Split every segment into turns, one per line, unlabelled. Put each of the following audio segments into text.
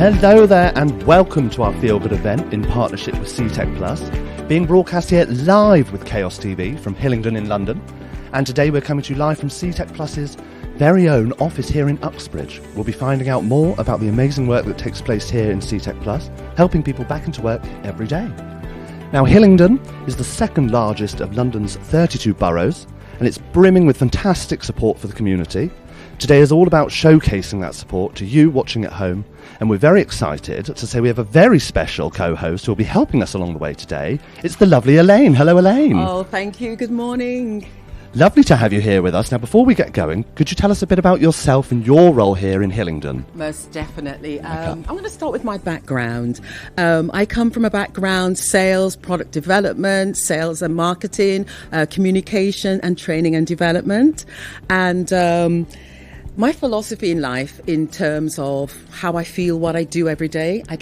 Hello there and welcome to our Feel Good event in partnership with Seetec Pluss, being broadcast here live with Chaos TV from Hillingdon in London. And today we're coming to you live from Seetec Pluss's very own office here in Uxbridge. We'll be finding out more about the amazing work that takes place here in Seetec Pluss, helping people back into work every day. Now, Hillingdon is the second largest of London's 32 boroughs, and it's brimming with fantastic support for the community. Today is all about showcasing that support to you watching at home, and we're very excited to say we have a very special co-host who will be helping us along the way today. It's the lovely Elaine. Hello, Elaine.
Oh, thank you. Good morning.
Lovely to have you here with us. Now, before we get going, could you tell us a bit about yourself and your role here in Hillingdon?
Most definitely. I'm going to start with my background. I come from a background, sales, product development, sales and marketing, communication and training and development. And my philosophy in life in terms of how I feel, what I do every day, I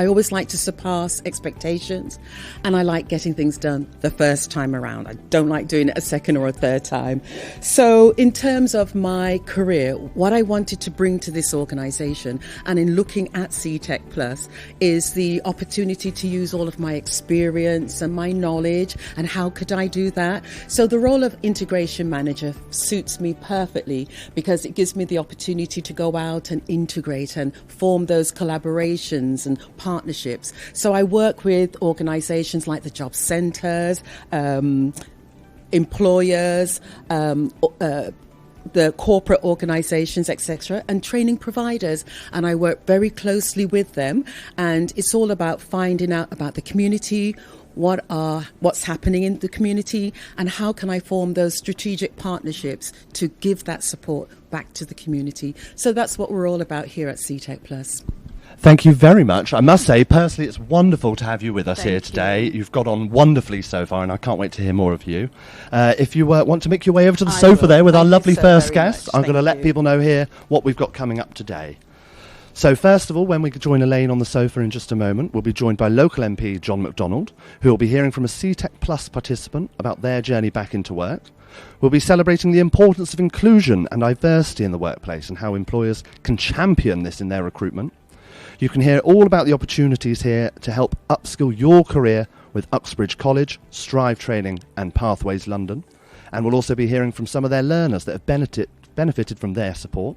always like to surpass expectations, and I like getting things done the first time around. I don't like doing it a second or a third time. So in terms of my career, what I wanted to bring to this organisation and in looking at Seetec Pluss is the opportunity to use all of my experience and my knowledge, and how could I do that? So the role of integration manager suits me perfectly because it gives me the opportunity to go out and integrate and form those collaborations and partnerships. So I work with organisations like the job centres, employers, the corporate organisations, etc., and training providers, and I work very closely with them, and it's all about finding out about the community, what's happening in the community, and how can I form those strategic partnerships to give that support back to the community. So that's what we're all about here at Seetec Pluss.
Thank you very much. I must say, personally, it's wonderful to have you with us here today.
You.
You've got on wonderfully so far, and I can't wait to hear more of you. If you want to make your way over to the sofa there with our lovely first guest, I'm going to let people know here what we've got coming up today. So first of all, when we join Elaine on the sofa in just a moment, we'll be joined by local MP John McDonnell, who will be hearing from a Seetec Pluss participant about their journey back into work. We'll be celebrating the importance of inclusion and diversity in the workplace and how employers can champion this in their recruitment. You can hear all about the opportunities here to help upskill your career with Uxbridge College, Strive Training and Pathways London. And we'll also be hearing from some of their learners that have benefited from their support.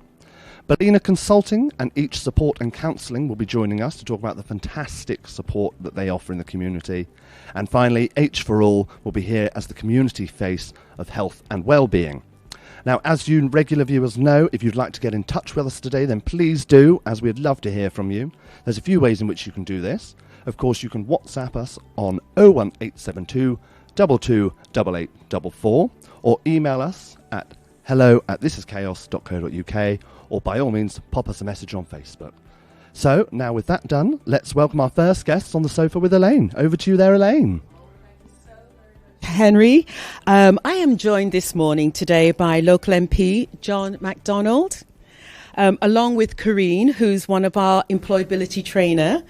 Bellina Consulting and Each Support and Counselling will be joining us to talk about the fantastic support that they offer in the community. And finally, H for All will be here as the community face of health and well-being. Now, as you regular viewers know, if you'd like to get in touch with us today, then please do, as we'd love to hear from you. There's a few ways in which you can do this. Of course, you can WhatsApp us on 01872 228844 or email us at hello@thisischaos.co.uk, or by all means pop us a message on Facebook. So now with that done, let's welcome our first guests on the sofa with Elaine. Over to you there, Elaine.
Henry, I am joined this morning today by local MP John McDonnell, along with Corrine, who's one of our employability trainer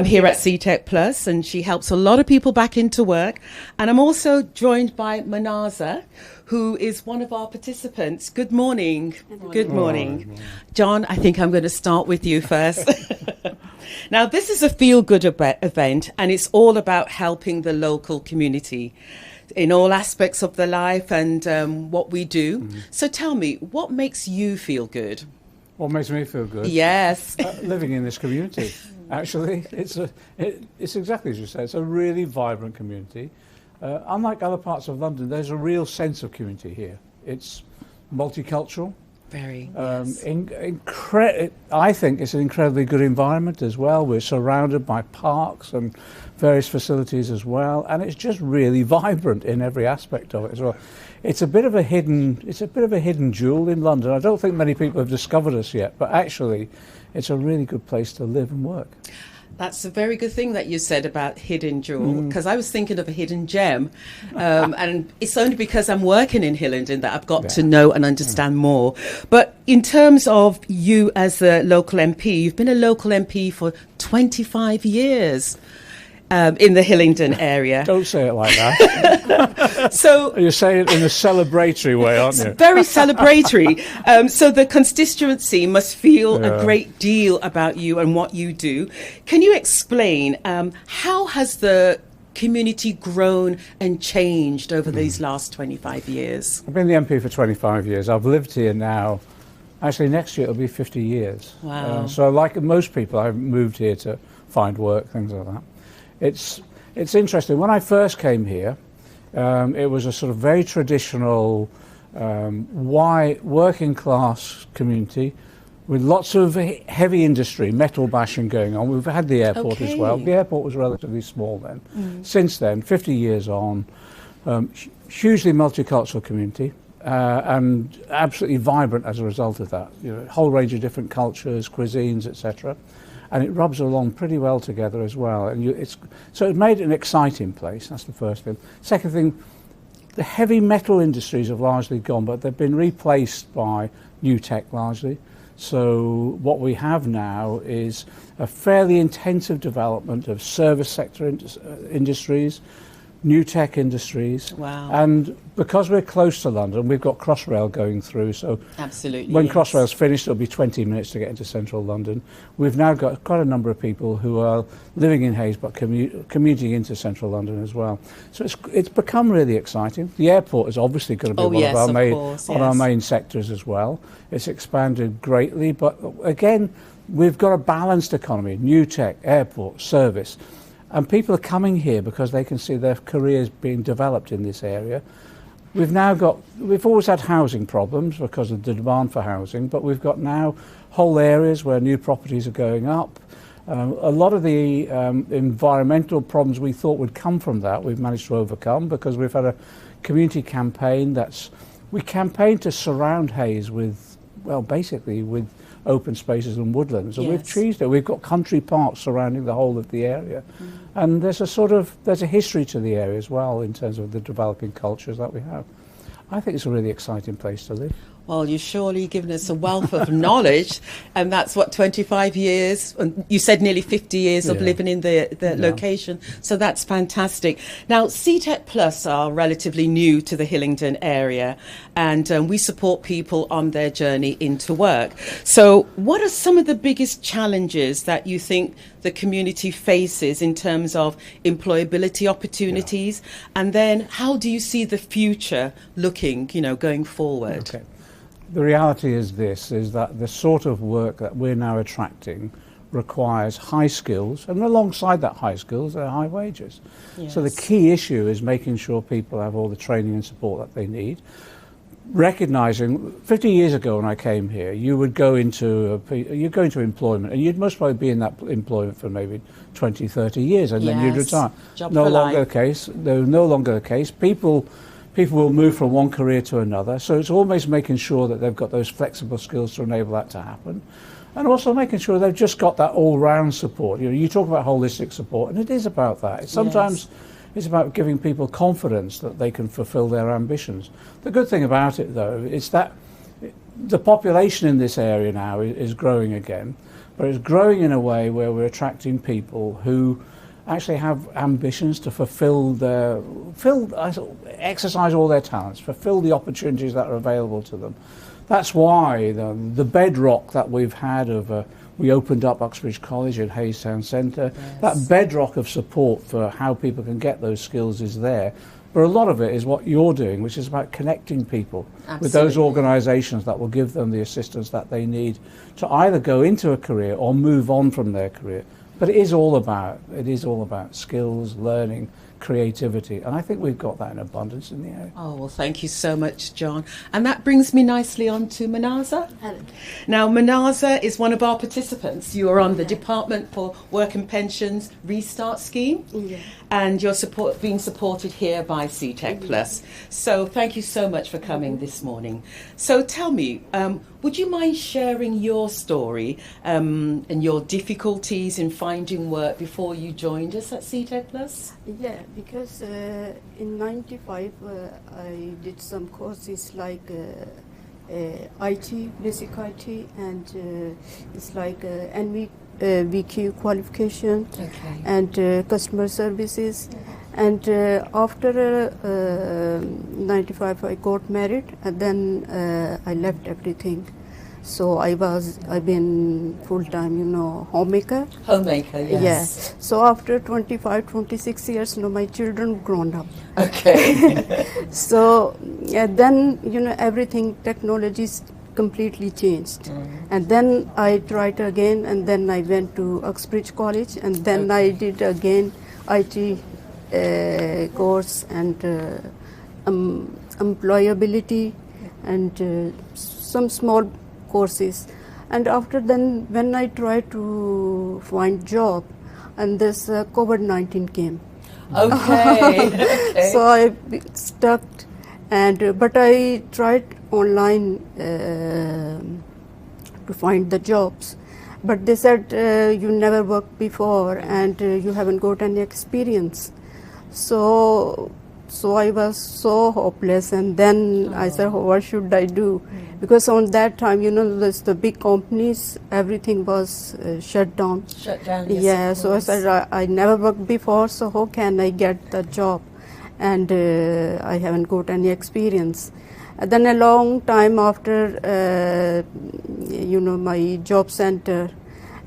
here at Seetec Pluss, and she helps a lot of people back into work. And I'm also joined by Manaza, who is one of our participants. Good morning. Good morning. John, I think I'm going to start with you first. Now, this is a feel-good event, and it's all about helping the local community in all aspects of their life and what we do. Mm-hmm. So tell me, what makes you feel good?
What makes me feel good?
Yes.
Living in this community. Actually, it's exactly as you say. It's a really vibrant community. Unlike other parts of London, there's a real sense of community here. It's multicultural.
Very.
Yes. I think it's an incredibly good environment as well. We're surrounded by parks and various facilities as well, and it's just really vibrant in every aspect of it as well. It's a bit of a hidden jewel in London. I don't think many people have discovered us yet, but actually, it's a really good place to live and work.
That's a very good thing that you said about hidden jewel, because I was thinking of a hidden gem, and it's only because I'm working in Hillingdon that I've got to know and understand more. But in terms of you as a local MP, you've been a local MP for 25 years. in the Hillingdon area.
Don't say it like that.
So
you're saying it in a celebratory way, aren't you?
Very celebratory. So the constituency must feel a great deal about you and what you do. Can you explain how has the community grown and changed over these last 25 years?
I've been the MP for 25 years. I've lived here now. Actually, next year it'll be 50 years.
Wow.
So like most people, I've moved here to find work, things like that. It's interesting. When I first came here, it was a sort of very traditional working class community with lots of heavy industry, metal bashing going on. We've had the airport as well. The airport was relatively small then. Since then, 50 years on, hugely multicultural community and absolutely vibrant as a result of that. You know, a whole range of different cultures, cuisines, etc. And it rubs along pretty well together as well. And so it made it an exciting place. That's the first thing. Second thing, the heavy metal industries have largely gone, but they've been replaced by new tech largely. So what we have now is a fairly intensive development of service sector industries, new tech industries.
Wow.
And because we're close to London, we've got Crossrail going through. So
absolutely,
when Crossrail's finished, it'll be 20 minutes to get into central London. We've now got quite a number of people who are living in Hayes but commuting into central London as well. So it's become really exciting. The airport is obviously going to be one of our main sectors as well. It's expanded greatly, but again, we've got a balanced economy, new tech, airport, service. And people are coming here because they can see their careers being developed in this area. We've always had housing problems because of the demand for housing, but we've got now whole areas where new properties are going up. A lot of the environmental problems we thought would come from that, we've managed to overcome because we've had a community campaign we campaigned to surround Hayes with, well, basically with open spaces and woodlands, and we've achieved it. We've got country parks surrounding the whole of the area, and there's a history to the area as well in terms of the developing cultures that we have. I think it's a really exciting place to live.
Well, you've surely given us a wealth of knowledge, and that's what 25 years, and you said nearly 50 years of living in the location, so that's fantastic. Now, Seetec Pluss are relatively new to the Hillingdon area, and we support people on their journey into work. So what are some of the biggest challenges that you think the community faces in terms of employability opportunities, and then how do you see the future looking, going forward?
Okay. The reality is that the sort of work that we're now attracting requires high skills, and alongside that high skills, there are high wages. Yes. So the key issue is making sure people have all the training and support that they need. Recognising, 50 years ago when I came here, you would go into employment, and you'd most probably be in that employment for maybe 20, 30 years, and then you'd retire. No longer the case. No longer the case. People will move from one career to another, so it's always making sure that they've got those flexible skills to enable that to happen, and also making sure they've just got that all-round support. You talk about holistic support, and it is about that. Sometimes it's about giving people confidence that they can fulfill their ambitions. The good thing about it, though, is that the population in this area now is growing again, but it's growing in a way where we're attracting people who actually have ambitions to exercise all their talents, fulfill the opportunities that are available to them. That's why the bedrock that we've had we opened up Uxbridge College in Hayes Town Centre. Yes. That bedrock of support for how people can get those skills is there. But a lot of it is what you're doing, which is about connecting people with those organisations that will give them the assistance that they need to either go into a career or move on from their career. But it is all about skills, learning, creativity, and I think we've got that in abundance in the area.
Oh, well, thank you so much, John. And that brings me nicely on to Manaza.
Hello.
Now, Manaza is one of our participants. You are on the Department for Work and Pensions Restart Scheme, and you're being supported here by Seetec Pluss. So thank you so much for coming this morning. So tell me, would you mind sharing your story and your difficulties in finding work before you joined us at Seetec Pluss?
Yeah, because in '95 I did some courses like IT, basic IT, and it's like and we VQ qualification and customer services. And after 95, I got married, and then I left everything. So I've been full-time, homemaker.
Homemaker, yes.
Yeah. So after 25, 26 years, my children grown up.
Okay.
So then, everything, technology's completely changed. And then I tried again, and then I went to Uxbridge College, and then I did again IT course and employability and some small courses. And after then, when I tried to find job, and this COVID-19 came.
Okay.
So I stuck, but I tried online to find the jobs. But they said you never worked before and you haven't got any experience. So I was so hopeless, and then I said, what should I do? Because on that time, the big companies, everything was shut down.
Shut down, yes.
Yeah, so I said, I never worked before, so how can I get the job? And I haven't got any experience. And then a long time after, my job center,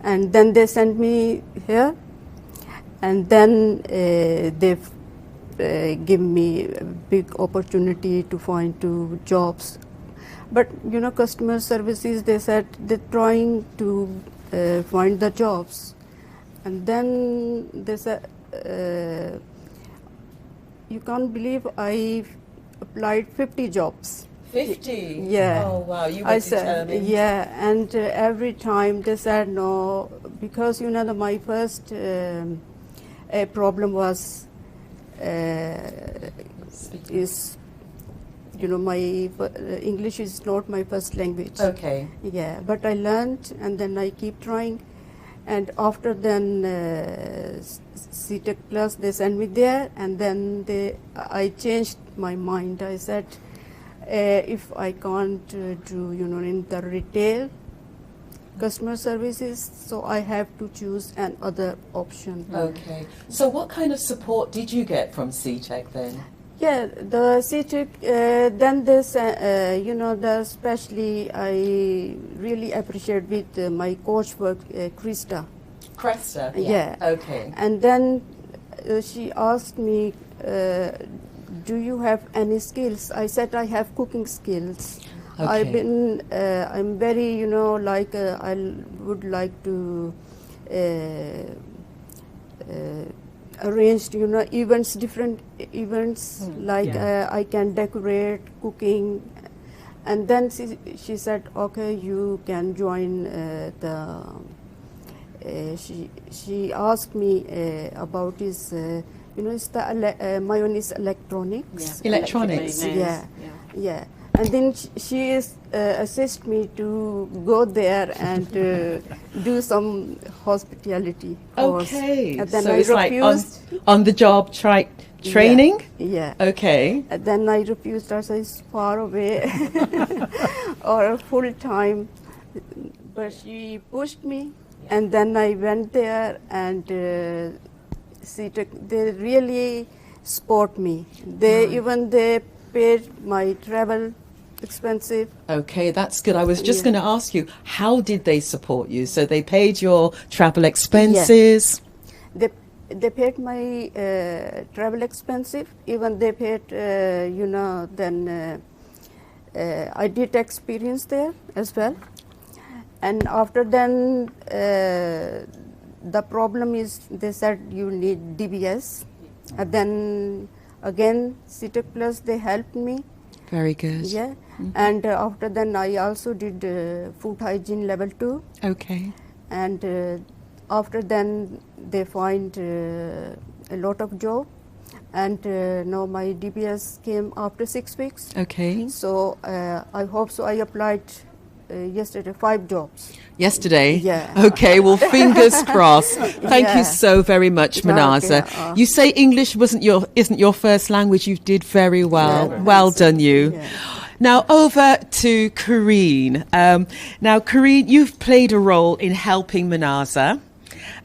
and then they sent me here, and then they've given me a big opportunity to find 2 jobs. But, customer services, they said they're trying to find the jobs. And then they said, you can't believe I applied 50 jobs.
50?
Yeah.
Oh, wow, you were determined.
Yeah, and every time they said no, because, my first problem was, my English is not my first language.
Okay.
Yeah, but I learned, and then I keep trying. And after then, Seetec Pluss, they sent me there, and then I changed my mind. I said, if I can't do, in the retail customer services, so I have to choose another option.
Okay. So what kind of support did you get from Seetec then?
Yeah, the Seetec, then this, especially I really appreciate with my coach work, Krista.
Cresta?
Yeah.
Okay.
And then she asked me, do you have any skills? I said I have cooking skills.
Okay.
I'm very, I would like to arrange, events, different events, I can decorate, cooking. And then she said, okay, you can join she asked me about his, it's the mayonnaise electronics.
Yeah. Electronics.
Yeah. And then she assist me to go there and do some hospitality course.
Okay.
And then
so
I
it's
refused.
like on the job training?
Yeah.
Okay.
And then I refused. I said it's far away or full time. But she pushed me, and then I went there, and Seetec, they really support me. They paid my travel expensive.
Okay, that's good. I was just going to ask you, how did they support you? So they paid your travel expenses?
Yeah. They paid my travel expensive. Even they paid, then I did experience there as well. And after then, the problem is they said you need DBS. And then again, Seetec Pluss, they helped me.
Very good.
Yeah. Mm-hmm. And after then, I also did food hygiene level 2.
Okay.
And after then, they find a lot of job. And now my DBS came after 6 weeks.
Okay.
So I hope so. I applied yesterday 5 jobs.
Yesterday?
Yeah.
Okay, well, fingers crossed. Thank you so very much, Manaza.
Okay,
you say English isn't your first language. You did very well.
Yeah,
well done, you.
Yeah.
Now, over to Kareen. Now, Kareen, you've played a role in helping Manaza.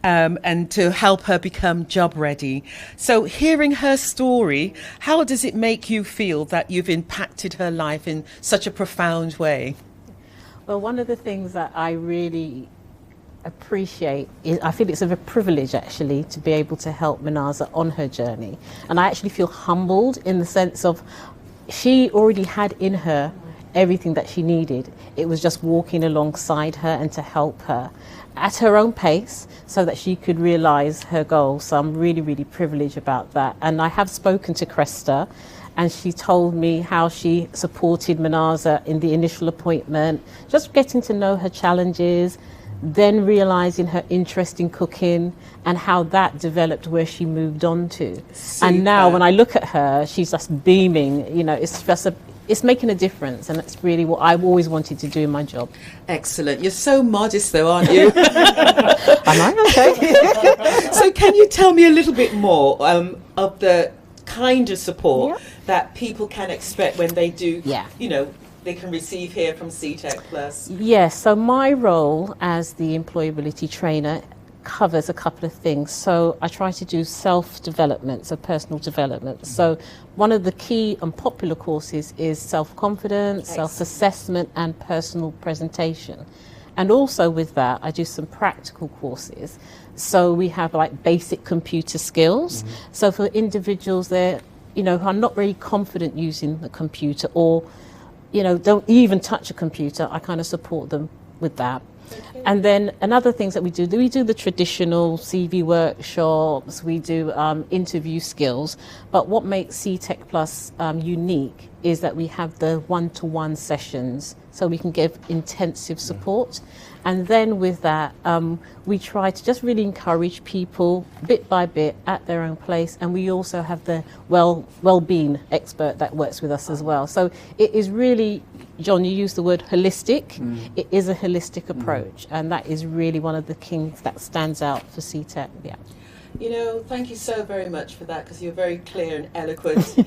and to help her become job ready. So hearing her story, how does it make you feel that you've impacted her life in such a profound way?
Well, one of the things that I really appreciate is I feel it's a privilege actually to be able to help Manaza on her journey, and I actually feel humbled in the sense of she already had in her everything that she needed. It was just walking alongside her and to help her at her own pace so that she could realize her goals. So I'm really, really privileged about that. And I have spoken to Cresta, and she told me how she supported Manaza in the initial appointment, just getting to know her challenges, then realizing her interest in cooking and how that developed where she moved on to.
Super.
And now when I look at her, she's just beaming, you know, it's making a difference, and that's really what I've always wanted to do in my job.
Excellent. You're so modest though, aren't you?
Am I? Okay.
So can you tell me a little bit more of the kind of support that people can expect when they do, you know, they can receive here from Seetec Pluss?
Yes, so my role as the employability trainer covers a couple of things. So I try to do self-development, so personal development. So one of the key and popular courses is self-confidence, self-assessment and personal presentation. And also with that, I do some practical courses. So we have like basic computer skills. So for individuals there, you know, who are not really confident using the computer or, you know, don't even touch a computer, I kind of support them with that. Okay. And then another things that we do the traditional CV workshops, we do interview skills, but what makes Seetec Pluss unique is that we have the one-to-one sessions, so we can give intensive support. And then with that, we try to just really encourage people bit by bit at their own place. And we also have the well-being expert that works with us as well. So it is really, John, you used the word holistic. It is a holistic approach. And that is really one of the things that stands out for Seetec. Yeah.
You know, thank you so very much for that, because you're very clear and eloquent.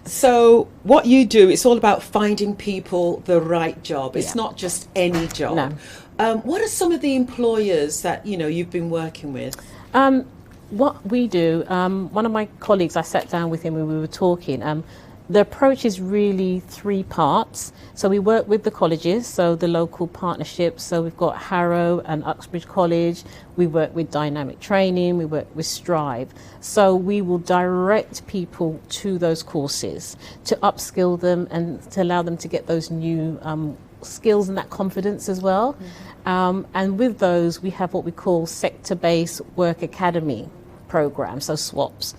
So what you do, it's all about finding people the right job. It's not just any job.
No.
What are some of the employers that, you know, you've been working with?
What we do, one of my colleagues, I sat down with him when we were talking, the approach is really three parts. So we work with the colleges, so the local partnerships. So we've got Harrow and Uxbridge College. We work with Dynamic Training. We work with Strive. So we will direct people to those courses to upskill them and to allow them to get those new skills and that confidence as well. And with those, we have what we call sector-based work academy programs, so SWAPs.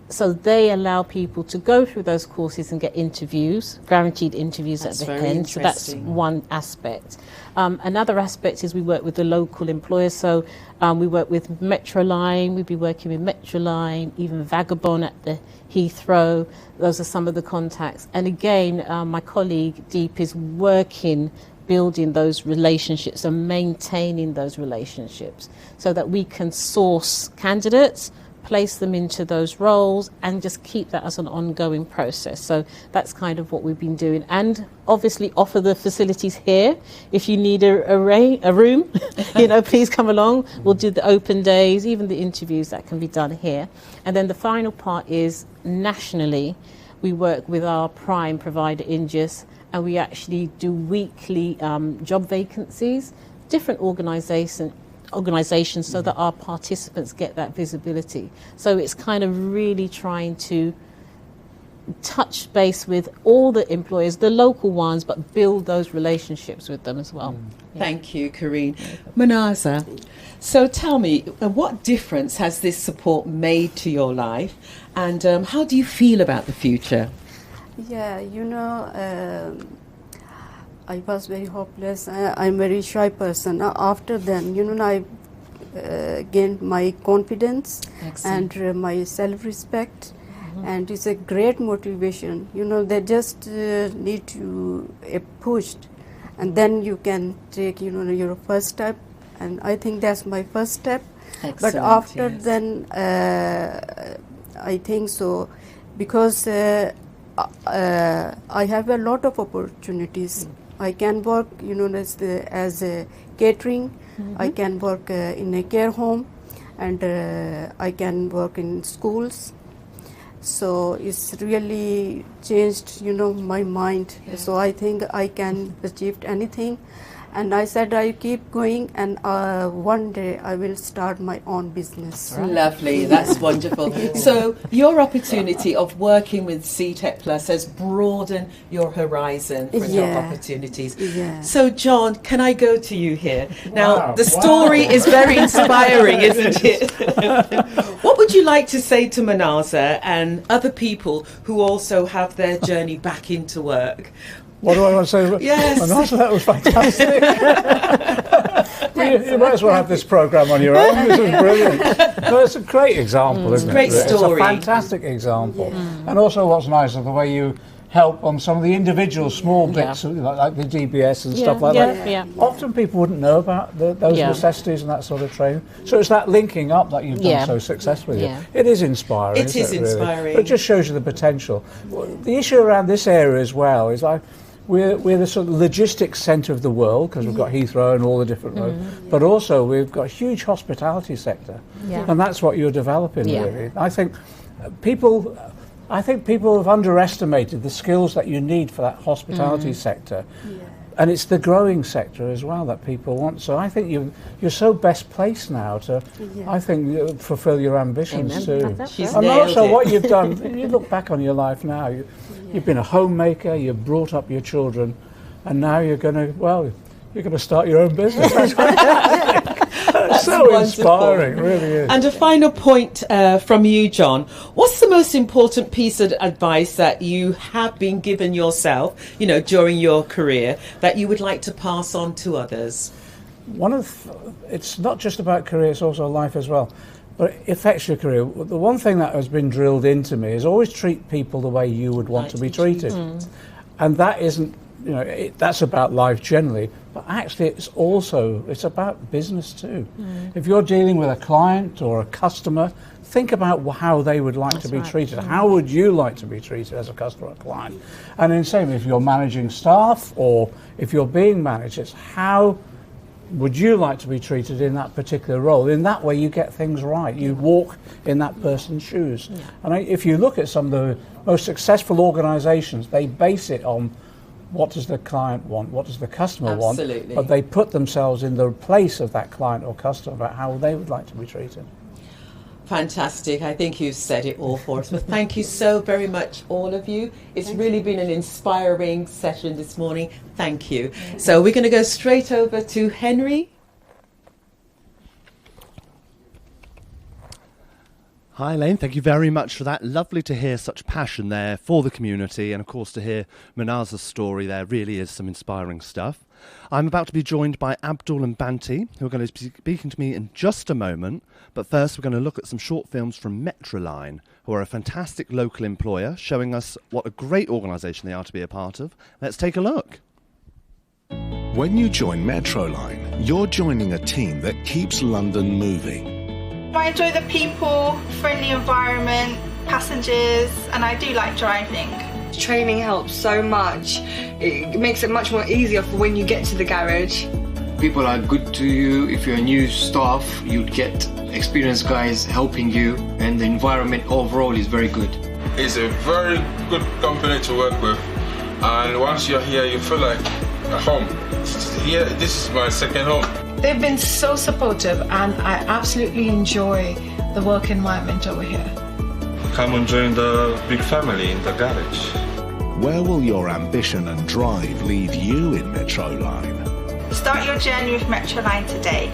So they allow people to go through those courses and get interviews, guaranteed interviews at the end. So that's one aspect. Another aspect is we work with the local employers. So we work with Metroline. We'll be working with Metroline, even Vagabond at the Heathrow. Those are some of the contacts. And again, my colleague Deep is working building those relationships and maintaining those relationships so that we can source candidates, place them into those roles, and just keep that as an ongoing process. So that's kind of what we've been doing, and obviously offer the facilities here. If you need a room, you know, please come along. We'll do the open days, even the interviews that can be done here. And then the final part is nationally, we work with our prime provider Ingis, and we actually do weekly job vacancies, different organisations, so that our participants get that visibility. So it's kind of really trying to touch base with all the employers, the local ones, but build those relationships with them as well.
Thank you, Karine. Manaza, so tell me, what difference has this support made to your life, and how do you feel about the future?
Yeah, you know, I was very hopeless. I'm a very shy person. After then, you know, I gained my confidence and my self-respect, and it's a great motivation. You know, they just need to push, and then you can take, you know, your first step. And I think that's my first step. But after then, I think so, because I have a lot of opportunities I can work, as a catering. I can work in a care home, and I can work in schools. So it's really changed, my mind. Yeah. So I think I can achieve anything. And I said I keep going, and one day I will start my own business.
Lovely, that's wonderful. So your opportunity of working with Seetec Pluss has broadened your horizon for job opportunities.
Yeah.
So John, can I go to you here? Now, the story is very inspiring, isn't it? What would you like to say to Manaza and other people who also have their journey back into work?
What do I want to say?
Yes.
That was fantastic. you might as well have this programme on your own. This is brilliant. No, it's a great example, isn't it?
Great story.
It's a fantastic example. Yeah. And also what's nice is the way you help on some of the individual small bits, like the DBS and stuff like that.
Yeah.
Often people wouldn't know about those necessities and that sort of training. So it's that linking up that you've done so successfully. Yeah. It is inspiring.
It is inspiring.
Really? But it just shows you the potential. The issue around this area as well is we're the sort of logistics centre of the world, because we've got Heathrow and all the different roads, but also we've got a huge hospitality sector, and that's what you're developing really. I think people have underestimated the skills that you need for that hospitality sector, and it's the growing sector as well that people want. So I think you're so best placed now to, I think, fulfil your ambitions too. And also what you've done, you look back on your life now, you've been a homemaker, you've brought up your children, and now you're going to start your own business. That's so wonderful. Inspiring, really is.
And a final point from you, John. What's the most important piece of advice that you have been given yourself, during your career, that you would like to pass on to others?
It's not just about career, it's also life as well. But it affects your career. The one thing that has been drilled into me is always treat people the way you would want to be treated. And that isn't, that's about life generally, but actually it's about business too. If you're dealing with a client or a customer, think about how they would like to be treated. How would you like to be treated as a customer or a client? And in same, if you're managing staff or if you're being managed, it's how would you like to be treated in that particular role? In that way you get things right. You walk in that person's shoes. And if you look at some of the most successful organisations, they base it on what does the client want, what does the customer want, but they put themselves in the place of that client or customer about how they would like to be treated.
Fantastic. I think you've said it all for us. But thank you so very much, all of you. It's really been an inspiring session this morning. Thank you. So we're going to go straight over to Henry.
Hi, Elaine. Thank you very much for that. Lovely to hear such passion there for the community, and of course to hear Manaza's story there. Really is some inspiring stuff. I'm about to be joined by Abdul and Banti, who are going to be speaking to me in just a moment. But first, we're going to look at some short films from Metroline, who are a fantastic local employer, showing us what a great organisation they are to be a part of. Let's take a look.
When you join Metroline, you're joining a team that keeps London moving.
I enjoy the people, friendly environment, passengers, and I do like driving.
Training helps so much. It makes it much more easier for when you get to the garage.
People are good to you. If you're a new staff, you'd get experienced guys helping you, and the environment overall is very good.
It's a very good company to work with, and once you're here, you feel like at home. Here, this is my second home.
They've been so supportive, and I absolutely enjoy the work environment over here.
Come and join the big family in the garage.
Where will your ambition and drive lead you in Metroline?
Start your journey with Metroline today.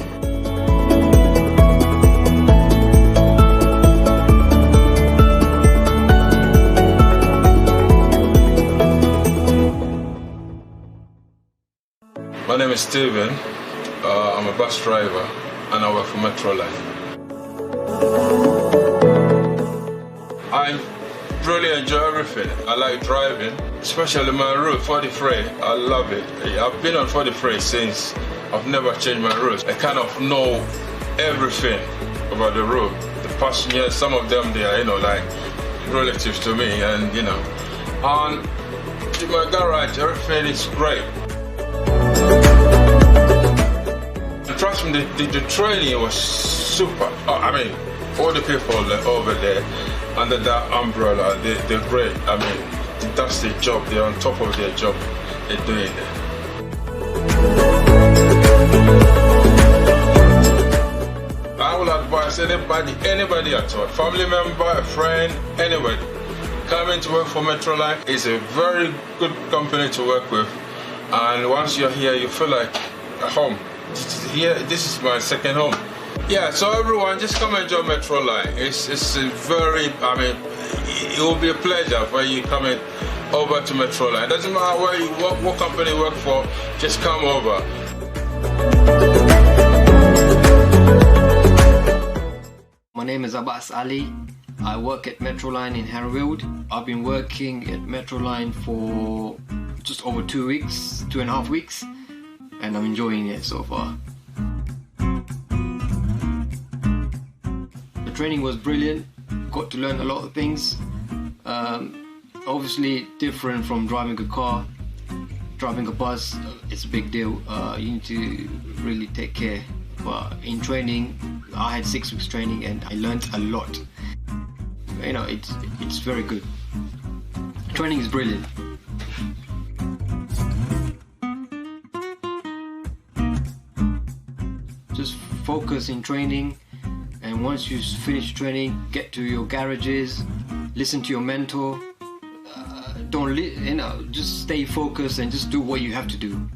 My name is Steven. I'm a bus driver and I work for Metroline. I really enjoy everything. I like driving, especially my route 43. I love it. I've been on 43 since. I've never changed my route. I kind of know everything about the route. The passengers, some of them, they are, like relatives to me, and, and in my garage, everything is great. And trust me, the training was super. I mean, all the people over there under that umbrella, they're great. I mean, that's their job. They're on top of their job. They're doing it. I would advise anybody at all, family member, a friend, anybody, coming to work for Metroline is a very good company to work with. And once you're here, you feel like at home. This is my second home. Yeah, so everyone, just come and join Metroline. It's a very, I mean, it will be a pleasure for you coming over to Metroline. It doesn't matter where you work, what company you work for, just come over.
My name is Abbas Ali. I work at Metroline in Harrowfield. I've been working at Metroline for just over 2 weeks, 2.5 weeks, and I'm enjoying it so far. The training was brilliant. Got to learn a lot of things. Obviously different from driving a car. Driving a bus, it's a big deal. You need to really take care. But in training, I had 6 weeks training and I learned a lot. You know, it's very good. Training is brilliant. Just focus in training, and once you finish training, get to your garages, listen to your mentor. Just stay focused and just do what you have to do.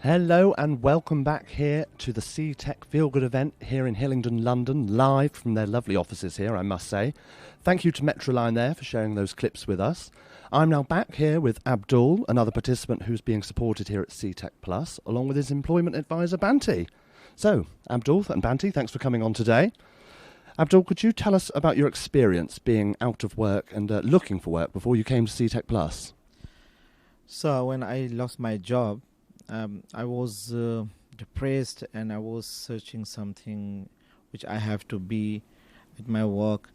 Hello and welcome back here to the Seetec Feel Good event here in Hillingdon, London, live from their lovely offices here, I must say. Thank you to Metroline there for sharing those clips with us. I'm now back here with Abdul, another participant who's being supported here at Seetec Pluss, along with his employment advisor, Banti. So, Abdul and Banti, thanks for coming on today. Abdul, could you tell us about your experience being out of work and looking for work before you came to Seetec Pluss?
So, when I lost my job, I was depressed and I was searching something which I have to be at my work.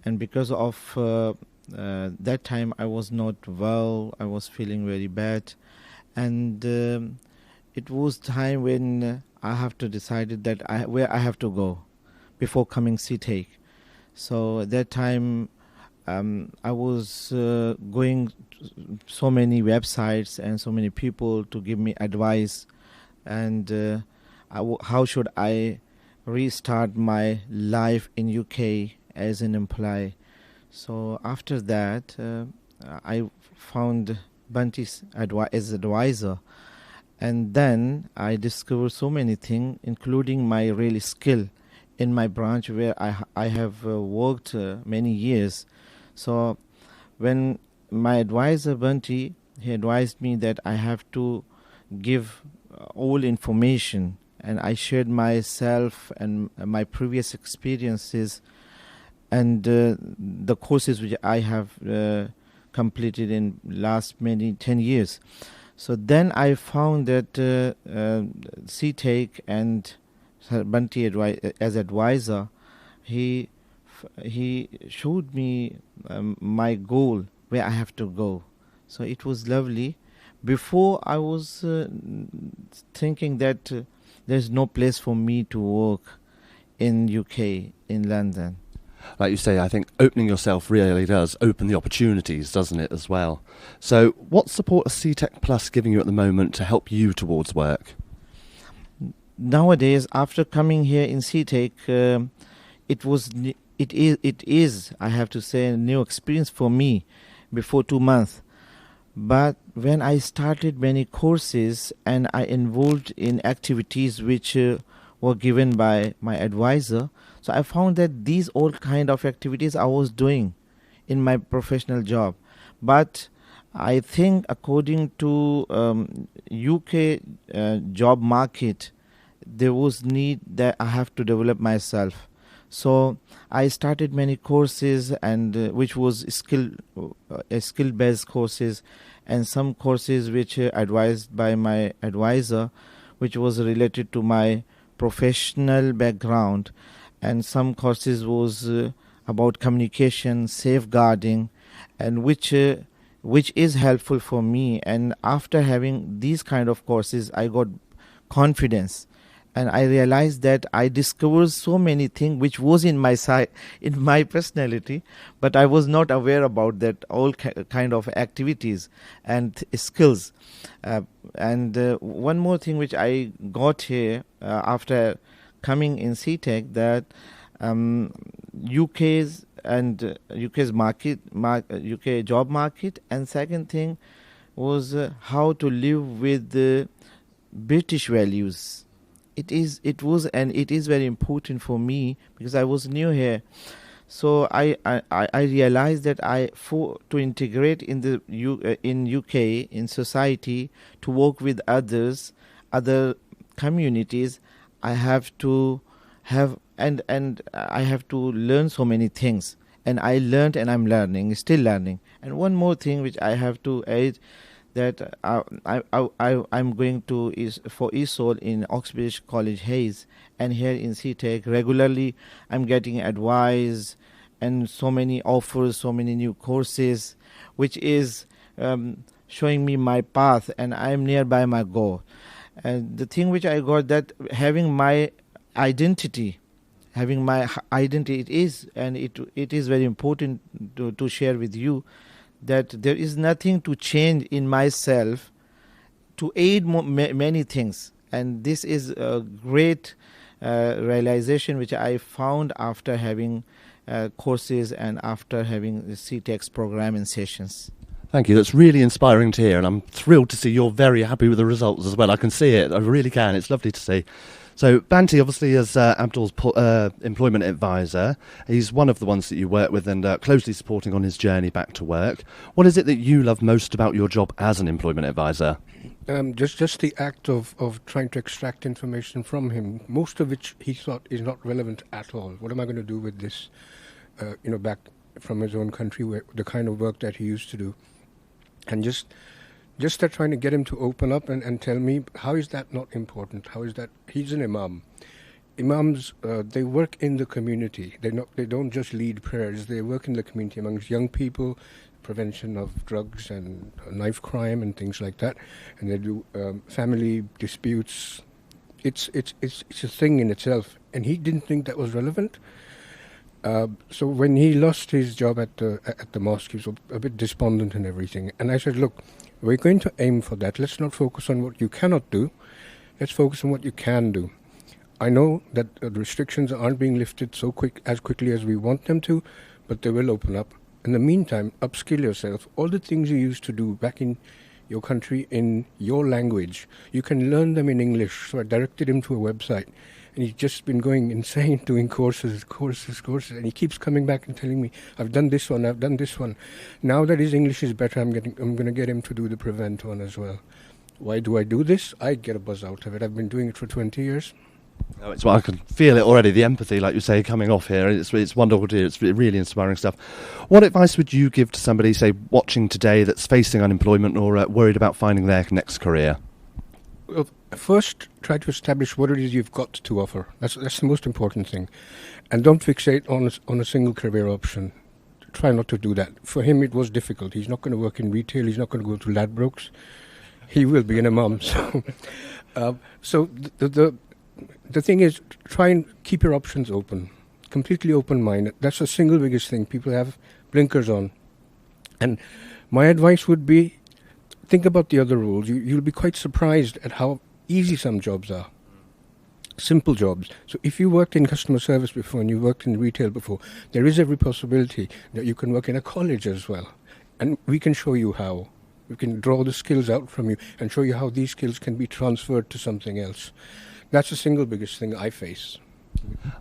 And because of that time I was not well, I was feeling very bad. And it was time when I have to decide that where I have to go before coming Seetec. So at that time I was going so many websites and so many people to give me advice, and how should I restart my life in UK as an employee. So after that I found Banti as advisor, and then I discovered so many things, including my really skill in my branch where I have worked many years. So when my advisor Banti, he advised me that I have to give all information, and I shared myself and my previous experiences and the courses which I have completed in last 10 years. So then I found that Seetec and Banti as advisor, he showed me my goal, where I have to go. So it was lovely. Before I was thinking that there's no place for me to work in UK, in London.
Like you say, I think opening yourself really does open the opportunities, doesn't it, as well? So what support is Seetec Pluss giving you at the moment to help you towards work?
Nowadays, after coming here in Seetec, it is, I have to say, a new experience for me before 2 months. But when I started many courses and I involved in activities which were given by my advisor, so I found that these all kind of activities I was doing in my professional job. But I think according to UK job market, there was need that I have to develop myself. So I started many courses, and which was skill-based courses, and some courses which advised by my advisor, which was related to my professional background, and some courses was about communication, safeguarding, and which is helpful for me. And after having these kind of courses, I got confidence. And I realized that I discovered so many things which was in my in my personality, but I was not aware about that all kind of activities and skills. And one more thing which I got here after coming in Seetec, that UK's UK job market, and second thing was how to live with the British values. It was very important for me because I was new here. So I realized that to integrate in UK in society, to work with other communities, I have to have and I have to learn so many things. And I learned, and I'm learning, still learning. And one more thing which I have to add, that I'm going to for ESOL in Uxbridge College Hayes, and here in Seetec regularly I'm getting advice and so many offers, so many new courses, which is showing me my path, and I'm nearby my goal. And the thing which I got, that having my identity, it is very important to share with you, that there is nothing to change in myself to aid many things. And this is a great realization which I found after having courses and after having the Seetec's program and sessions.
Thank you. That's really inspiring to hear, and I'm thrilled to see you're very happy with the results as well. I can see it. I really can. It's lovely to see. So Banti, obviously, as Abdul's employment advisor, he's one of the ones that you work with and closely supporting on his journey back to work. What is it that you love most about your job as an employment advisor?
Just the act of trying to extract information from him, most of which he thought is not relevant at all. What am I going to do with this, back from his own country, where the kind of work that he used to do? And just that trying to get him to open up and tell me, how is that not important? How is that? He's an imam. Imams, they work in the community. They don't just lead prayers. They work in the community amongst young people, prevention of drugs and knife crime and things like that. And they do family disputes. It's a thing in itself. And he didn't think that was relevant. So when he lost his job at the mosque, he was a bit despondent and everything. And I said, look, we're going to aim for that. Let's not focus on what you cannot do. Let's focus on what you can do. I know that the restrictions aren't being lifted as quickly as we want them to, but they will open up. In the meantime, upskill yourself. All the things you used to do back in your country in your language, you can learn them in English. So I directed him to a website. And he's just been going insane doing courses, and he keeps coming back and telling me, I've done this one. Now that his English is better, I'm going to get him to do the Prevent one as well. Why do I do this? I get a buzz out of it. I've been doing it for 20 years.
Oh, I can feel it already, the empathy, like you say, coming off here. It's wonderful to hear. It's really inspiring stuff. What advice would you give to somebody, say, watching today that's facing unemployment or worried about finding their next career?
Well, first, try to establish what it is you've got to offer. That's the most important thing. And don't fixate on a single career option. Try not to do that. For him, it was difficult. He's not going to work in retail. He's not going to go to Ladbrokes. He will be an imam. So the thing is, try and keep your options open, completely open-minded. That's the single biggest thing. People have blinkers on. And my advice would be, think about the other rules. You'll be quite surprised at how easy some jobs are. Simple jobs. So if you worked in customer service before and you worked in retail before, there is every possibility that you can work in a college as well. And we can show you how. We can draw the skills out from you and show you how these skills can be transferred to something else. That's the single biggest thing I face.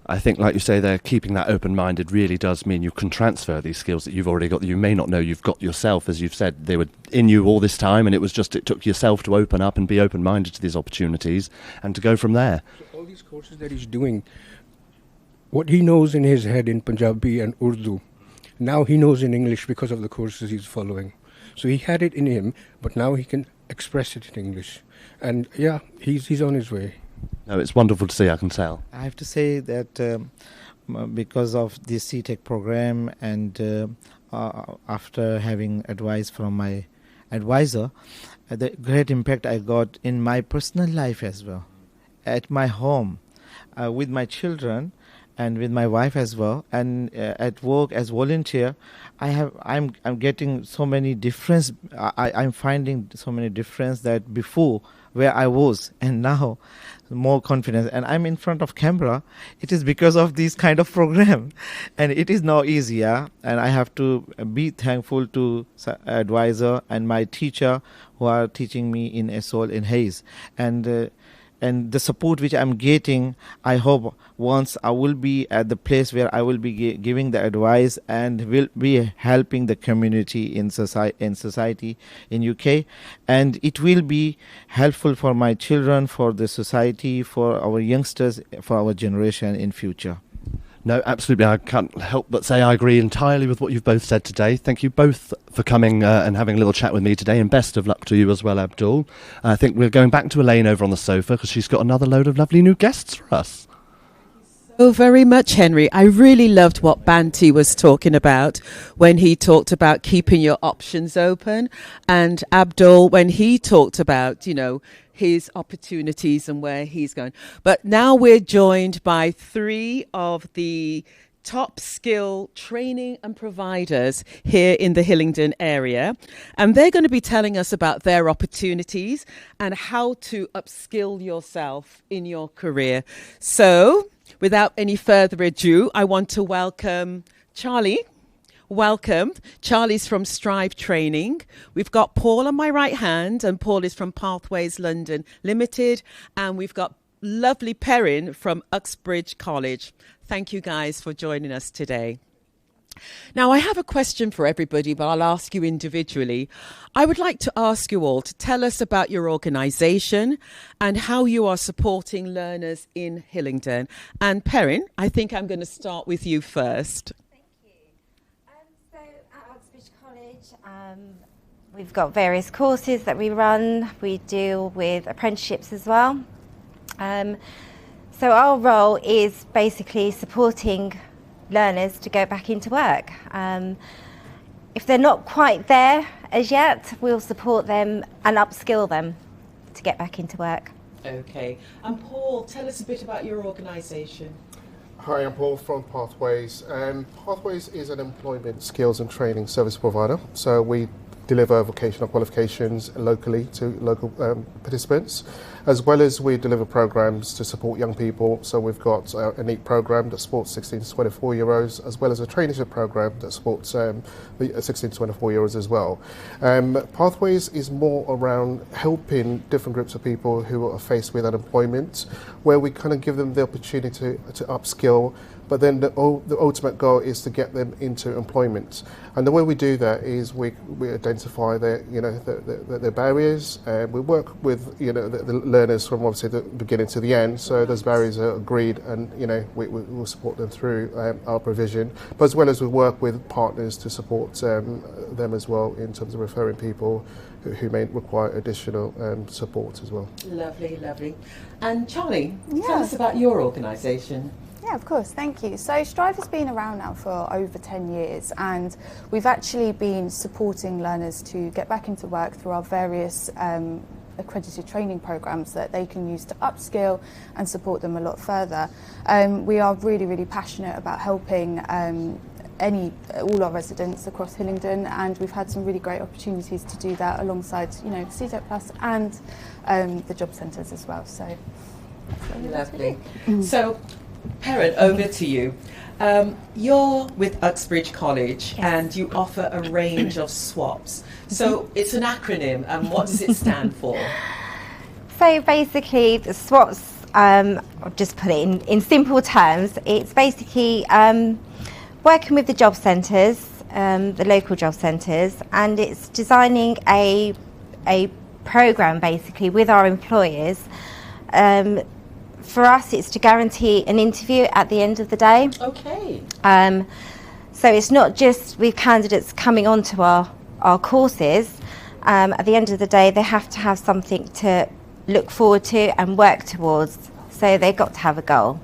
I think, like you say there, keeping that open-minded really does mean you can transfer these skills that you've already got, that you may not know you've got yourself. As you've said, they were in you all this time, and it took yourself to open up and be open-minded to these opportunities and to go from there.
So all these courses that he's doing, what he knows in his head in Punjabi and Urdu, now he knows in English because of the courses he's following. So he had it in him, but now he can express it in English. And yeah, he's on his way.
No, it's wonderful to see, I can tell.
I have to say that because of the Seetec program and after having advice from my advisor, the great impact I got in my personal life as well, at my home, with my children and with my wife as well, and at work as volunteer, I'm getting so many difference. I'm finding so many difference that before where I was and now more confidence, and I'm in front of camera. It is because of this kind of program, and it is now easier. And I have to be thankful to advisor and my teacher who are teaching me in Essol in Hayes, and the support which I'm getting. I hope once I will be at the place where I will be giving the advice and will be helping the community in society in UK, and it will be helpful for my children, for the society, for our youngsters, for our generation in future.
No, absolutely. I can't help but say I agree entirely with what you've both said today. Thank you both for coming and having a little chat with me today, and best of luck to you as well, Abdul. I think we're going back to Elaine over on the sofa because she's got another load of lovely new guests for us.
Oh, very much, Henry. I really loved what Banti was talking about when he talked about keeping your options open, and Abdul when he talked about, his opportunities and where he's going. But now we're joined by three of the top skill training and providers here in the Hillingdon area, and they're going to be telling us about their opportunities and how to upskill yourself in your career. So without any further ado, I want to welcome Charlie. welcome. Charlie's from Strive Training. We've got Paul on my right hand, and Paul is from Pathways London Limited. And we've got lovely Perrin from Uxbridge College. Thank you guys for joining us today. Now, I have a question for everybody, but I'll ask you individually. I would like to ask you all to tell us about your organisation and how you are supporting learners in Hillingdon. And Perrin, I think I'm going to start with you first.
Thank you. So at Uxbridge College, we've got various courses that we run. We deal with apprenticeships as well. So our role is basically supporting learners to go back into work. If they're not quite there as yet, we'll support them and upskill them to get back into work.
Okay. And Paul, tell us a bit about your organisation.
Hi, I'm Paul from Pathways. Pathways is an employment skills and training service provider. So we deliver vocational qualifications locally to local participants, as well as we deliver programs to support young people. So we've got a NEAT program that supports 16 to 24-year-olds, as well as a traineeship program that supports the 16 to 24-year-olds as well. Pathways is more around helping different groups of people who are faced with unemployment, where we kind of give them the opportunity to upskill, but then the ultimate goal is to get them into employment. And the way we do that is we identify their barriers. We work with the learners from obviously the beginning to the end. So those barriers are agreed, and we'll support them through our provision. But as well as we work with partners to support them as well in terms of referring people who may require additional support as well.
Lovely, lovely. And Charlie, tell us about your organisation.
Yeah, of course, thank you. So Strive has been around now for over 10 years, and we've actually been supporting learners to get back into work through our various accredited training programs that they can use to upskill and support them a lot further. We are really, really passionate about helping all our residents across Hillingdon, and we've had some really great opportunities to do that alongside, Seetec Pluss and the job centres as well. So that's really
lovely. So, Perrin, over to you. You're with Uxbridge College, and you offer a range of swaps. So it's an acronym, and what does it stand for?
So basically, the swaps, I'll just put it in simple terms, it's basically working with the job centres, the local job centres, and it's designing a programme basically with our employers. For us, it's to guarantee an interview at the end of the day.
Okay.
So it's not just with candidates coming onto our courses. At the end of the day, they have to have something to look forward to and work towards. So they've got to have a goal.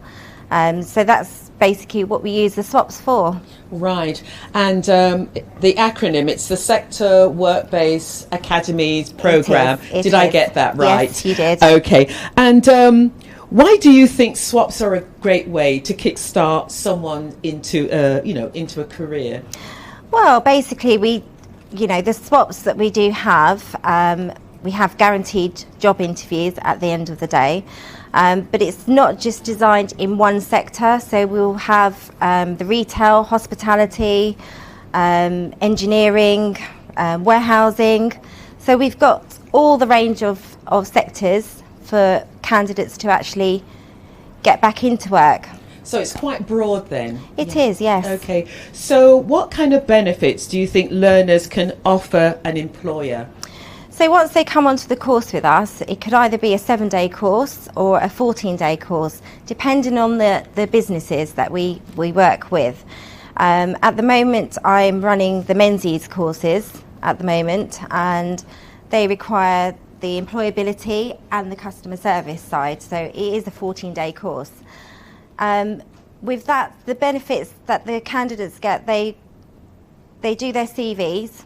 So that's basically what we use the swaps for.
Right. And the acronym, it's the Sector Work-Based Academies Programme. Did I get that right?
Yes, you did.
Okay. And why do you think swaps are a great way to kickstart someone into a career?
Well, basically, the swaps that we do have, we have guaranteed job interviews at the end of the day. But it's not just designed in one sector. So we'll have the retail, hospitality, engineering, warehousing. So we've got all the range of sectors for candidates to actually get back into work.
So it's quite broad then?
It is, yes.
Okay. So what kind of benefits do you think learners can offer an employer?
So once they come onto the course with us, it could either be a 7-day course or a 14-day course, depending on the businesses that we work with. At the moment, I'm running the Menzies courses at the moment, and they require the employability and the customer service side, so it is a 14-day course. With that, the benefits that the candidates get, they do their CVs,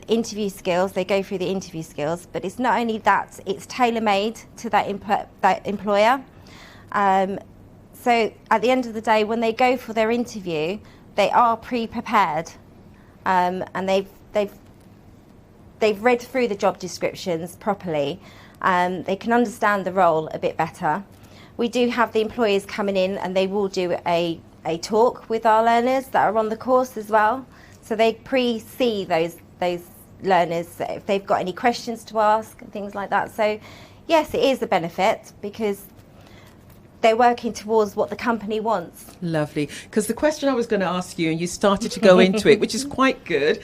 interview skills, they go through the interview skills, but it's not only that, it's tailor-made to that employer. So at the end of the day, when they go for their interview, they are pre-prepared, and they've read through the job descriptions properly, they can understand the role a bit better. We do have the employers coming in, and they will do a a talk with our learners that are on the course as well. So they pre-see those learners if they've got any questions to ask and things like that. So yes, it is a benefit because they're working towards what the company wants.
Lovely. Because the question I was going to ask you, and you started to go into it, which is quite good.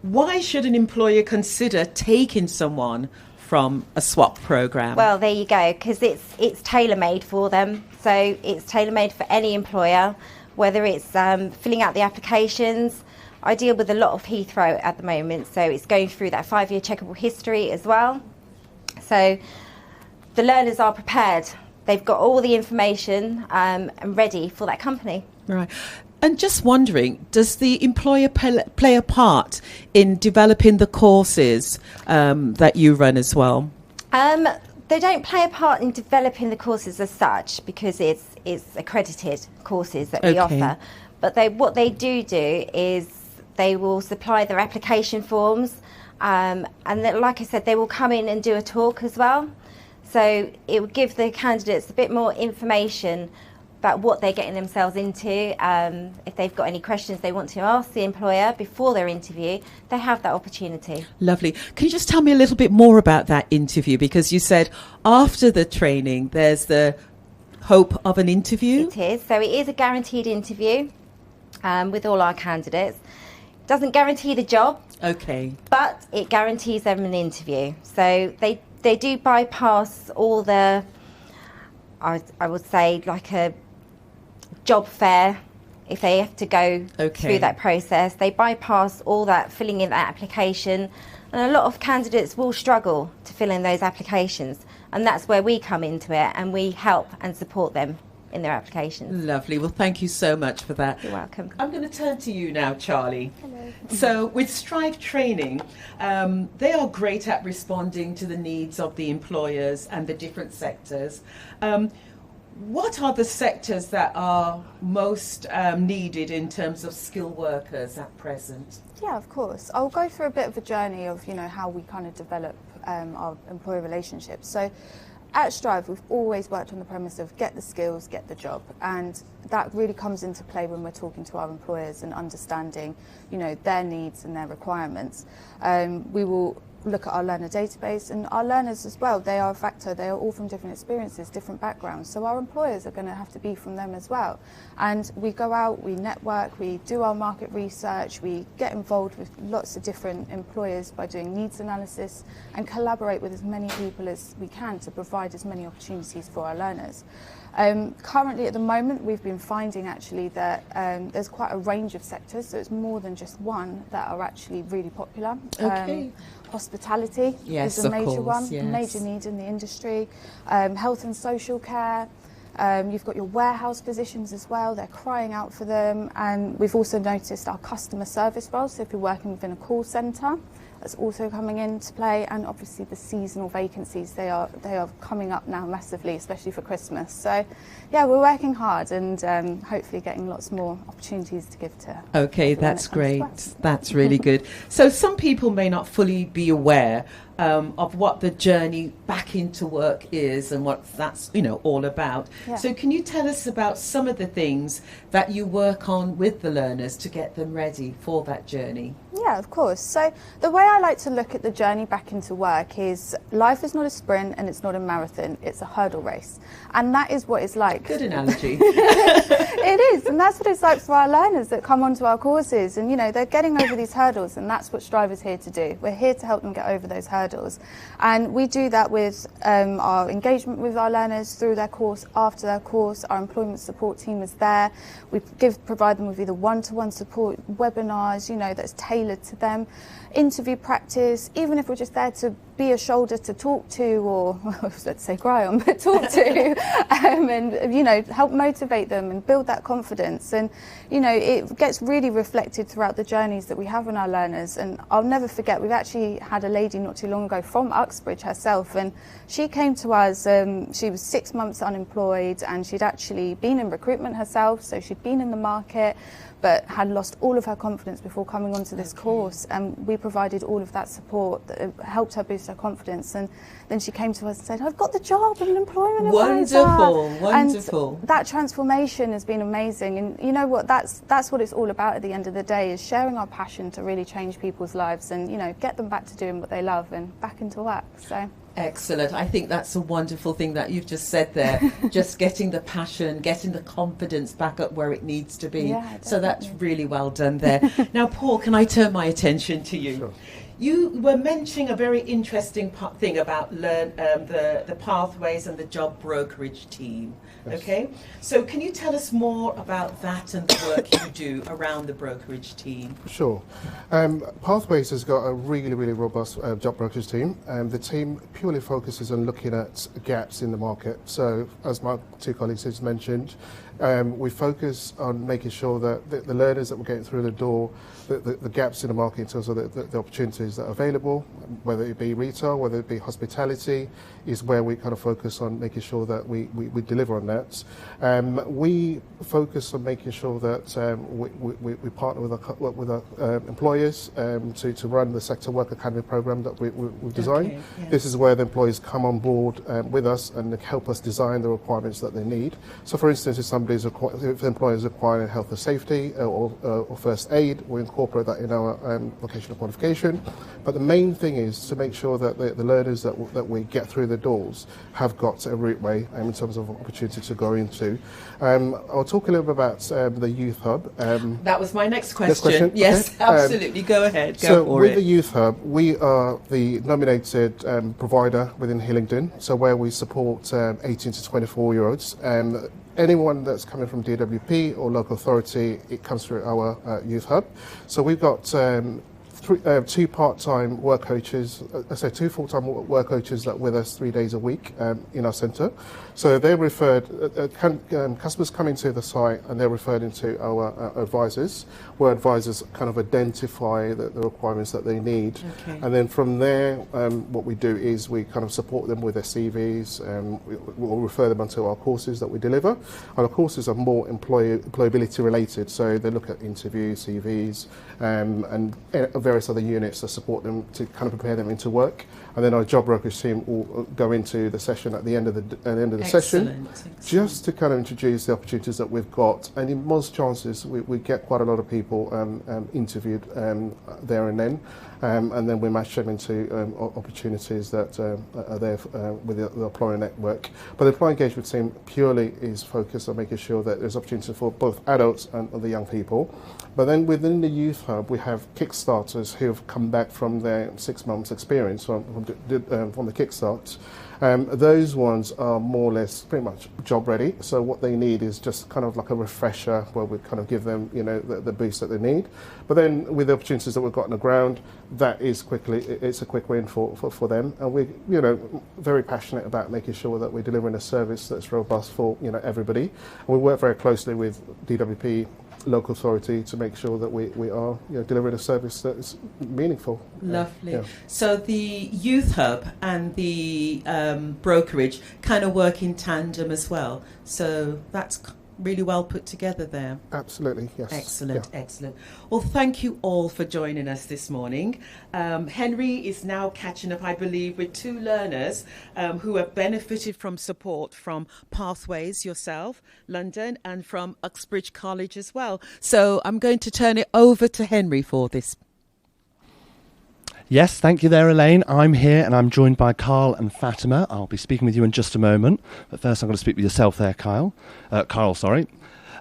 Why should an employer consider taking someone from a swap program?
Well, there you go, because it's tailor-made for them. So it's tailor-made for any employer, whether it's filling out the applications. I deal with a lot of Heathrow at the moment, so it's going through that 5-year checkable history as well. So the learners are prepared. They've got all the information and ready for that company.
Right. And just wondering, does the employer play a part in developing the courses that you run as well?
They don't play a part in developing the courses as such because it's accredited courses that we offer. But what they do is they will supply their application forms and like I said, they will come in and do a talk as well. So it will give the candidates a bit more information about what they're getting themselves into. If they've got any questions they want to ask the employer before their interview, they have that opportunity.
Lovely. Can you just tell me a little bit more about that interview? Because you said after the training, there's the hope of an interview.
It is. So it is a guaranteed interview with all our candidates. Doesn't guarantee the job.
Okay.
But it guarantees them an interview. So they do bypass all the, I would say, like a job fair, if they have to go through that process. They bypass all that, filling in that application. And a lot of candidates will struggle to fill in those applications. And that's where we come into it and we help and support them in their applications.
Lovely. Well, thank you so much for that.
You're welcome.
I'm going to turn to you now, Charlie.
Hello.
So with Strive Training, they are great at responding to the needs of the employers and the different sectors. What are the sectors that are most needed in terms of skilled workers at present?
Yeah, of course. I'll go through a bit of a journey of, how we kind of develop our employer relationships. So at Strive, we've always worked on the premise of get the skills, get the job. And that really comes into play when we're talking to our employers and understanding, their needs and their requirements. We will look at our learner database, and our learners as well, they are a factor. They are all from different experiences, different backgrounds. So our employers are going to have to be from them as well. And we go out, we network, we do our market research, we get involved with lots of different employers by doing needs analysis and collaborate with as many people as we can to provide as many opportunities for our learners. Currently at the moment we've been finding actually that there's quite a range of sectors, so it's more than just one that are actually really popular. Hospitality is a major one, major need in the industry. Health and social care. You've got your warehouse positions as well, they're crying out for them. And we've also noticed our customer service roles, so if you're working within a call centre, that's also coming into play. And obviously the seasonal vacancies, they are coming up now massively, especially for Christmas. So yeah, we're working hard and hopefully getting lots more opportunities to give to.
Okay, that's great. That's really good. So some people may not fully be aware of what the journey back into work is and what that's all about.
Yeah.
So can you tell us about some of the things that you work on with the learners to get them ready for that journey?
Yeah, of course. So the way I like to look at the journey back into work is life is not a sprint and it's not a marathon, it's a hurdle race. And that is what it's like.
Good analogy.
It is, and that's what it's like for our learners that come onto our courses, and they're getting over these hurdles, and that's what Strive is here to do. We're here to help them get over those hurdles, and we do that with our engagement with our learners through their course, after their course. Our employment support team is there. We provide them with either one-to-one support, webinars, that's tailored to them, interview practice, even if we're just there to be a shoulder to talk to, or let's say cry on, but talk to, and help motivate them and build that confidence. And it gets really reflected throughout the journeys that we have on our learners. And I'll never forget, we've actually had a lady not too long ago from Uxbridge herself, and she came to us. She was 6 months unemployed, and she'd actually been in recruitment herself, so she'd been in the market, but had lost all of her confidence before coming onto this course, and we provided all of that support that helped her boost her her confidence. And then she came to us and said, I've got the job of an employment
Wonderful,
advisor.
wonderful.
And that transformation has been amazing. And you know what, that's what it's all about at the end of the day, is sharing our passion to really change people's lives and, you know, get them back to doing what they love and back into work. So.
Excellent. I think that's a wonderful thing that you've just said there. Just getting the passion, getting the confidence back up where it needs to be.
Yeah,
so that's really well done there. Now, Paul, can I turn my attention to you?
Sure.
You were mentioning a very interesting thing about the pathways and the job brokerage team. Yes. Okay, so can you tell us more about that and the work you do around the brokerage team?
Sure. Pathways has got a really, really robust job brokerage team. The team purely focuses on looking at gaps in the market. So, as my two colleagues have mentioned, we focus on making sure that the learners that we're getting through the door, the gaps in the market in terms of the opportunities that are available, whether it be retail, whether it be hospitality, is where we kind of focus on making sure that we deliver on that. We focus on making sure that we partner with our employers to run the Sector Work Academy program that we've designed. Okay, yeah. This is where the employees come on board with us and help us design the requirements that they need. So, for instance, if the employer is requiring health and safety or first aid, we incorporate that in our vocational qualification. But the main thing is to make sure that the learners that we get through the doors have got a route way in terms of opportunity to go into. I'll talk a little bit about the Youth Hub.
That was my next question. Yes, okay. Absolutely. Go ahead.
So with the Youth Hub, we are the nominated provider within Hillingdon, so where we support 18 to 24-year-olds. Anyone that's coming from DWP or local authority, it comes through our Youth Hub. So we've got two part-time work coaches, two full-time work coaches that are with us 3 days a week in our centre. So they're referred, customers come into the site and they're referred into our advisors, where advisors kind of identify the requirements that they need. Okay. And then from there, what we do is we kind of support them with their CVs, we'll refer them onto our courses that we deliver. And our courses are more employability related, so they look at interviews, CVs, and various other units that support them to kind of prepare them into work. And then our job brokerage team will go into the session at the end of the session, just to kind of introduce the opportunities that we've got. And in most chances, we get quite a lot of people interviewed there and then. And then we match them into opportunities that are there with the employer network. But the employer engagement team purely is focused on making sure that there's opportunity for both adults and the young people. But then within the Youth Hub, we have Kickstarters who have come back from their 6 months experience from the Kickstart. Those ones are more or less pretty much job ready. So what they need is just kind of like a refresher where we kind of give them, the boost that they need. But then with the opportunities that we've got on the ground, it's a quick win for them. And we're, very passionate about making sure that we're delivering a service that's robust for, everybody. And we work very closely with DWP, local authority, to make sure that we are delivering a service that is meaningful.
Lovely. So the Youth Hub and the brokerage kind of work in tandem as well. So that's really well put together there.
Absolutely, yes.
Excellent, excellent. Well, thank you all for joining us this morning. Henry is now catching up, I believe, with two learners who have benefited from support from Pathways, yourself, London, and from Uxbridge College as well. So I'm going to turn it over to Henry for this.
Yes, thank you there, Elaine. I'm here and I'm joined by Carl and Fatima. I'll be speaking with you in just a moment. But first I'm going to speak with yourself there, Carl.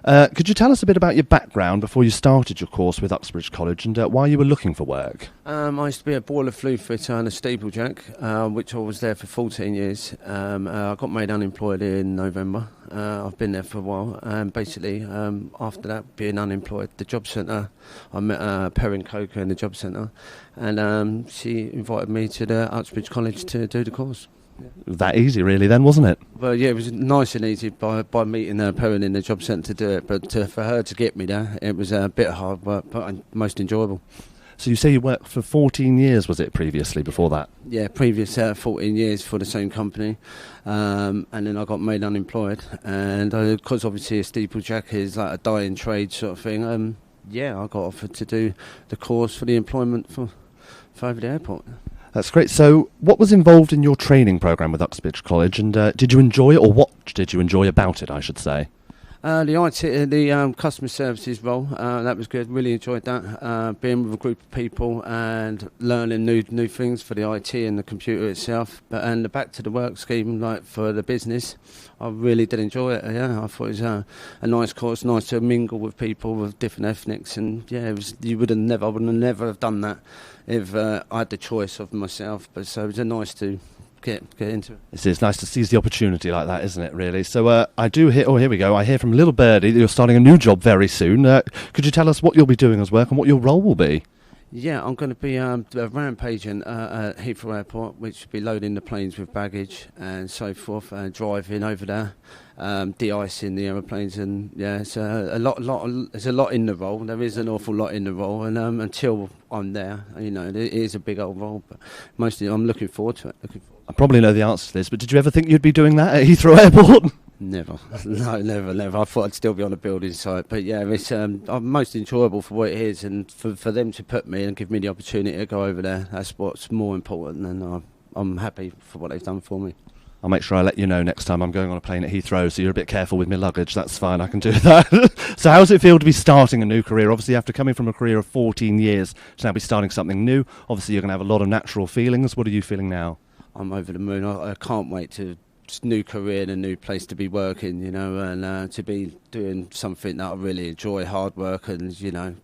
Could you tell us a bit about your background before you started your course with Uxbridge College and why you were looking for work?
I used to be a boiler flue fitter and a steeplejack, which I was there for 14 years. I got made unemployed in November. I've been there for a while. Basically, after that, being unemployed, the job centre, I met Perrin Coker in the job centre, and she invited me to the Uxbridge College to do the course.
That easy, really, then, wasn't it?
Well, yeah, it was nice and easy by meeting Perrin in the job centre to do it, but for her to get me there, it was a bit hard work, but most enjoyable.
So you say you worked for 14 years, was it, previously, before that?
Yeah, previous 14 years for the same company, and then I got made unemployed, and because obviously a steeplejack is like a dying trade sort of thing, I got offered to do the course for the employment for over the airport.
That's great. So what was involved in your training programme with Uxbridge College, and did you enjoy it, or what did you enjoy about it, I should say?
The IT, the customer services role, that was good. Really enjoyed that. Being with a group of people and learning new things for the IT and the computer itself. And the back to the work scheme, like for the business, I really did enjoy it. Yeah, I thought it was a nice course, nice to mingle with people with different ethnics, and yeah, it was. I would have never have done that if I had the choice of myself. But so it was nice to get into it.
It's nice to seize the opportunity like that, isn't it, really? So I do hear, here we go, I hear from little Birdie that you're starting a new job very soon. Could you tell us what you'll be doing as work and what your role will be?
Yeah, I'm going to be rampaging at Heathrow Airport, which will be loading the planes with baggage and so forth, driving over there, de-icing the aeroplanes, and yeah, it's there's a lot in the role. There is an awful lot in the role, and until I'm there, it is a big old role, but mostly I'm looking forward to it.
I probably know the answer to this, but did you ever think you'd be doing that at Heathrow Airport?
Never. No, never. I thought I'd still be on a building site. But yeah, it's most enjoyable for what it is, and for them to put me and give me the opportunity to go over there, that's what's more important, and I'm happy for what they've done for me.
I'll make sure I let you know next time I'm going on a plane at Heathrow, so you're a bit careful with my luggage. That's fine, I can do that. So how does it feel to be starting a new career? Obviously, after coming from a career of 14 years to now be starting something new, obviously you're going to have a lot of natural feelings. What are you feeling now?
I'm over the moon. I can't wait to new career and a new place to be working, and to be doing something that I really enjoy, hard work, and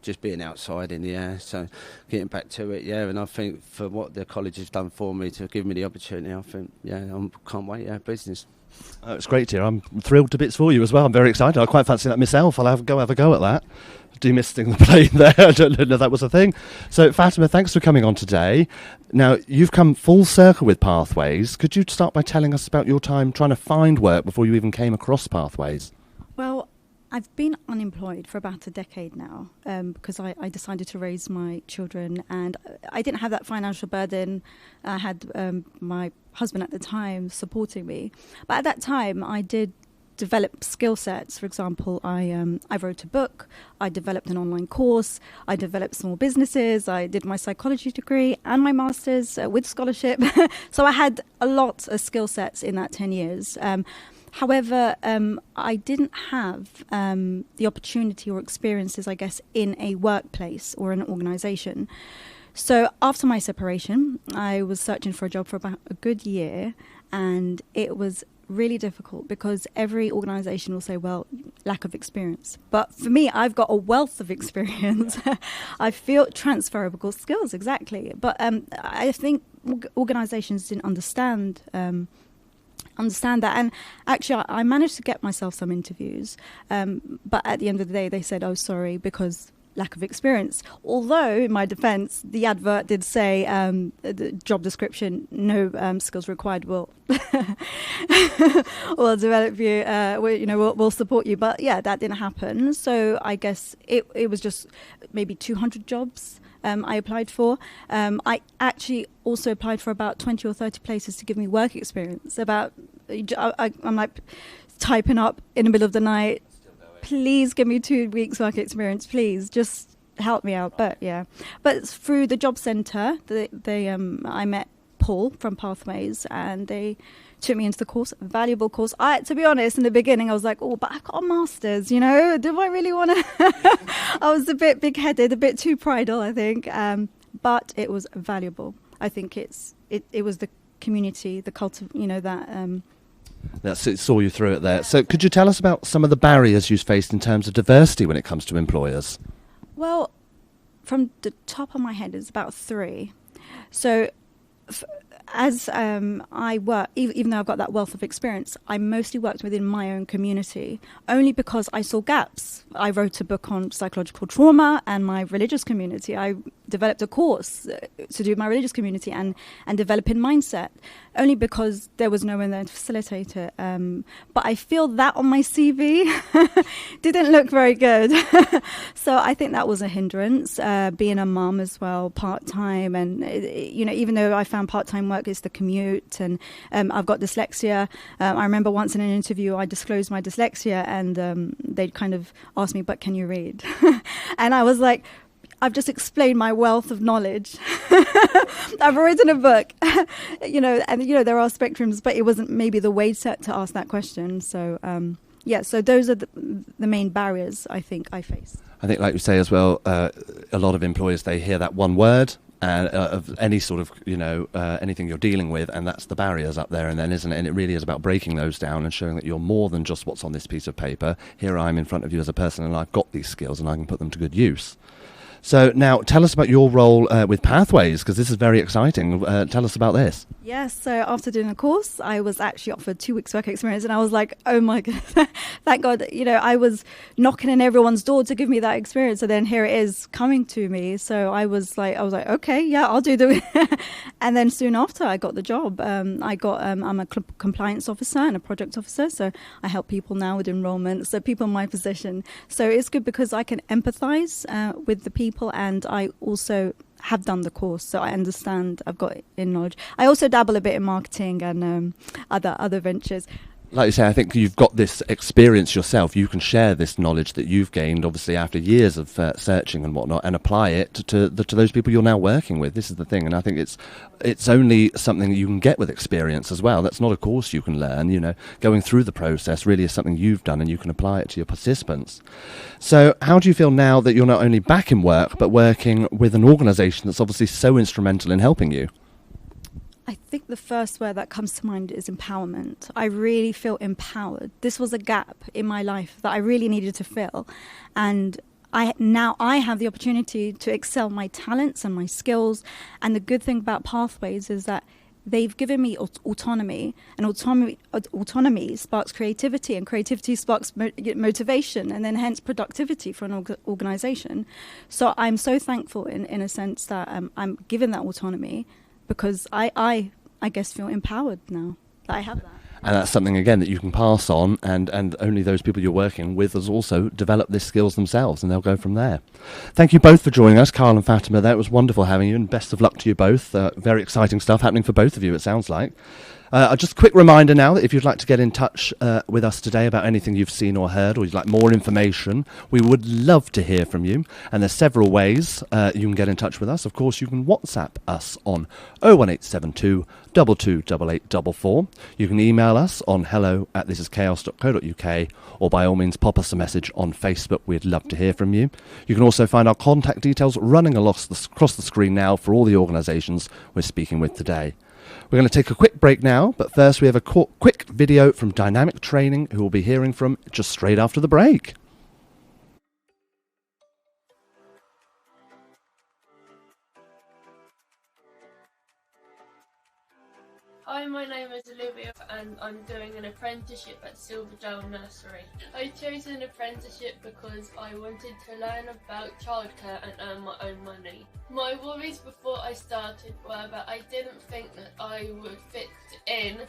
just being outside in the air. So getting back to it, yeah. And I think for what the college has done for me to give me the opportunity, I think, yeah, I can't wait. Yeah, business.
It's great to hear. I'm thrilled to bits for you as well. I'm very excited. I quite fancy that myself. I'll have a go at that. Demisting the plane there. I don't know that was a thing. So Fatima, thanks for coming on today. Now, you've come full circle with Pathways. Could you start by telling us about your time trying to find work before you even came across Pathways?
Well, I've been unemployed for about a decade now because I decided to raise my children, and I didn't have that financial burden. I had my husband at the time supporting me. But at that time, I did develop skill sets. For example, I wrote a book, I developed an online course, I developed small businesses, I did my psychology degree and my master's with scholarship. So I had a lot of skill sets in that 10 years. However, I didn't have the opportunity or experiences, I guess, in a workplace or an organisation. So after my separation, I was searching for a job for about a good year, and it was really difficult because every organisation will say, well, lack of experience. But for me, I've got a wealth of experience. I feel transferable skills, exactly. But I think organisations didn't understand that. And actually, I managed to get myself some interviews. But at the end of the day, they said, oh, sorry, because lack of experience. Although, in my defence, the advert did say the job description, no skills required will develop you, we'll support you. But yeah, that didn't happen. So I guess it was just maybe 200 jobs I applied for. I actually also applied for about 20 or 30 places to give me work experience. I'm like typing up in the middle of the night, please give me 2 weeks work experience, please, just help me out. But yeah, but through the job centre, I met Paul from Pathways, and they took me into the course, valuable course. To be honest, in the beginning, I was like, oh, but I've got a master's, do I really want to? I was a bit big-headed, a bit too prideful, I think. But it was valuable. I think it was the community, the culture,
It saw you through it there. So could you tell us about some of the barriers you've faced in terms of diversity when it comes to employers?
Well, from the top of my head, it's about 3. So as I work, even though I've got that wealth of experience, I mostly worked within my own community, only because I saw gaps. I wrote a book on psychological trauma and my religious community. I developed a course to do with my religious community and developing mindset, only because there was no one there to facilitate it. But I feel that on my CV didn't look very good. So I think that was a hindrance, being a mum as well, part-time. And, even though I found part-time work, it's the commute, and I've got dyslexia. I remember once in an interview, I disclosed my dyslexia, and they kind of asked me, but can you read? And I was like, I've just explained my wealth of knowledge. I've written a book, and there are spectrums, but it wasn't maybe the way to ask that question. So, so those are the main barriers I think I face.
I think, like you say as well, a lot of employers, they hear that one word of any sort of, anything you're dealing with, and that's the barriers up there, and then, isn't it? And it really is about breaking those down and showing that you're more than just what's on this piece of paper. Here I am in front of you as a person, and I've got these skills, and I can put them to good use. So now, tell us about your role with Pathways, because this is very exciting. Tell us about this.
Yes, so after doing the course, I was actually offered 2 weeks work experience, and I was like, oh my God, thank God, I was knocking on everyone's door to give me that experience, and then here it is coming to me. So I was like, okay, yeah, I'll do the. And then soon after, I got the job. I'm a compliance officer and a project officer, so I help people now with enrollment, so people in my position. So it's good because I can empathise with the people, and I also have done the course, so I understand. I've got in knowledge. I also dabble a bit in marketing and other ventures.
Like you say, I think you've got this experience yourself. You can share this knowledge that you've gained, obviously, after years of searching and whatnot, and apply it to those people you're now working with. This is the thing, and I think it's only something that you can get with experience as well. That's not a course you can learn. Going through the process really is something you've done, and you can apply it to your participants. So how do you feel now that you're not only back in work, but working with an organisation that's obviously so instrumental in helping you?
I think the first word that comes to mind is empowerment. I really feel empowered. This was a gap in my life that I really needed to fill. And now I have the opportunity to excel my talents and my skills. And the good thing about Pathways is that they've given me autonomy, and autonomy sparks creativity, and creativity sparks motivation, and then hence productivity for an organisation. So I'm so thankful in a sense that I'm given that autonomy, because I guess feel empowered now that I have that.
And that's something, again, that you can pass on, and only those people you're working with has also developed these skills themselves, and they'll go from there. Thank you both for joining us, Carl and Fatima. There, it was wonderful having you, and best of luck to you both. Very exciting stuff happening for both of you, it sounds like. Just a quick reminder now that if you'd like to get in touch with us today about anything you've seen or heard, or you'd like more information, we would love to hear from you. And there's several ways you can get in touch with us. Of course, you can WhatsApp us on 01872 228844. You can email us on hello@thisischaos.co.uk, or by all means pop us a message on Facebook. We'd love to hear from you. You can also find our contact details running across the screen now for all the organisations we're speaking with today. We're going to take a quick break now, but first we have a quick video from Dynamic Training, who we'll be hearing from just straight after the break.
Hi, my name is Olivia and I'm doing an apprenticeship at Silverdale Nursery. I chose an apprenticeship because I wanted to learn about childcare and earn my own money. My worries before I started were that I didn't think that I would fit in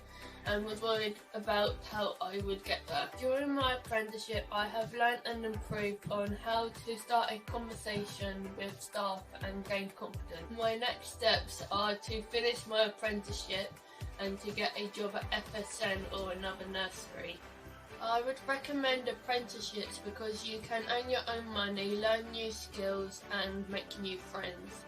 and was worried about how I would get there. During my apprenticeship, I have learnt and improved on how to start a conversation with staff and gain confidence. My next steps are to finish my apprenticeship and to get a job at FSN or another nursery. I would recommend apprenticeships because you can earn your own money, learn new skills and make new friends.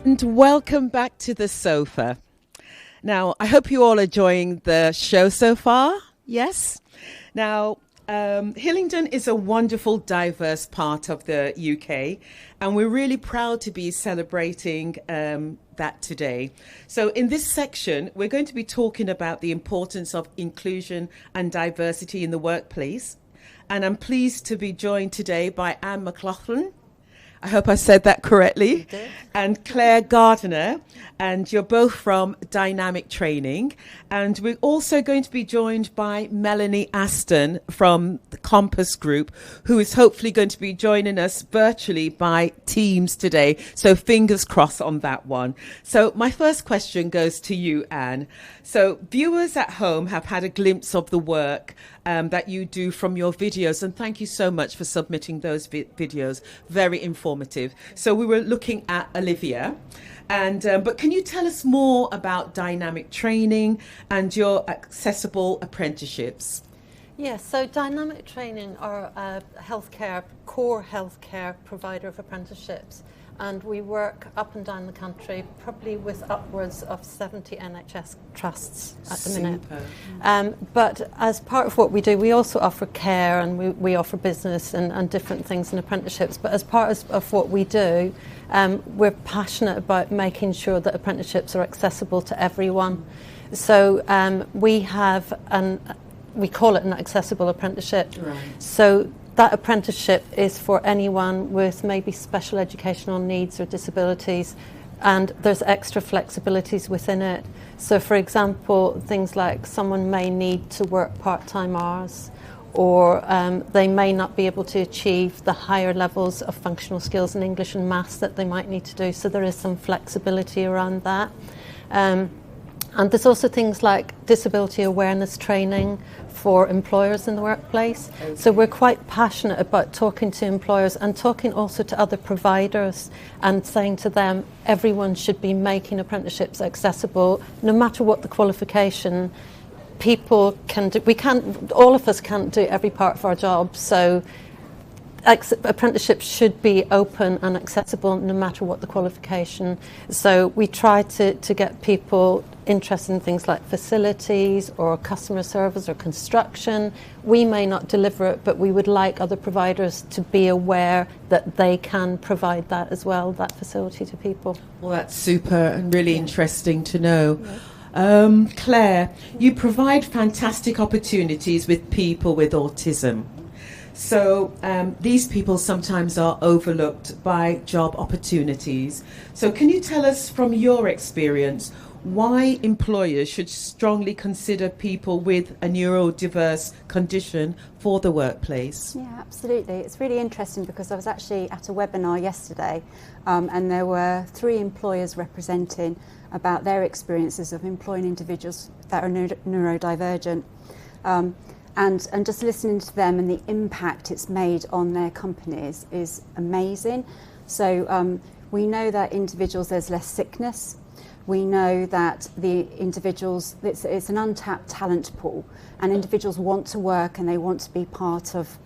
And welcome back to the sofa. Now, I hope you all are enjoying the show so far. Yes? Now, Hillingdon is a wonderful, diverse part of the UK, and we're really proud to be celebrating that today. So in this section, we're going to be talking about the importance of inclusion and diversity in the workplace. And I'm pleased to be joined today by Anne McLaughlin. I hope I said that correctly. And Claire Gardiner, and you're both from Dynamic Training. And we're also going to be joined by Melanie Aston from the Compass Group, who is hopefully going to be joining us virtually by Teams today. So fingers crossed on that one. So my first question goes to you, Anne. So viewers at home have had a glimpse of the work that you do from your videos, and thank you so much for submitting those videos. Very informative. So we were looking at Olivia, and but can you tell us more about Dynamic Training and your accessible apprenticeships?
Yes, so Dynamic Training are a core healthcare provider of apprenticeships, and we work up and down the country, probably with upwards of 70 NHS trusts at the minute. But as part of what we do, we also offer care, and we offer business and different things in apprenticeships. But as part of what we do, we're passionate about making sure that apprenticeships are accessible to everyone. So we have we call it an accessible apprenticeship. Right. So that apprenticeship is for anyone with maybe special educational needs or disabilities, and there's extra flexibilities within it. So for example, things like someone may need to work part-time hours, or they may not be able to achieve the higher levels of functional skills in English and maths that they might need to do. So there is some flexibility around that. And there's also things like disability awareness training for employers in the workplace. Okay. So we're quite passionate about talking to employers and talking also to other providers and saying to them, everyone should be making apprenticeships accessible, no matter what the qualification. People can do, all of us can't do every part of our job, so apprenticeships should be open and accessible no matter what the qualification. So we try to get people interested in things like facilities or customer service or construction. We may not deliver it, but we would like other providers to be aware that they can provide that as well, that facility to people.
Well, that's super and really interesting to know. Yeah. Claire, you provide fantastic opportunities with people with autism. So these people sometimes are overlooked by job opportunities. So can you tell us from your experience why employers should strongly consider people with a neurodiverse condition for the workplace?
Yeah, absolutely. It's really interesting because I was actually at a webinar yesterday and there were 3 employers representing about their experiences of employing individuals that are neurodivergent. And just listening to them and the impact it's made on their companies is amazing. So we know that individuals, there's less sickness. We know that the individuals, it's an untapped talent pool, and individuals want to work and they want to be part of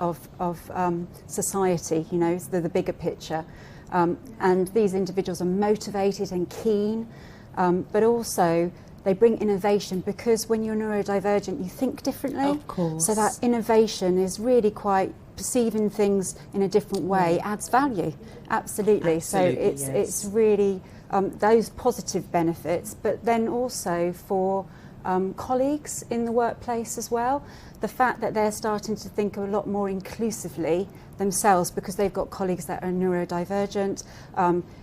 society, you know, the bigger picture. And these individuals are motivated and keen, but also they bring innovation, because when you're neurodivergent, you think differently.
Of course.
So that innovation is really quite perceiving things in a different way, adds value. Absolutely. So it's really those positive benefits, but then also for colleagues in the workplace as well. The fact that they're starting to think a lot more inclusively themselves because they've got colleagues that are neurodivergent.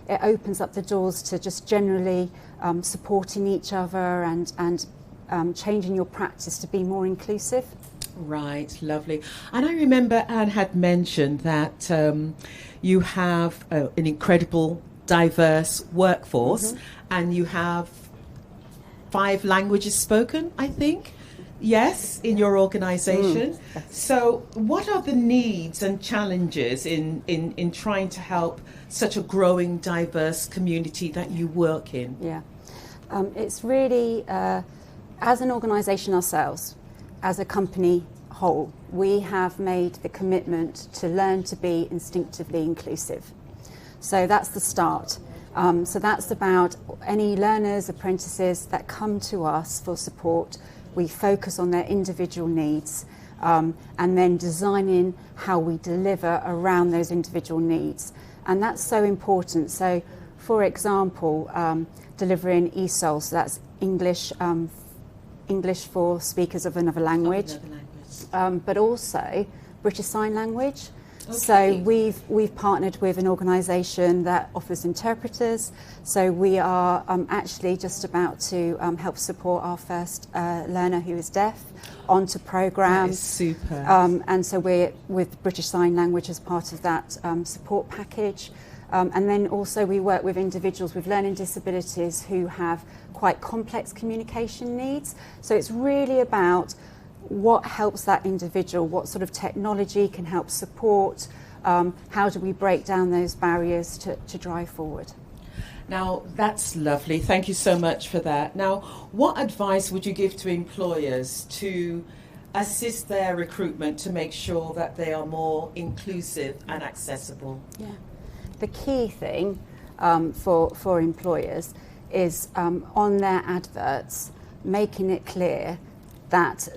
It opens up the doors to just generally supporting each other and changing your practice to be more inclusive.
Right, lovely. And I remember Anne had mentioned that you have an incredible diverse workforce, and you have 5 languages spoken, I think. Yes, in your organisation. So what are the needs and challenges in trying to help such a growing, diverse community that you work in?
Yeah, it's really, as an organisation ourselves, as a company whole, we have made the commitment to learn to be instinctively inclusive. So that's the start. So that's about any learners, apprentices that come to us for support. We focus on their individual needs and then designing how we deliver around those individual needs. And that's so important. So, for example, delivering ESOL, so that's English for speakers of another language, but also British Sign Language. Okay. So we've partnered with an organisation that offers interpreters. So we are actually just about to help support our first learner who is deaf onto programme.
Super.
And so we're with British Sign Language as part of that support package. And then also we work with individuals with learning disabilities who have quite complex communication needs. So it's really about what helps that individual, what sort of technology can help support, how do we break down those barriers to drive forward.
Now, that's lovely. Thank you so much for that. Now, what advice would you give to employers to assist their recruitment to make sure that they are more inclusive and accessible?
Yeah. The key thing for employers is on their adverts, making it clear that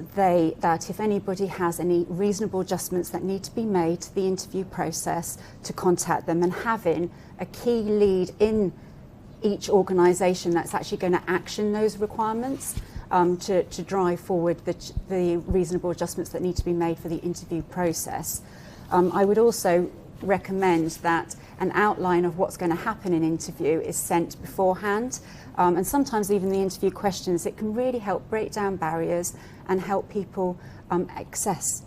if anybody has any reasonable adjustments that need to be made to the interview process, to contact them, and having a key lead in each organisation that's actually going to action those requirements to drive forward the reasonable adjustments that need to be made for the interview process. I would also recommend that an outline of what's going to happen in interview is sent beforehand, and sometimes even the interview questions. It can really help break down barriers and help people access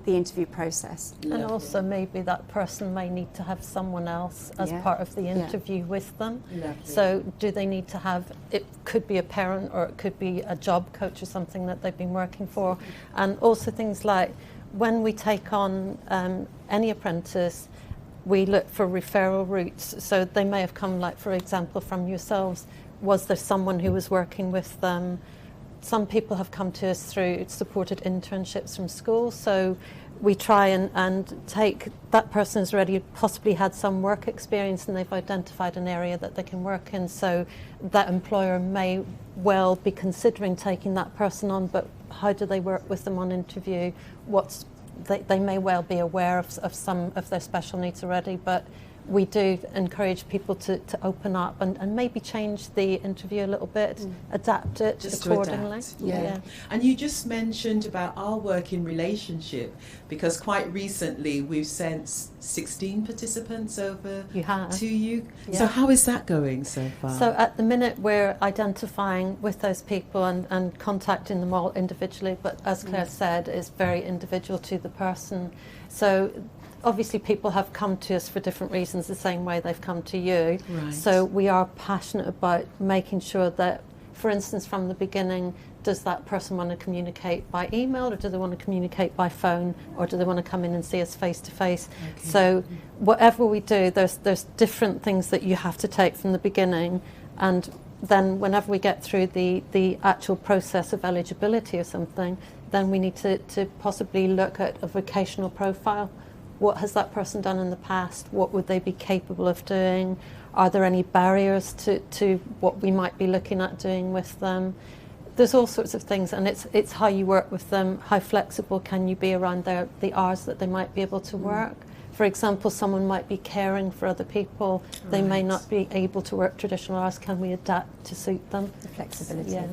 the interview process.
And also maybe that person may need to have someone else as part of the interview with them. Lovely. So do they need to have, it could be a parent or it could be a job coach or something that they've been working for. And also things like when we take on any apprentice, we look for referral routes. So they may have come, like, for example, from yourselves. Was there someone who was working with them? Some people have come to us through supported internships from school. So we try and take that person who's already possibly had some work experience and they've identified an area that they can work in. So that employer may well be considering taking that person on, but how do they work with them on interview? They may well be aware of some of their special needs already, but we do encourage people to open up and maybe change the interview a little bit, adapt it just accordingly.
Yeah. And you just mentioned about our working relationship, because quite recently we've sent 16 participants over to you. Yeah. So how is that going so far?
So at the minute we're identifying with those people and contacting them all individually, but as Claire said, it's very individual to the person. So obviously people have come to us for different reasons, the same way they've come to you. Right. So we are passionate about making sure that, for instance, from the beginning, does that person want to communicate by email, or do they want to communicate by phone, or do they want to come in and see us face to face? So whatever we do, there's different things that you have to take from the beginning, and then whenever we get through the actual process of eligibility or something, then we need to possibly look at a vocational profile. What has that person done in the past? What would they be capable of doing? Are there any barriers to what we might be looking at doing with them? There's all sorts of things, and it's how you work with them. How flexible can you be around the hours that they might be able to work? For example, someone might be caring for other people. They may not be able to work traditional hours. Can we adapt to suit them?
The flexibility.
Yeah.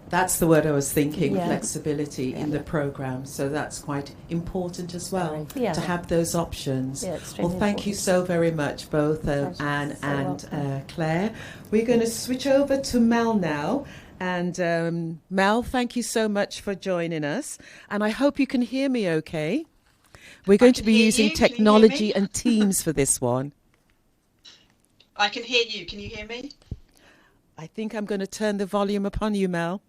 That's the word I was thinking, flexibility in the programme. So that's quite important as well, to have those options.
Yeah,
well, thank you so very much, both Anne and Claire. We're going to switch over to Mel now. And Mel, thank you so much for joining us. And I hope you can hear me okay. We're going to be using technology and Teams for this one.
I can hear you. Can you hear me?
I think I'm going to turn the volume up on you, Mel.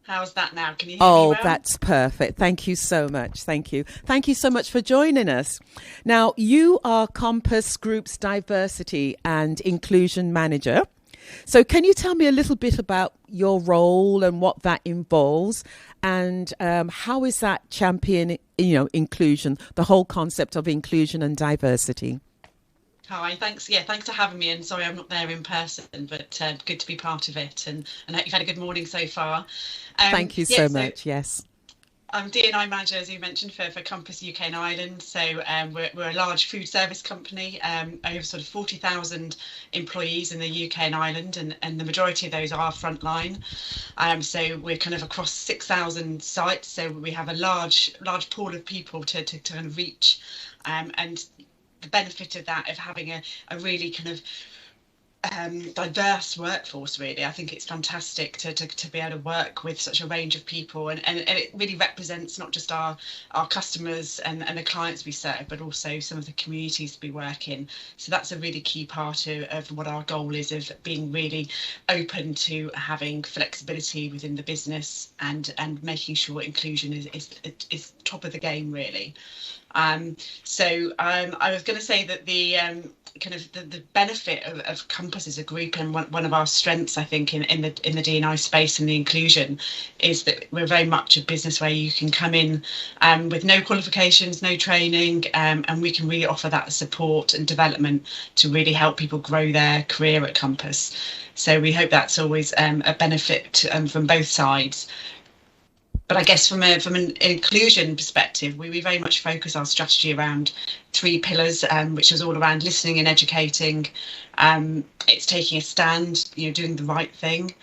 How's that now? Can you hear me well?
That's perfect. Thank you so much. Thank you. Thank you so much for joining us. Now, you are Compass Group's Diversity and Inclusion Manager. So can you tell me a little bit about your role and what that involves, and how is that champion, inclusion, the whole concept of inclusion and diversity?
Hi, thanks. Yeah, thanks for having me. And sorry, I'm not there in person, but good to be part of it. And I hope you've had a good morning so far.
Thank you so much. Yes.
I'm D&I manager, as you mentioned, for Compass UK and Ireland. So we're a large food service company, over sort of 40,000 employees in the UK and Ireland, and the majority of those are frontline. So we're kind of across 6,000 sites. So we have a large pool of people to kind of reach, and the benefit of that, of having a really kind of diverse workforce, really. I think it's fantastic to be able to work with such a range of people, and it really represents not just our customers and the clients we serve, but also some of the communities we work in. So that's a really key part of what our goal is, of being really open to having flexibility within the business, and making sure inclusion is top of the game, really. So I was going to say that the kind of the benefit of Compass as a group, and one of our strengths, I think, in the D&I space and the inclusion, is that we're very much a business where you can come in with no qualifications, no training, and we can really offer that support and development to really help people grow their career at Compass. So we hope that's always a benefit from both sides. But I guess from an inclusion perspective, we very much focus our strategy around 3 pillars, which is all around listening and educating. It's taking a stand, doing the right thing,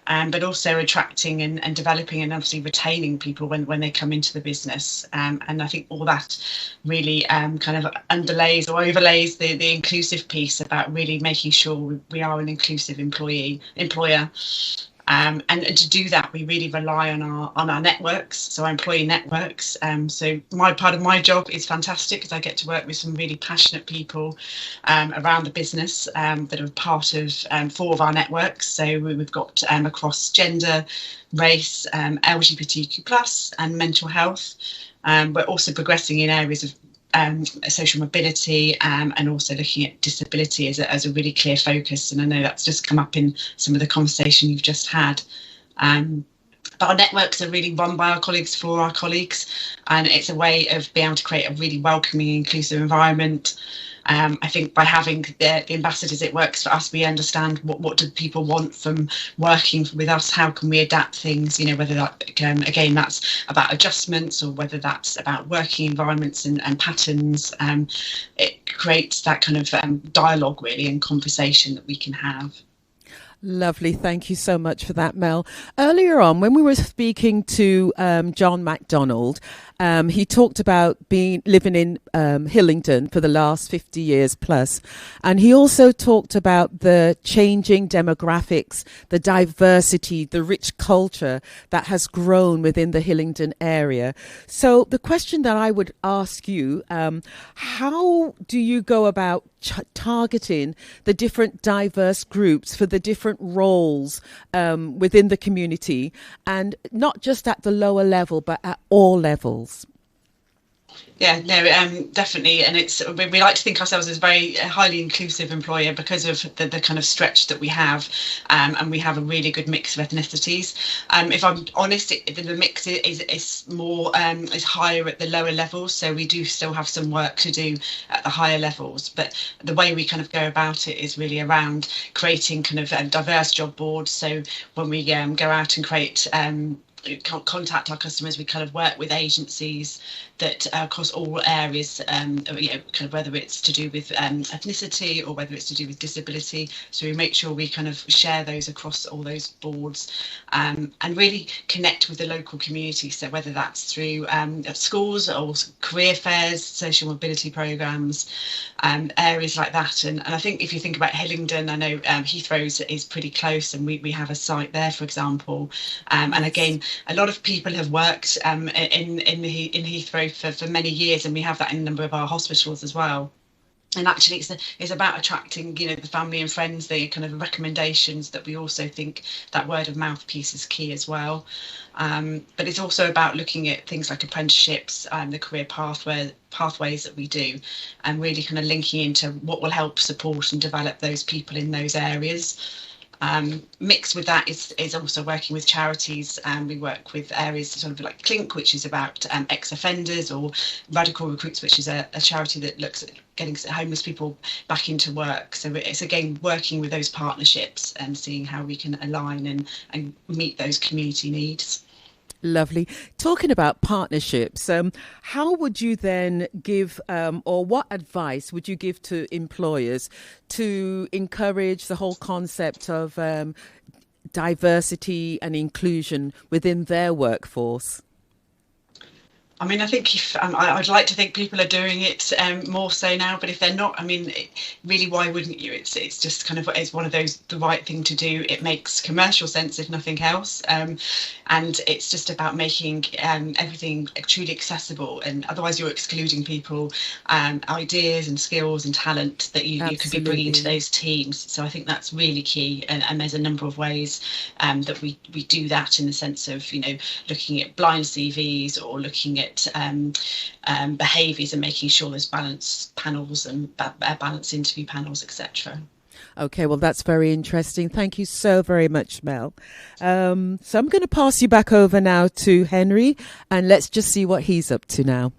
but also attracting and developing and obviously retaining people when they come into the business. And I think all that really kind of underlays or overlays the inclusive piece, about really making sure we are an inclusive employer. And to do that, we really rely on our networks, so our employee networks. So part of my job is fantastic, because I get to work with some really passionate people around the business that are part of 4 of our networks. So we've got across gender, race, LGBTQ+, and mental health. We're also progressing in areas of social mobility, and also looking at disability as a really clear focus. And I know that's just come up in some of the conversation you've just had. But our networks are really run by our colleagues for our colleagues, and it's a way of being able to create a really welcoming, inclusive environment. I think by having the ambassadors, it works for us. We understand what do people want from working with us, how can we adapt things, whether that, again, that's about adjustments, or whether that's about working environments and patterns. It creates that kind of dialogue, really, and conversation that we can have.
Lovely. Thank you so much for that, Mel. Earlier on, when we were speaking to John McDonnell, he talked about living in Hillingdon for the last 50 years plus. And he also talked about the changing demographics, the diversity, the rich culture that has grown within the Hillingdon area. So the question that I would ask you, how do you go about targeting the different diverse groups for the different roles within the community, and not just at the lower level, but at all levels?
Yeah, no, definitely. And we like to think ourselves as a very highly inclusive employer because of the kind of stretch that we have, and we have a really good mix of ethnicities. If I'm honest, the mix is more is higher at the lower levels, so we do still have some work to do at the higher levels. But the way we kind of go about it is really around creating kind of diverse job boards. So when we go out and create contact our customers, we kind of work with agencies that across all areas, kind of whether it's to do with ethnicity or whether it's to do with disability. So we make sure we kind of share those across all those boards, and really connect with the local community. So whether that's through schools or career fairs, social mobility programmes, areas like that. And I think if you think about Hillingdon, I know Heathrow is pretty close, and we have a site there, for example. And again, a lot of people have worked in Heathrow for many years, and we have that in a number of our hospitals as well. And actually it's about attracting, the family and friends, the kind of recommendations, that we also think that word of mouth piece is key as well. But it's also about looking at things like apprenticeships and the career pathways that we do, and really kind of linking into what will help support and develop those people in those areas. Mixed with that is also working with charities, and we work with areas sort of like Clink, which is about ex-offenders, or Radical Recruits, which is a charity that looks at getting homeless people back into work. So it's again working with those partnerships and seeing how we can align and meet those community needs.
Lovely. Talking about partnerships, how would you then give, or what advice would you give to employers to encourage the whole concept of diversity and inclusion within their workforce?
I mean, I think I'd like to think people are doing it more so now, but if they're not, I mean, really, why wouldn't you? It's just kind of, it's one of those, the right thing to do. It makes commercial sense, if nothing else. And it's just about making everything truly accessible. And otherwise you're excluding people, ideas and skills and talent that you could be bringing to those teams. So I think that's really key. And there's a number of ways that we do that, in the sense of, looking at blind CVs, or looking at behaviours, and making sure there's balanced panels and balanced interview panels, etc.
Okay, well, that's very interesting. Thank you so very much, Mel. So I'm going to pass you back over now to Henry, and let's just see what he's up to now.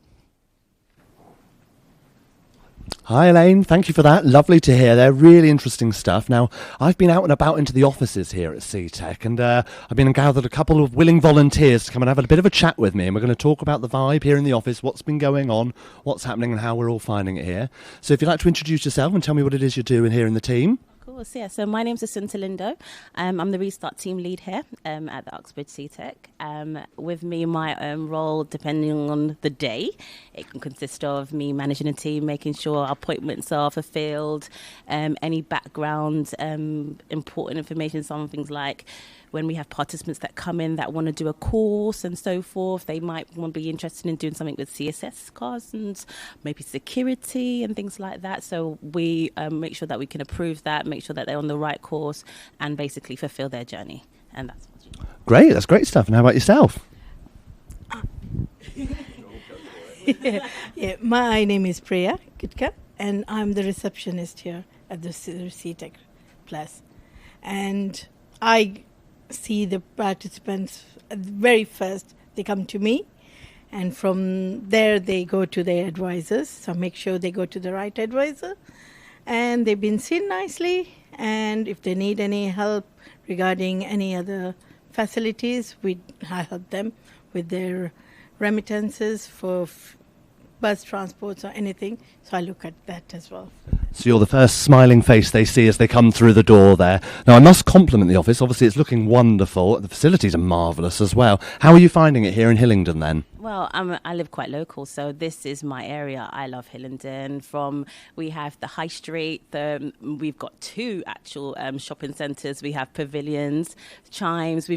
Hi, Elaine. Thank you for that. Lovely to hear. They're really interesting stuff. Now, I've been out and about into the offices here at Seetec, and I've been and gathered a couple of willing volunteers to come and have a bit of a chat with me, and we're going to talk about the vibe here in the office, what's been going on, what's happening, and how we're all finding it here. So if you'd like to introduce yourself and tell me what it is you're doing here in the team.
Of course, yeah. So my name's Jacinta Lindo. I'm the Restart team lead here at the Uxbridge Seetec. With me, my role, depending on the day, it can consist of me managing a team, making sure appointments are fulfilled, any background, important information, some things like when we have participants that come in that want to do a course and so forth, they might want to be interested in doing something with CSS cards and maybe security and things like that. So we make sure that we can approve that, make sure that they're on the right course, and basically fulfill their journey. And that's what you do.
Great, that's great stuff. And how about yourself?
Yeah, my name is Priya Kitka, and I'm the receptionist here at the Seetec Pluss. And I see the participants at the very first. They come to me, and from there they go to their advisors. So make sure they go to the right advisor, and they've been seen nicely. And if they need any help regarding any other facilities, I help them with their remittances for bus transports or anything. So I look at that as well.
So you're the first smiling face they see as they come through the door there. Now, I must compliment the office. Obviously, it's looking wonderful. The facilities are marvellous as well. How are you finding it here in Hillingdon then?
Well, I live quite local, so this is my area. I love Hillingdon. We have the High Street. We've got two actual shopping centres. We have Pavilions, Chimes.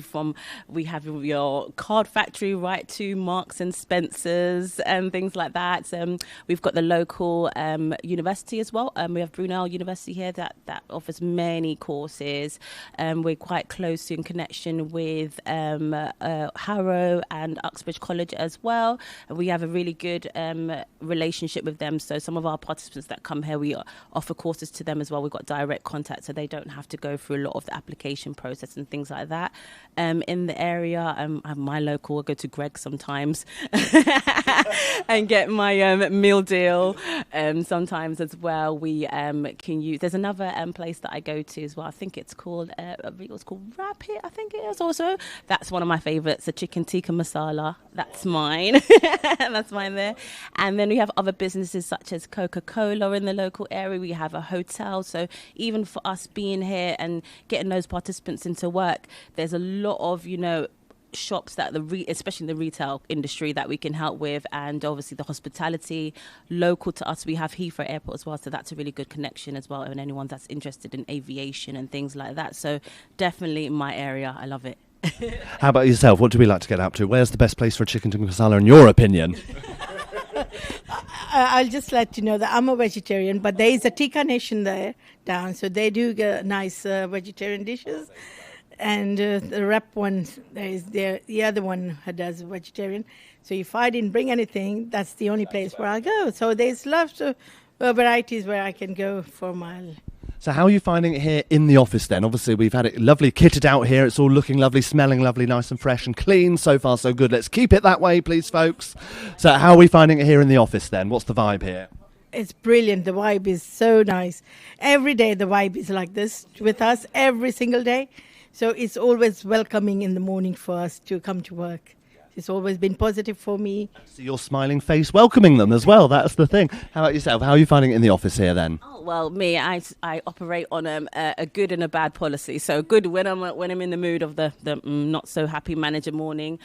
We have your Card Factory right to Marks and Spencer's and things like that. We've got the local university as well. We have Brunel University here that offers many courses. We're quite close in connection with Harrow and Uxbridge College as well. We have a really good relationship with them. So some of our participants that come here, we offer courses to them as well. We've got direct contact, so they don't have to go through a lot of the application process and things like that. In the area, my local, I go to Greg sometimes and get my meal deal. Sometimes as well, we can use. There's another place that I go to as well. I think it's called Rapid. I think it is also. That's one of my favourites. The chicken tikka masala. That's mine. That's mine there. And then we have other businesses such as Coca-Cola in the local area. We have a hotel. So even for us being here and getting those participants into work, there's a lot of shops that especially in the retail industry that we can help with, and obviously the hospitality local to us. We have Heathrow Airport as well, so that's a really good connection as well, and anyone that's interested in aviation and things like that. So definitely in my area, I love it.
How about yourself? What do we like to get up to? Where's the best place for a chicken tikka masala in your opinion?
I'll just let you know that I'm a vegetarian, but there is a Tikka Nation there down, so they do get nice vegetarian dishes. And the rep one, the other one does vegetarian. So if I didn't bring anything, that's the only place where I go. So there's lots of varieties where I can go for my...
So how are you finding it here in the office then? Obviously, we've had it lovely kitted out here. It's all looking lovely, smelling lovely, nice and fresh and clean. So far, so good. Let's keep it that way, please, folks. So how are we finding it here in the office then? What's the vibe here?
It's brilliant. The vibe is so nice. Every day the vibe is like this with us, every single day. So it's always welcoming in the morning for us to come to work. It's always been positive for me.
See your smiling face welcoming them as well. That's the thing. How about yourself? How are you finding it in the office here then?
Oh, well, me, I operate on a good and a bad policy. So good when I'm in the mood of the not so happy manager morning.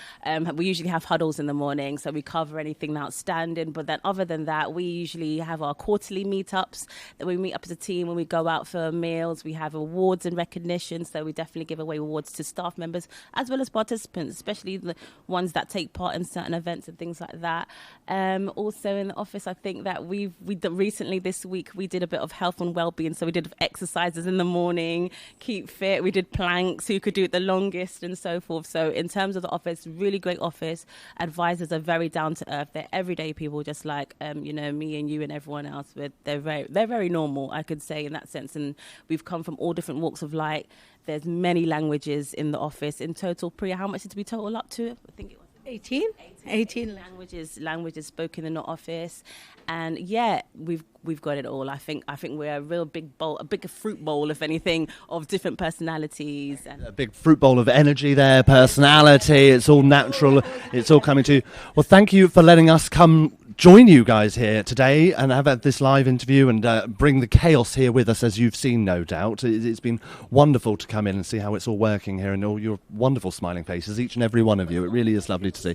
We usually have huddles in the morning, so we cover anything outstanding. But then other than that, we usually have our quarterly meetups that we meet up as a team when we go out for meals. We have awards and recognition, so we definitely give away awards to staff members as well as participants, especially the ones that take part in certain events and things like that. Also in the office, I think that we recently this week we did a bit of health and well-being. So we did exercises in the morning, keep fit. We did planks, who could do it the longest and so forth. So in terms of the office, really great office. Advisors are very down to earth. They're everyday people, just like me and you and everyone else. But they're very normal, I could say, in that sense. And we've come from all different walks of life. There's many languages in the office. In total, Priya, how much did we total up to? I think it was
18
languages spoken in the office, and yeah, we've got it all. I think we're a real big bowl, a bigger fruit bowl, if anything, of different personalities. And
a big fruit bowl of energy there, personality. It's all natural. It's all coming to you. Well, thank you for letting us come join you guys here today and have this live interview and bring the chaos here with us, as you've seen, no doubt. It's been wonderful to come in and see how it's all working here and all your wonderful smiling faces, each and every one of you. It really is lovely to see.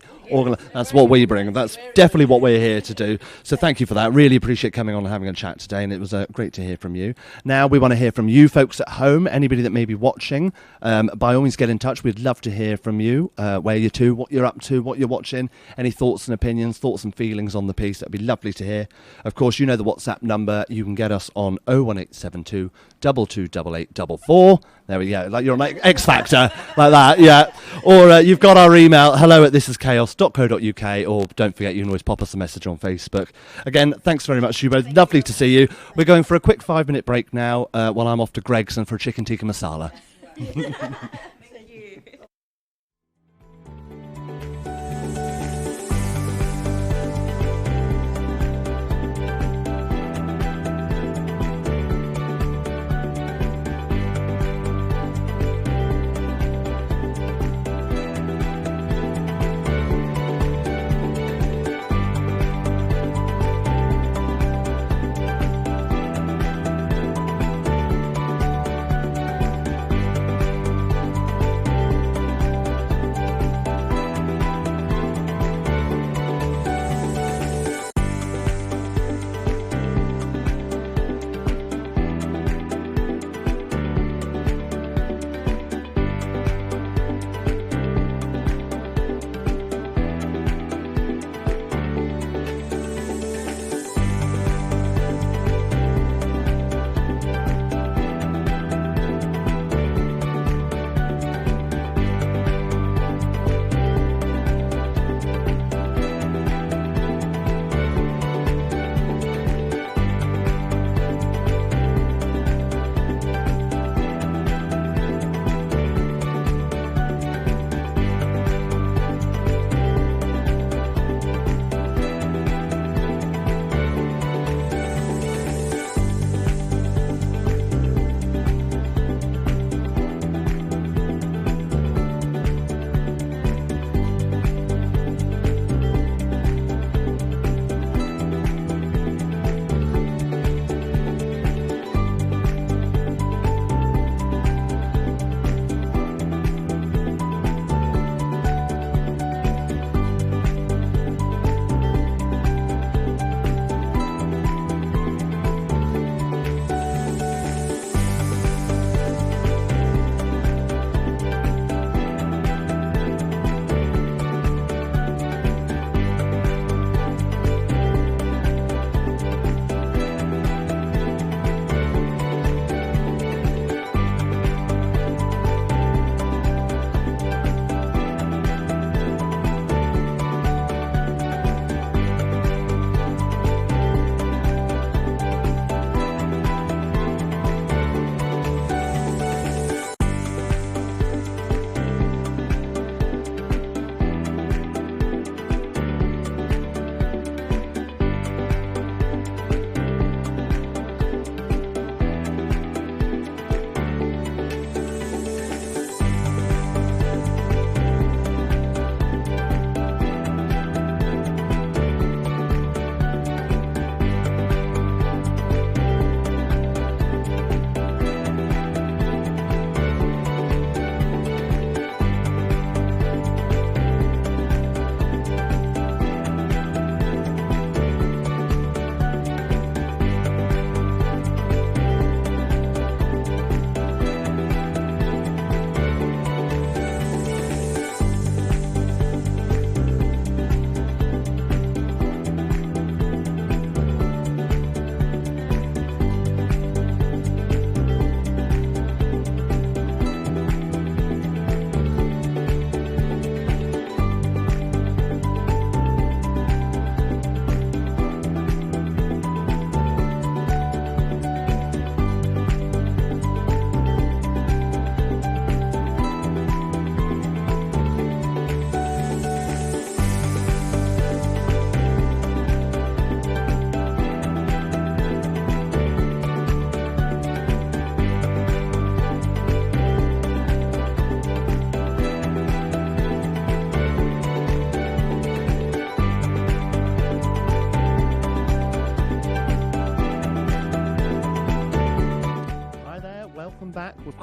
That's what we bring. That's definitely what we're here to do. So thank you for that. Really appreciate coming on and having a chat today, and it was great to hear from you. Now we want to hear from you folks at home, anybody that may be watching. By all means, get in touch. We'd love to hear from you, where you're to, what you're up to, what you're watching, any thoughts and opinions, thoughts and feelings on the piece. That'd be lovely to hear. Of course, you know the WhatsApp number. You can get us on 01872 228844. There we go. Like you're on X Factor, like that, yeah. Or you've got our email, hello@thisischaos.co.uk, or don't forget, you can always pop us a message on Facebook. Again, thanks very much, you both. Lovely to see you. We're going for a quick 5-minute break now while I'm off to Gregson for a chicken tikka masala.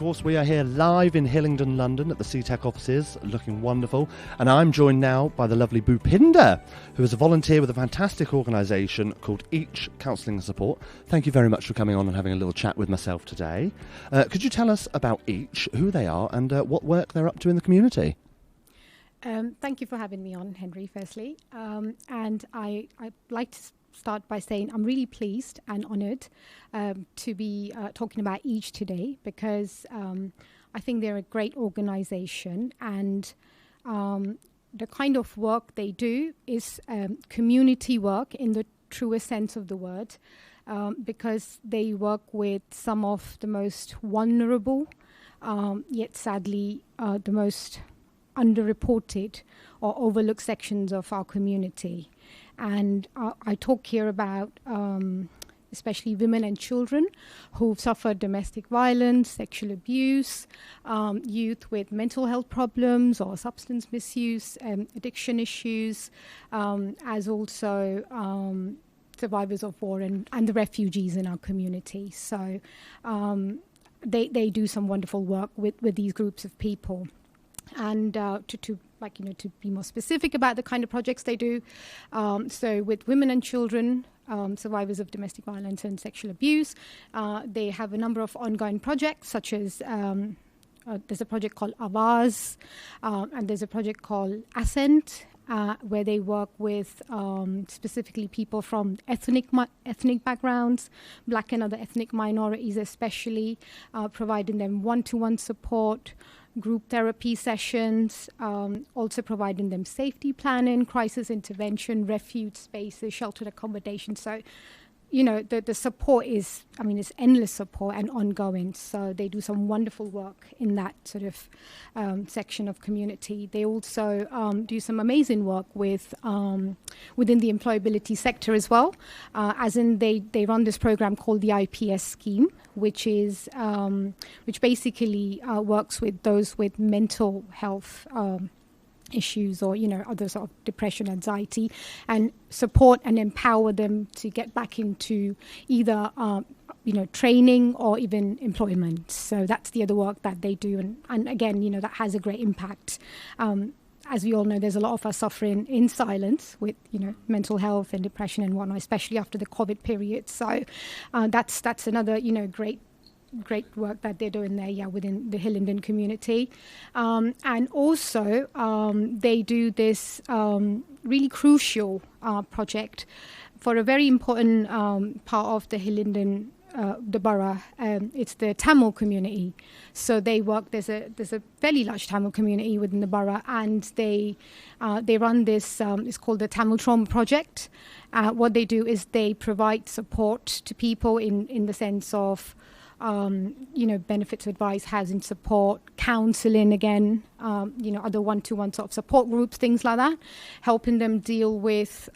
course, we are here live in Hillingdon, London at the Seetec offices, looking wonderful. And I'm joined now by the lovely Bhupinder, who is a volunteer with a fantastic organisation called Each Counselling and Support. Thank you very much for coming on and having a little chat with myself today. Could you tell us about Each, who they are, and what work they're up to in the community?
Thank you for having me on, Henry, firstly. And I'd like to start by saying I'm really pleased and honoured to be talking about Each today, because I think they're a great organisation, and the kind of work they do is community work in the truest sense of the word, because they work with some of the most vulnerable, yet sadly the most underreported or overlooked sections of our community. And I talk here about especially women and children who've suffered domestic violence, sexual abuse, youth with mental health problems or substance misuse, addiction issues, as also survivors of war and the refugees in our community. So they do some wonderful work with these groups of people. And to be more specific about the kind of projects they do, so with women and children, survivors of domestic violence and sexual abuse, they have a number of ongoing projects, such as there's a project called Avaz, and there's a project called Ascent, where they work with specifically people from ethnic backgrounds, Black and other ethnic minorities especially, providing them one-to-one support, group therapy sessions, also providing them safety planning, crisis intervention, refuge spaces, sheltered accommodation. So, the support is, it's endless support and ongoing. So they do some wonderful work in that sort of section of community. They also do some amazing work with within the employability sector as well, as in they run this program called the IPS scheme, which basically works with those with mental health issues or other sort of depression, anxiety, and support and empower them to get back into either training or even employment. So that's the other work that they do, and again that has a great impact. As we all know, there's a lot of us suffering in silence with mental health and depression and whatnot, especially after the COVID period. So that's another great work that they're doing there, within the Hillingdon community. And also they do this really crucial project for a very important part of the Hillingdon, the borough. It's the Tamil community. So they work, there's a fairly large Tamil community within the borough, and they run this, it's called the Tamil Trauma Project. What they do is they provide support to people in the sense of benefits advice, housing support, counselling again, other one-to-one sort of support groups, things like that, helping them deal with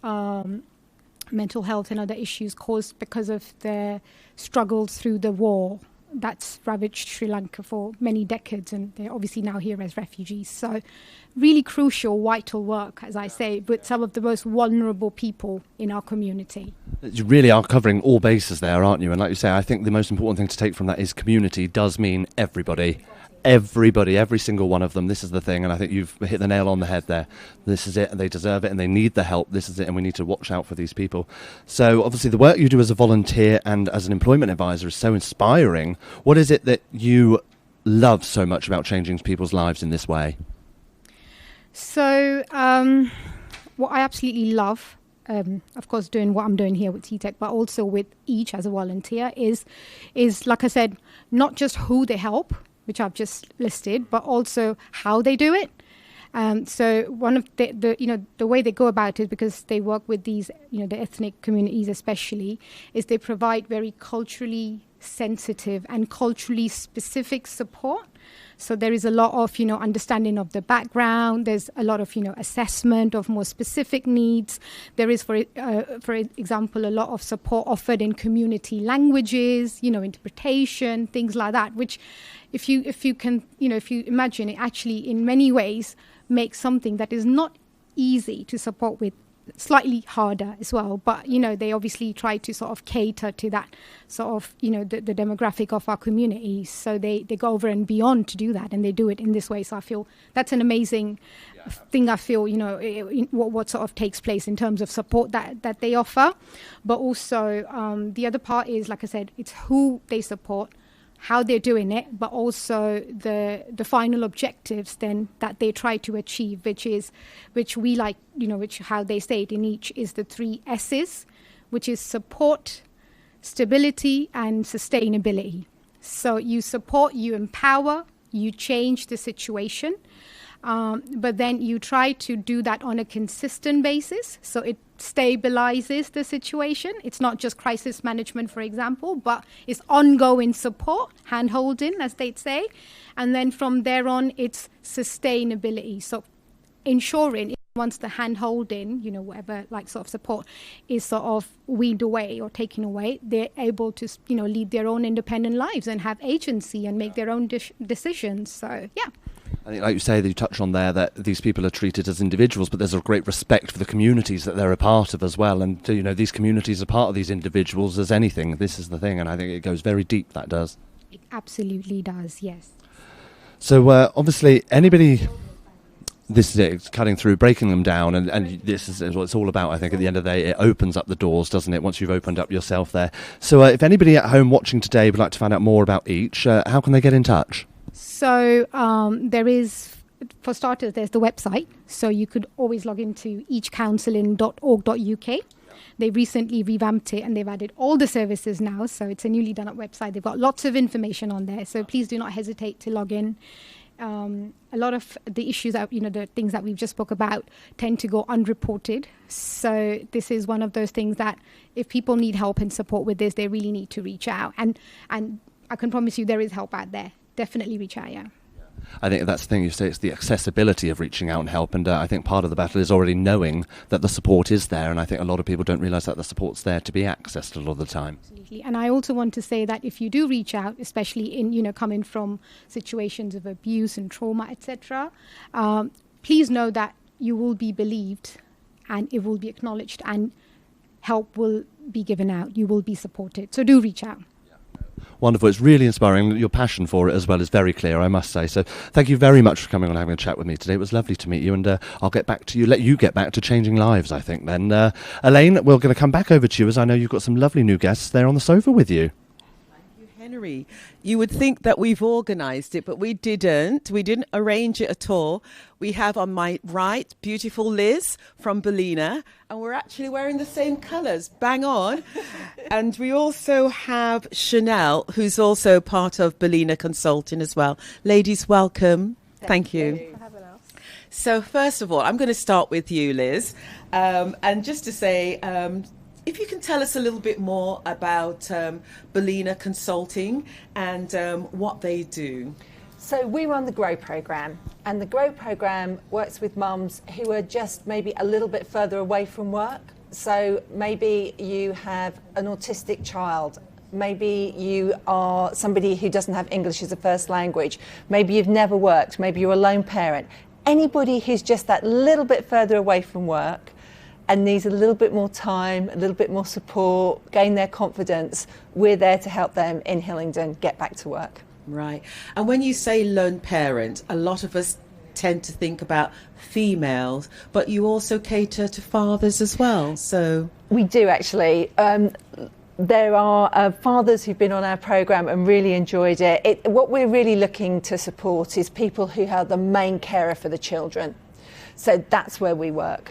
mental health and other issues caused because of their struggles through the war that's ravaged Sri Lanka for many decades, and they're obviously now here as refugees. So really crucial, vital work, as I say, with some of the most vulnerable people in our community.
You really are covering all bases there, aren't you? And like you say, I think the most important thing to take from that is community does mean everybody. Everybody, every single one of them. This is the thing, and I think you've hit the nail on the head there. This is it, and they deserve it, and they need the help. This is it, and we need to watch out for these people. So obviously the work you do as a volunteer and as an employment advisor is so inspiring. What is it that you love so much about changing people's lives in this way?
So what I absolutely love, of course, doing what I'm doing here with Seetec, but also with Each as a volunteer, is like I said, not just who they help, which I've just listed, but also how they do it. So one of the way they go about it, because they work with these, the ethnic communities especially, is they provide very culturally sensitive and culturally specific support. So there is a lot of, understanding of the background. There's a lot of, assessment of more specific needs. There is, for example, a lot of support offered in community languages, interpretation, things like that, which if you imagine, it actually in many ways makes something that is not easy to support with slightly harder as well, but they obviously try to sort of cater to that sort of the demographic of our community, so they go over and beyond to do that, and they do it in this way. So I feel that's an amazing thing. I feel what sort of takes place in terms of support that they offer, but also the other part is, like I said, it's who they support, how they're doing it, but also the final objectives then that they try to achieve, which we like, which how they say it in each is the 3 S's, which is support, stability, and sustainability. So you support, you empower, you change the situation, but then you try to do that on a consistent basis, so it stabilizes the situation. It's not just crisis management, for example, but it's ongoing support, hand-holding, as they'd say. And then from there on, it's sustainability. So ensuring once the hand-holding, whatever sort of support is sort of weaned away or taken away, they're able to, lead their own independent lives and have agency and make their own decisions. So, yeah.
I think, like you say, that you touch on there, that these people are treated as individuals, but there's a great respect for the communities that they're a part of as well. And, these communities are part of these individuals as anything. This is the thing, and I think it goes very deep, that does.
It absolutely does, yes.
So, obviously, anybody... This is it, it's cutting through, breaking them down, and this is what it's all about, I think, at the end of the day. It opens up the doors, doesn't it, once you've opened up yourself there. So if anybody at home watching today would like to find out more about each, how can they get in touch?
So there is, for starters, there's the website. So you could always log into eachcounselling.org.uk. They recently revamped it and they've added all the services now. So it's a newly done up website. They've got lots of information on there. So please do not hesitate to log in. A lot of the issues that, the things that we've just spoke about tend to go unreported. So this is one of those things that if people need help and support with this, they really need to reach out. And I can promise you there is help out there. Definitely reach out, yeah.
I think that's the thing you say, it's the accessibility of reaching out and help, and I think part of the battle is already knowing that the support is there, and I think a lot of people don't realise that the support's there to be accessed a lot of the time.
Absolutely. And I also want to say that if you do reach out, especially in coming from situations of abuse and trauma, etc., please know that you will be believed and it will be acknowledged and help will be given out. You will be supported. So do reach out.
Wonderful. It's really inspiring. Your passion for it as well is very clear, I must say. So thank you very much for coming on and having a chat with me today. It was lovely to meet you, and I'll get back to you, let you get back to changing lives, I think, then. Elaine, we're going to come back over to you, as I know you've got some lovely new guests there on the sofa with you.
Henry, you would think that we've organised it, but we didn't. We didn't arrange it at all. We have on my right beautiful Liz from Bellina, and we're actually wearing the same colours, bang on. And we also have Chanel, who's also part of Bellina Consulting as well. Ladies, welcome. Thank you. So first of all, I'm going to start with you, Liz, and just to say... if you can tell us a little bit more about Bellina Consulting and what they do.
So we run the GROW programme, and the GROW programme works with mums who are just maybe a little bit further away from work. So maybe you have an autistic child, maybe you are somebody who doesn't have English as a first language, maybe you've never worked, maybe you're a lone parent. Anybody who's just that little bit further away from work and needs a little bit more time, a little bit more support, gain their confidence, we're there to help them in Hillingdon get back to work.
Right. And when you say lone parent, a lot of us tend to think about females, but you also cater to fathers as well. So
we do actually. There are fathers who've been on our programme and really enjoyed it. What we're really looking to support is people who are the main carer for the children. So that's where we work.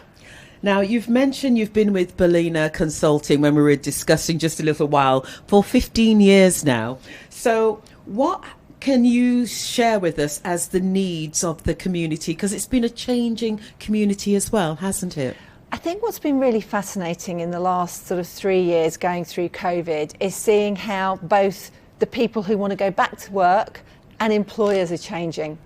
Now, you've mentioned you've been with Bellina Consulting when we were discussing just a little while for 15 years now. So what can you share with us as the needs of the community? Because it's been a changing community as well, hasn't it?
I think what's been really fascinating in the last sort of 3 years going through COVID is seeing how both the people who want to go back to work and employers are changing.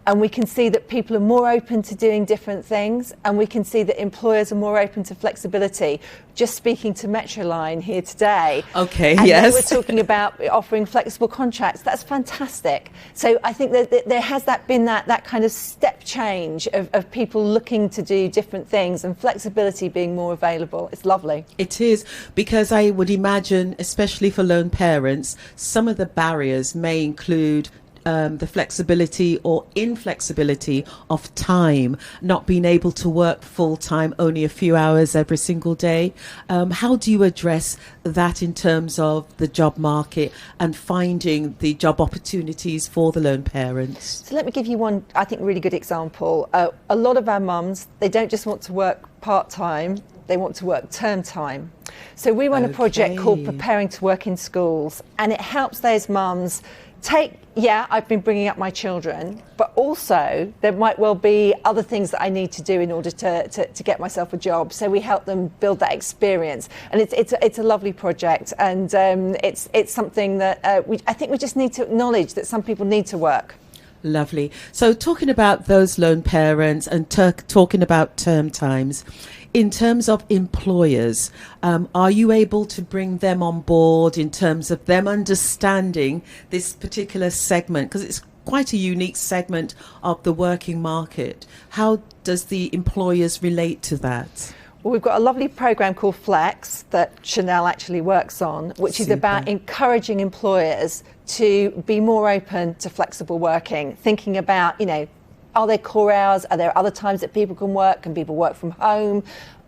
and we can see that people are more open to doing different things, and we can see that employers are more open to flexibility. Just speaking to Metroline here today.
Okay,
and
yes.
they were talking about offering flexible contracts. That's fantastic. So I think that there has been that kind of step change of people looking to do different things and flexibility being more available. It's lovely.
It is, because I would imagine, especially for lone parents, some of the barriers may include the flexibility or inflexibility of time, not being able to work full time, only a few hours every single day. How do you address that in terms of the job market and finding the job opportunities for the lone parents?
So let me give you one, I think, really good example. A lot of our mums, they don't just want to work part-time, they want to work term time. So we run a project called Preparing to Work in Schools, and it helps those mums I've been bringing up my children, but also there might well be other things that I need to do in order to get myself a job. So we help them build that experience, and it's a lovely project, and it's something that I think we just need to acknowledge that some people need to work.
Lovely. So talking about those lone parents and talking about term times, in terms of employers, are you able to bring them on board in terms of them understanding this particular segment? Because it's quite a unique segment of the working market. How does the employers relate to that?
Well, we've got a lovely programme called Flex that Chanel actually works on, which is about encouraging employers to be more open to flexible working, thinking about, are there core hours? Are there other times that people can work? Can people work from home?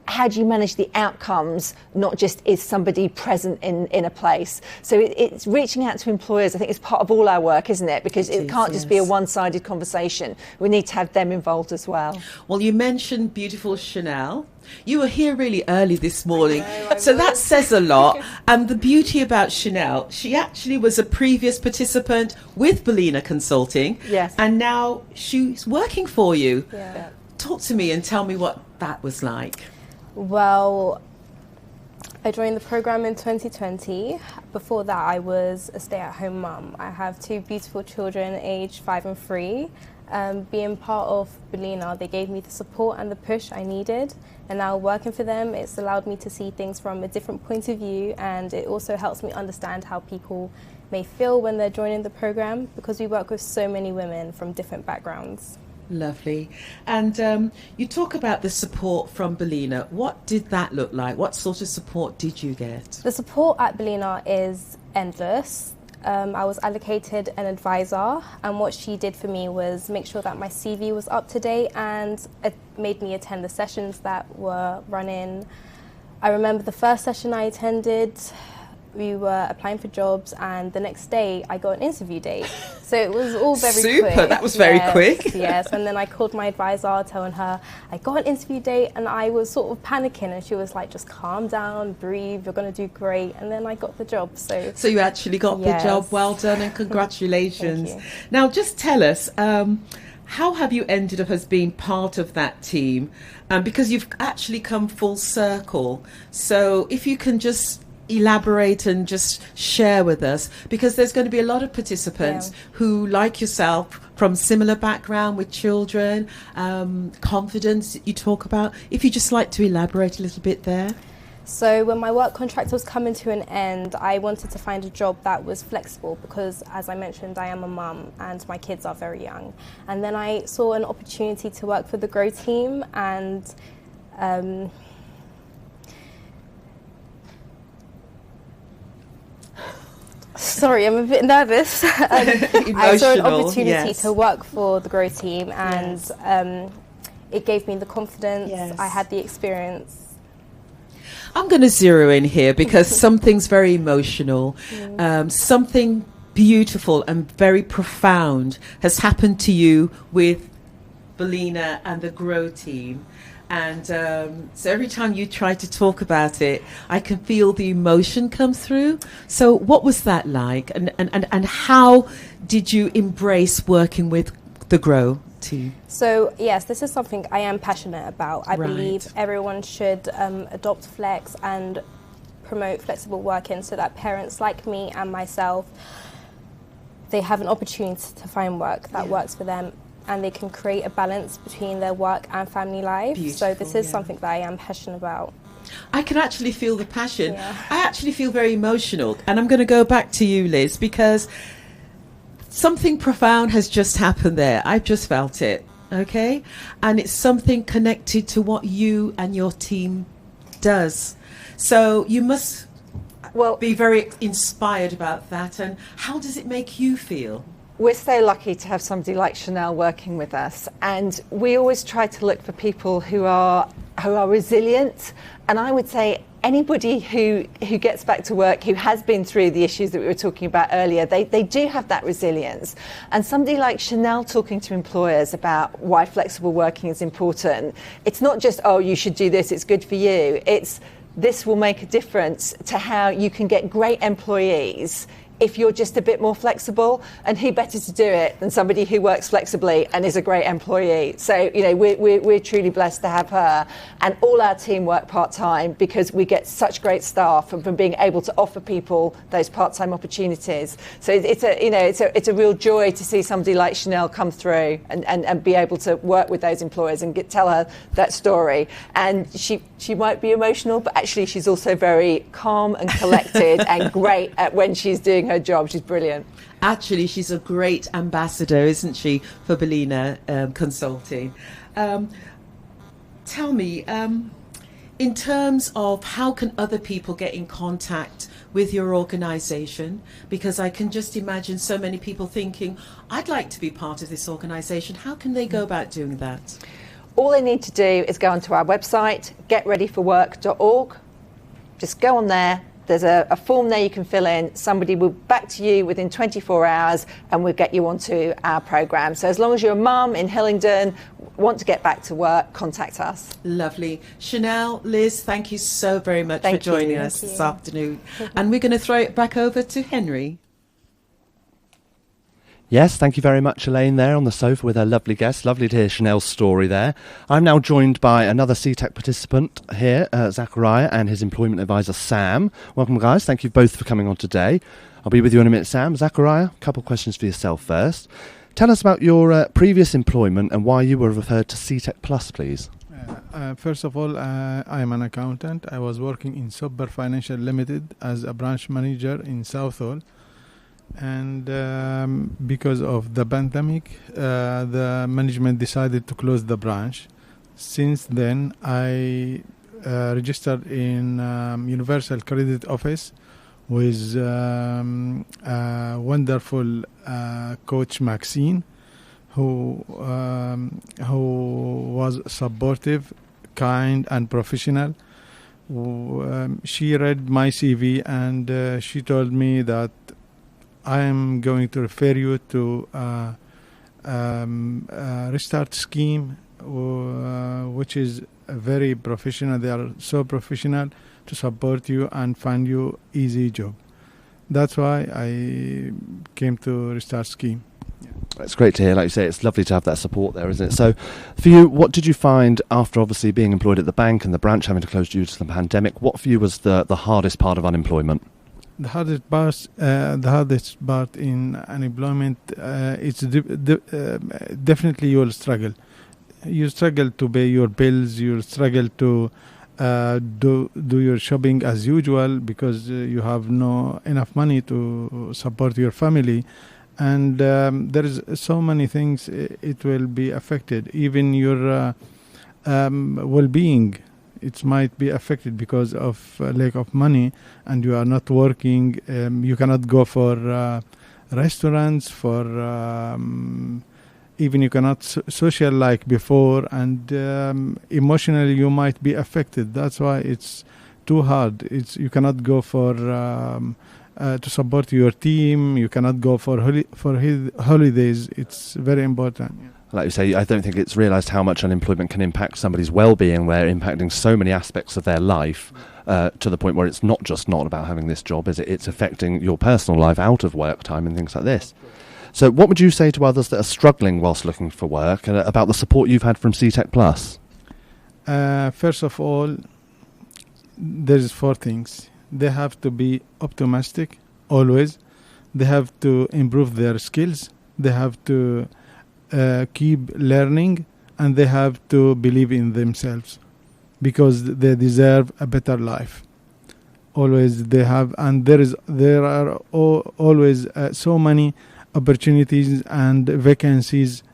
How do you manage the outcomes, not just is somebody present in a place? So it's reaching out to employers. I think it's part of all our work, isn't it? Because it can't just be a one-sided conversation. We need to have them involved as well.
Well, you mentioned beautiful Chanel. You were here really early this morning, so that says a lot. And the beauty about Chanel, she actually was a previous participant with Bellina Consulting,
yes,
and now she's working for you.
Yeah.
Talk to me and tell me what that was like.
Well, I joined the program in 2020. Before that, I was a stay-at-home mum. I have two beautiful children, aged 5 and 3. Being part of Bellina, they gave me the support and the push I needed. And now working for them, it's allowed me to see things from a different point of view, and it also helps me understand how people may feel when they're joining the program, because we work with so many women from different backgrounds.
Lovely. And you talk about the support from Bellina. What did that look like? What sort of support did you get?
The support at Bellina is endless. I was allocated an advisor, and what she did for me was make sure that my CV was up to date, and it made me attend the sessions that were running. I remember the first session I attended, we were applying for jobs, and the next day I got an interview date. So it was all very quick.
Super, that was very quick.
Yes, and then I called my advisor telling her I got an interview date, and I was sort of panicking, and she was like, just calm down, breathe, you're going to do great. And then I got the job. So
you actually got the job. Well done and congratulations.
Thank you.
Now just tell us, how have you ended up as being part of that team? Because you've actually come full circle. So if you can just elaborate and just share with us, because there's going to be a lot of participants who, like yourself, from similar background with children, confidence you talk about. If you just like to elaborate a little bit there.
So when my work contract was coming to an end, I wanted to find a job that was flexible because, as I mentioned, I am a mum and my kids are very young. And then I saw an opportunity to work for the GROW team, and sorry, I'm a bit nervous. I saw an opportunity to work for the GROW team, and it gave me the confidence. I had the experience.
I'm going to zero in here because something's very emotional. Something beautiful and very profound has happened to you with Bellina and the GROW team. And so every time you try to talk about it, I can feel the emotion come through. So what was that like? And how did you embrace working with the GROW team?
So yes, this is something I am passionate about. I believe everyone should adopt flex and promote flexible working so that parents like me and myself, they have an opportunity to find work that works for them. and they can create a balance between their work and family life. So this is something that I am passionate about.
I can actually feel the passion.
Yeah.
I actually feel very emotional. And I'm going to go back to you, Liz, because something profound has just happened there. I've just felt it, okay? And it's something connected to what you and your team does. So you must be very inspired about that. And how does it make you feel?
We're so lucky to have somebody like Chanel working with us, and we always try to look for people who are resilient. And I would say anybody who gets back to work, who has been through the issues that we were talking about earlier, they do have that resilience. And somebody like Chanel talking to employers about why flexible working is important, it's not just, oh, you should do this, it's good for you. It's this will make a difference to how you can get great employees if you're just a bit more flexible, and who better to do it than somebody who works flexibly and is a great employee. So, you know, we're truly blessed to have her, and all our team work part-time because we get such great staff from being able to offer people those part-time opportunities. So it's a real joy to see somebody like Chanel come through and be able to work with those employers and tell her that story. And she might be emotional, but actually she's also very calm and collected and great at when she's doing her job. She's brilliant.
Actually, she's a great ambassador, isn't she, for Bellina Consulting. Tell me, in terms of how can other people get in contact with your organisation? Because I can just imagine so many people thinking, I'd like to be part of this organisation. How can they go about doing that?
All they need to do is go onto our website, getreadyforwork.org. Just go on there. There's a form there you can fill in. Somebody will back to you within 24 hours and we'll get you onto our programme. So as long as you're a mum in Hillingdon, want to get back to work, contact us.
Lovely. Chanel, Liz, thank you so very much for joining us this afternoon. And we're going to throw it back over to Henry.
Yes, thank you very much, Elaine, there on the sofa with her lovely guest. Lovely to hear Chanel's story there. I'm now joined by another Seetec participant here, Zachariah, and his employment advisor, Sam. Welcome, guys. Thank you both for coming on today. I'll be with you in a minute, Sam. Zachariah, a couple of questions for yourself first. Tell us about your previous employment and why you were referred to Seetec Pluss, please.
First of all, I'm an accountant. I was working in Super Financial Limited as a branch manager in Southall. And because of the pandemic, the management decided to close the branch. Since then, I registered in Universal Credit Office with wonderful coach Maxine, who was supportive, kind, and professional. She read my CV and she told me that I am going to refer you to Restart Scheme, which is very professional. They are so professional to support you and find you easy job. That's why I came to Restart Scheme.
It's great to hear. Like you say, it's lovely to have that support there, isn't it? So for you, what did you find after obviously being employed at the bank and the branch having to close due to the pandemic? What for you was the hardest part of unemployment?
The hardest part in unemployment, it's definitely you'll struggle. You struggle to pay your bills. You struggle to do your shopping as usual because you have no enough money to support your family, and there is so many things. It will be affected. Even your well-being. It might be affected because of lack of money, and you are not working. You cannot go for restaurants, for even you cannot social like before, and emotionally you might be affected. That's why it's too hard. You cannot go for to support your team. You cannot go for holidays. It's very important. Yeah.
Like you say, I don't think it's realised how much unemployment can impact somebody's well-being. We're impacting so many aspects of their life to the point where it's not just not about having this job, is it? It's affecting your personal life out of work time and things like this. So what would you say to others that are struggling whilst looking for work about the support you've had from Seetec Pluss?
First of all, there's 4 things. They have to be optimistic always. They have to improve their skills. They have to keep learning, and they have to believe in themselves, because they deserve a better life. Always they have, and there are always so many opportunities and vacancies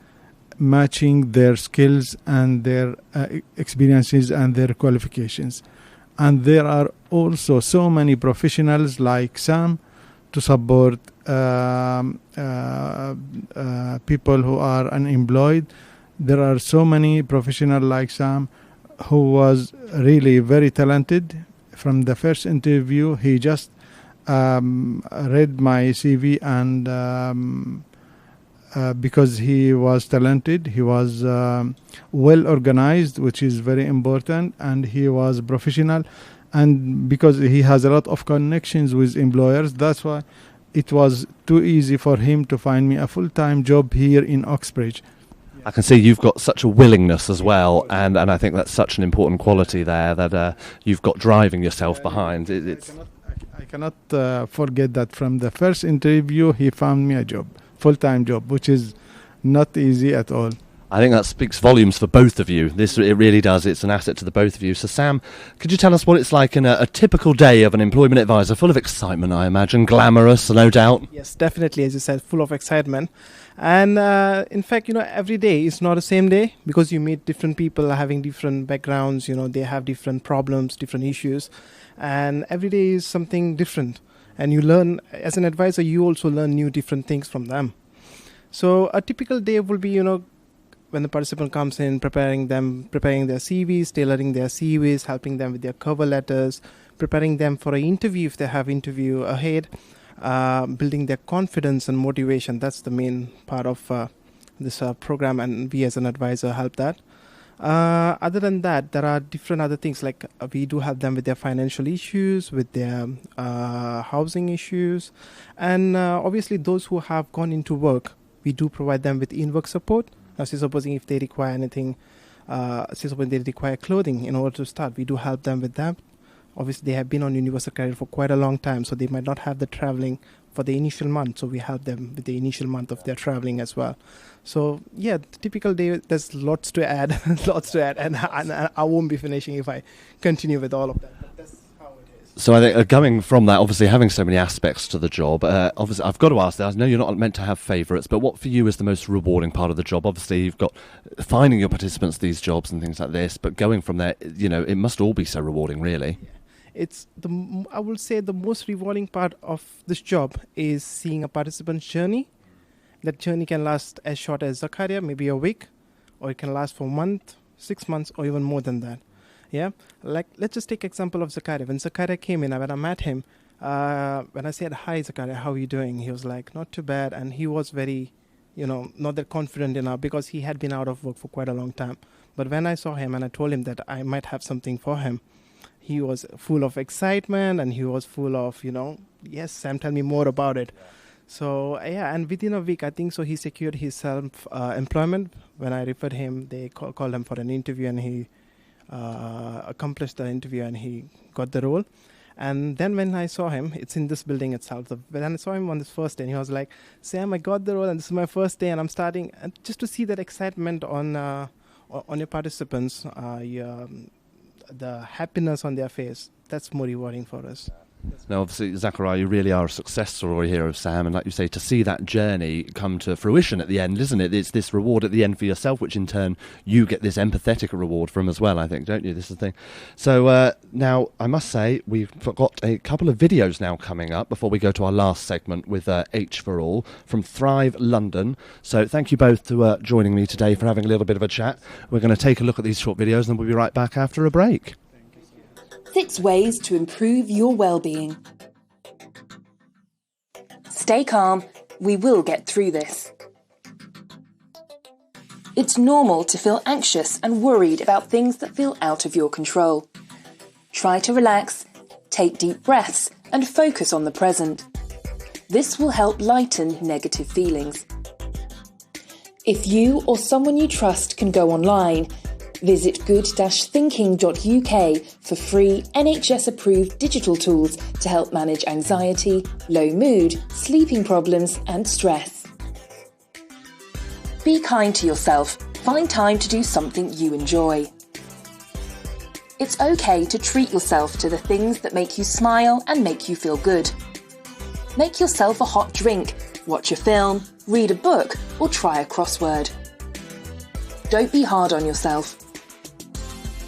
matching their skills and their experiences and their qualifications. And there are also so many professionals like Sam to support people who are unemployed. There are so many professionals like Sam who was really very talented. From the first interview, he just read my CV, and because he was talented, he was well organized, which is very important, and he was professional, and because he has a lot of connections with employers, that's why it was too easy for him to find me a full-time job here in Uxbridge.
I can see you've got such a willingness as well, and I think that's such an important quality there, that you've got driving yourself behind.
I cannot forget that from the first interview he found me a job, full-time job, which is not easy at all.
I think that speaks volumes for both of you. It really does. It's an asset to the both of you. So Sam, could you tell us what it's like in a typical day of an employment advisor? Full of excitement, I imagine, glamorous, no doubt.
Yes, definitely, as you said, full of excitement. And in fact, every day is not the same day, because you meet different people having different backgrounds, they have different problems, different issues, and every day is something different. And you learn, as an advisor, you also learn new different things from them. So a typical day will be, when the participant comes in, preparing their CVs, tailoring their CVs, helping them with their cover letters, preparing them for an interview if they have interview ahead, building their confidence and motivation. That's the main part of this program, and we as an advisor help that. Other than that, there are different other things, like we do help them with their financial issues, with their housing issues, and obviously those who have gone into work, we do provide them with in-work support. Now, supposing if they require anything, when they require clothing in order to start, we do help them with that. Obviously, they have been on universal credit for quite a long time, so they might not have the traveling for the initial month, so we help them with the initial month of their traveling as well. So, yeah, the typical day, there's lots to add, and I won't be finishing if I continue with all of that. But that's how it is.
So I think going from that, obviously having so many aspects to the job, obviously I've got to ask that. I know you're not meant to have favourites, but what for you is the most rewarding part of the job? Obviously you've got finding your participants these jobs and things like this, but going from there, it must all be so rewarding, really.
Yeah. I will say the most rewarding part of this job is seeing a participant's journey. That journey can last as short as Zakaria, maybe a week, or it can last for a month, 6 months, or even more than that. Yeah, like let's just take example of Zakaria. When Zakaria came in, when I met him, when I said, "Hi Zakaria, how are you doing?" He was like, "Not too bad," and he was very, not that confident enough, because he had been out of work for quite a long time. But when I saw him and I told him that I might have something for him, he was full of excitement, and he was full of, yes, Sam, tell me more about it. Yeah. So, and within a week, I think so, he secured his self-employment. When I referred him, they called him for an interview, and he accomplished the interview, and he got the role. And then when I saw him, it's in this building itself. When I saw him on this first day, and he was like, "Sam, I got the role, and this is my first day, and I'm starting." And just to see that excitement on your participants, the happiness on their face, that's more rewarding for us.
Now, obviously, Zakaria, you really are a success story here of Sam, and like you say, to see that journey come to fruition at the end, isn't it? It's this reward at the end for yourself, which in turn you get this empathetic reward from as well, I think, don't you? This is the thing. So now, I must say, we've got a couple of videos now coming up before we go to our last segment with H for All from Thrive London. So thank you both to joining me today for having a little bit of a chat. We're going to take a look at these short videos, and we'll be right back after a break.
6 ways to improve your well-being. Stay calm, we will get through this. It's normal to feel anxious and worried about things that feel out of your control. Try to relax, take deep breaths, and focus on the present. This will help lighten negative feelings. If you or someone you trust can go online, visit good-thinking.uk for free NHS-approved digital tools to help manage anxiety, low mood, sleeping problems and stress. Be kind to yourself. Find time to do something you enjoy. It's okay to treat yourself to the things that make you smile and make you feel good. Make yourself a hot drink, watch a film, read a book, or try a crossword. Don't be hard on yourself.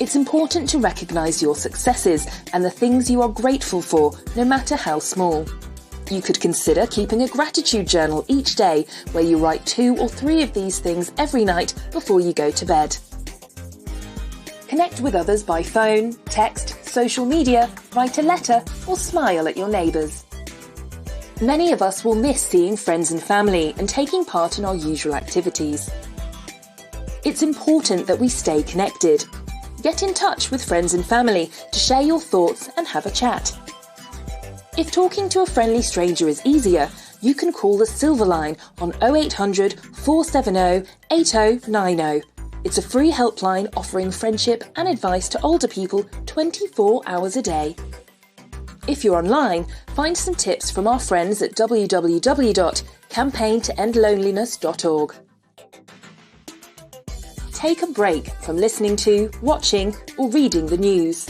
It's important to recognise your successes and the things you are grateful for, no matter how small. You could consider keeping a gratitude journal each day where you write 2 or 3 of these things every night before you go to bed. Connect with others by phone, text, social media, write a letter, or smile at your neighbours. Many of us will miss seeing friends and family and taking part in our usual activities. It's important that we stay connected. Get in touch with friends and family to share your thoughts and have a chat. If talking to a friendly stranger is easier, you can call the Silver Line on 0800 470 8090. It's a free helpline offering friendship and advice to older people 24 hours a day. If you're online, find some tips from our friends at www.campaigntoendloneliness.org. Take a break from listening to, watching, or reading the news.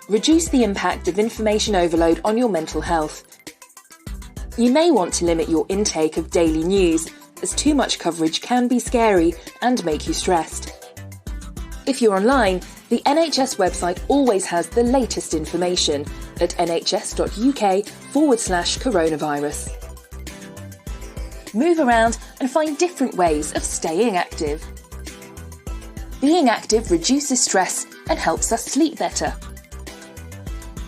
Reduce the impact of information overload on your mental health. You may want to limit your intake of daily news, as too much coverage can be scary and make you stressed. If you're online, the NHS website always has the latest information at nhs.uk/coronavirus. Move around and find different ways of staying active. Being active reduces stress and helps us sleep better.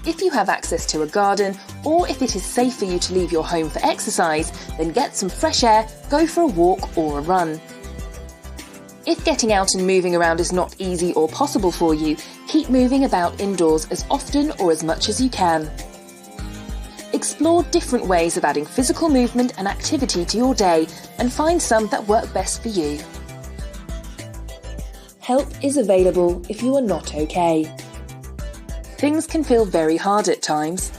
If you have access to a garden, or if it is safe for you to leave your home for exercise, then get some fresh air, go for a walk or a run. If getting out and moving around is not easy or possible for you, keep moving about indoors as often or as much as you can. Explore different ways of adding physical movement and activity to your day and find some that work best for you. Help is available if you are not okay. Things can feel very hard at times.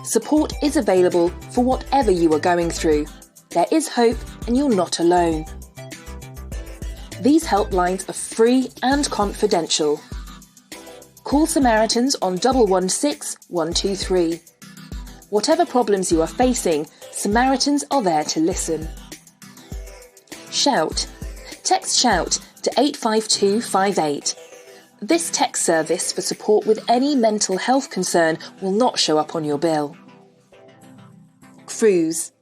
Support is available for whatever you are going through. There is hope and you're not alone. These helplines are free and confidential. Call Samaritans on 116 123. Whatever problems you are facing, Samaritans are there to listen. Shout. Text SHOUT to 85258. This text service for support with any mental health concern will not show up on your bill. Cruise.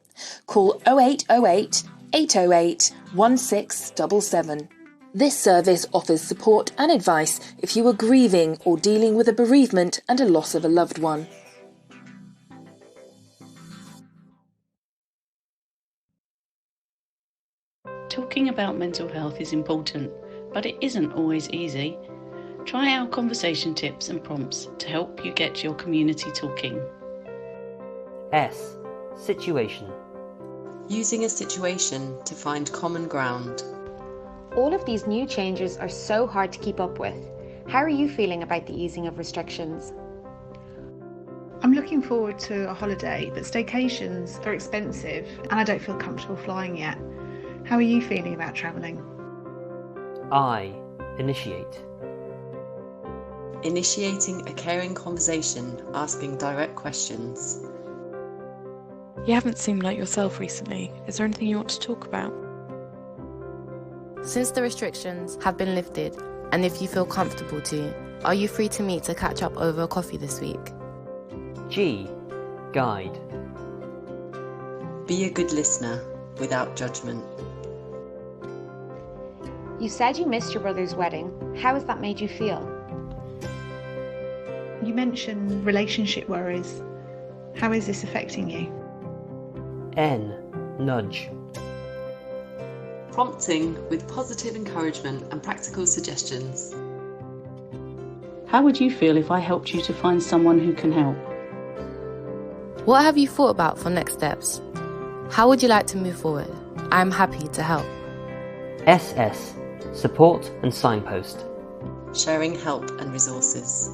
Call 0808 808 1677. This service offers support and advice if you are grieving or dealing with a bereavement and a loss of a loved one.
Talking about mental health is important, but it isn't always easy. Try our conversation tips and prompts to help you get your community talking.
S. Situation.
Using a situation to find common ground.
All of these new changes are so hard to keep up with. How are you feeling about the easing of restrictions?
I'm looking forward to a holiday, but staycations are expensive and I don't feel comfortable flying yet. How are you feeling about travelling?
I. Initiate.
Initiating a caring conversation, asking direct questions.
You haven't seemed like yourself recently. Is there anything you want to talk about?
Since the restrictions have been lifted, and if you feel comfortable to, are you free to meet to catch up over a coffee this week?
G. Guide.
Be a good listener, without judgment.
You said you missed your brother's wedding. How has that made you feel?
You mentioned relationship worries. How is this affecting you?
N. Nudge.
Prompting with positive encouragement and practical suggestions.
How would you feel if I helped you to find someone who can help?
What have you thought about for next steps? How would you like to move forward? I am happy to help.
SS. Support and signpost.
Sharing help and resources.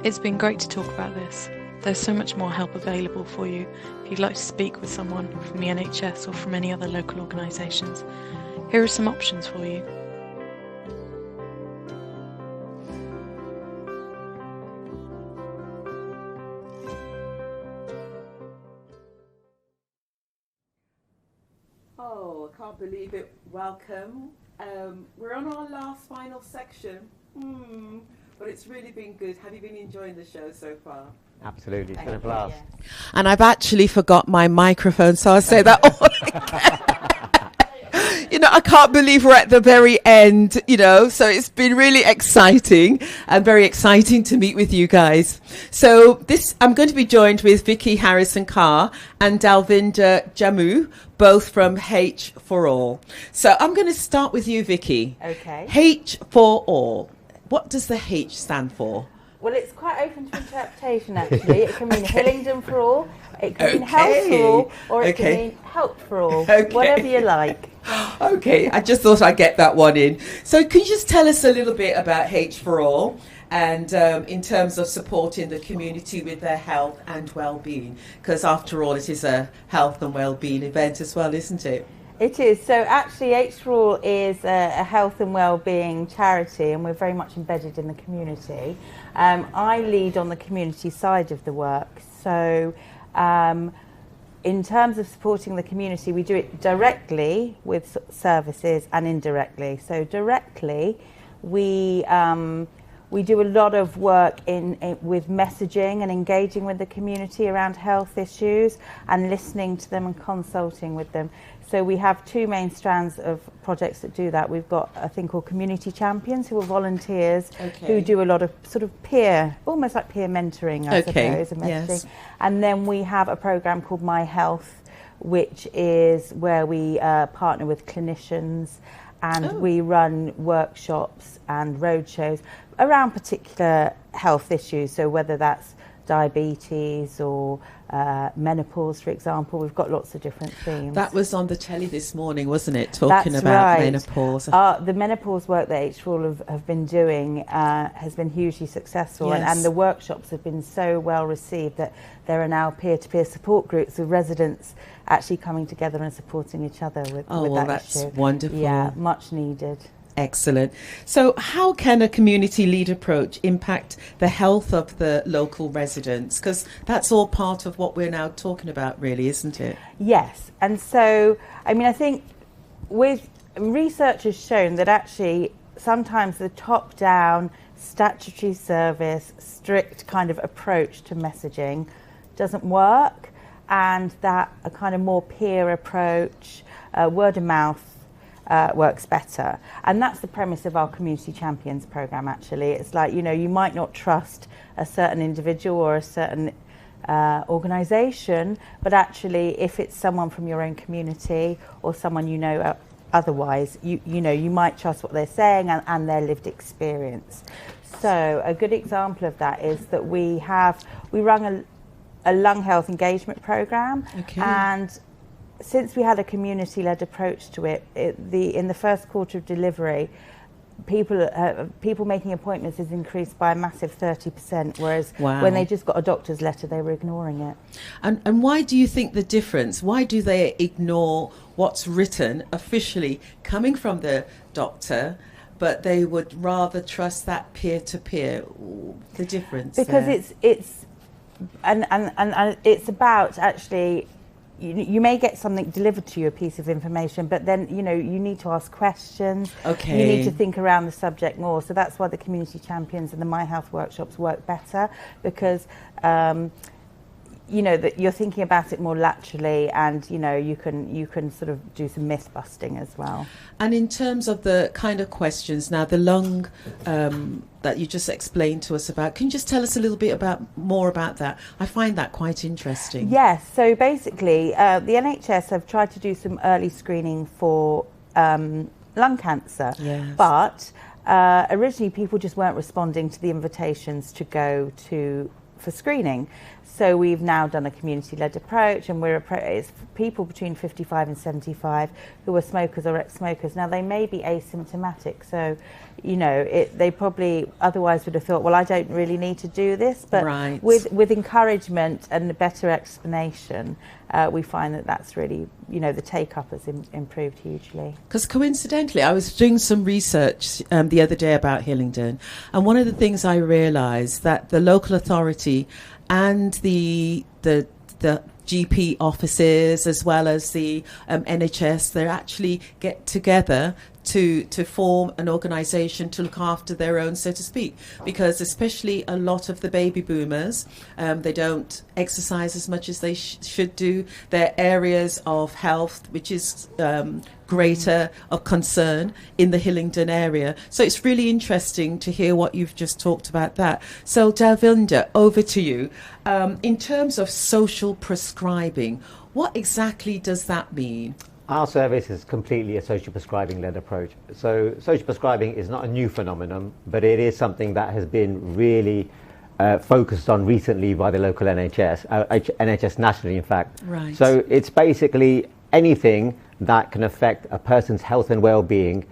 It's been great to talk about this. there's so much more help available for you if you'd like to speak with someone from the NHS or from any other local organisations. Here are some options for you.
Oh, I can't believe it. Welcome. We're on our last final section, but it's really been good. Have you been enjoying the show so far?
Absolutely, it's been a blast.
And I've actually forgot my microphone, so I'll say that all again. You know, I can't believe we're at the very end, you know, so it's been really exciting and very exciting to meet with you guys. So I'm going to be joined with Vicky Harrison-Carr and Dalvinder Jammu, both from H for All. So I'm going to start with you, Vicky.
Okay.
H for All. What does the H stand for?
Well, it's quite open to interpretation, actually. It can mean Hillingdon for all, it can mean health for all, or it can mean help for all, whatever you like.
Okay, I just thought I'd get that one in. So can you just tell us a little bit about H for All and in terms of supporting the community with their health and well-being? Because after all, it is a health and well-being event as well, isn't it?
It is. So actually H for All is a health and well-being charity, and we're very much embedded in the community. I lead on the community side of the work. So in terms of supporting the community, we do it directly with services and indirectly. So directly, we do a lot of work with messaging and engaging with the community around health issues and listening to them and consulting with them. So we have two main strands of projects that do that. We've got a thing called Community Champions, who are volunteers who do a lot of sort of almost like peer mentoring, I suppose, and messaging. Yes. And then we have a program called My Health, which is where we partner with clinicians and we run workshops and roadshows around particular health issues. So whether that's diabetes or menopause, for example, we've got lots of different themes.
That was on the telly this morning, wasn't it? Talking about menopause.
The menopause work that H for All have been doing has been hugely successful, yes. and the workshops have been so well received that there are now peer-to-peer support groups with residents actually coming together and supporting each other with that issue.
That's wonderful.
Yeah, much needed.
Excellent. So how can a community-led approach impact the health of the local residents? Because that's all part of what we're now talking about, really, isn't it?
Yes. And so, I mean, I think research has shown that actually sometimes the top-down statutory service, strict kind of approach to messaging doesn't work, and that a kind of more peer approach, word of mouth, works better. And that's the premise of our Community Champions programme, actually. It's like, you know, you might not trust a certain individual or a certain organisation, but actually if it's someone from your own community or someone you know otherwise, you know, you might trust what they're saying and their lived experience. So a good example of that is that we run a lung health engagement programme, and since we had a community-led approach to it, in the first quarter of delivery, people making appointments has increased by a massive 30%, whereas when they just got a doctor's letter, they were ignoring it.
And why do you think the difference? Why do they ignore what's written officially coming from the doctor, but they would rather trust that peer-to-peer? The difference
because it's about actually. You may get something delivered to you, a piece of information, but then, you know, you need to ask questions. You need to think around the subject more. So that's why the Community Champions and the My Health workshops work better, because, you know, that you're thinking about it more laterally, and, you know, you can sort of do some myth busting as well.
And in terms of the kind of questions, now the lung that you just explained to us about, can you just tell us a little bit more about that? I find that quite interesting.
Yes, so basically the NHS have tried to do some early screening for lung cancer, but originally people just weren't responding to the invitations to go for screening. So we've now done a community-led approach, and it's people between 55 and 75 who are smokers or ex-smokers. Now, they may be asymptomatic, so, you know, they probably otherwise would have thought, well, I don't really need to do this. But with encouragement and a better explanation, we find that that's really, you know, the take-up has improved hugely.
Because coincidentally, I was doing some research the other day about Hillingdon, and one of the things I realised that the local authority and the GP offices, as well as the NHS, they actually get together to form an organisation to look after their own, so to speak, because especially a lot of the baby boomers, they don't exercise as much as they should do. Their areas of health, which is greater of concern in the Hillingdon area. So it's really interesting to hear what you've just talked about that. So Dalvinda, over to you. In terms of social prescribing, what exactly does that mean?
Our service is completely a social prescribing-led approach. So social prescribing is not a new phenomenon, but it is something that has been really focused on recently by the local NHS, NHS nationally, in fact.
Right.
So it's basically anything that can affect a person's health and well-being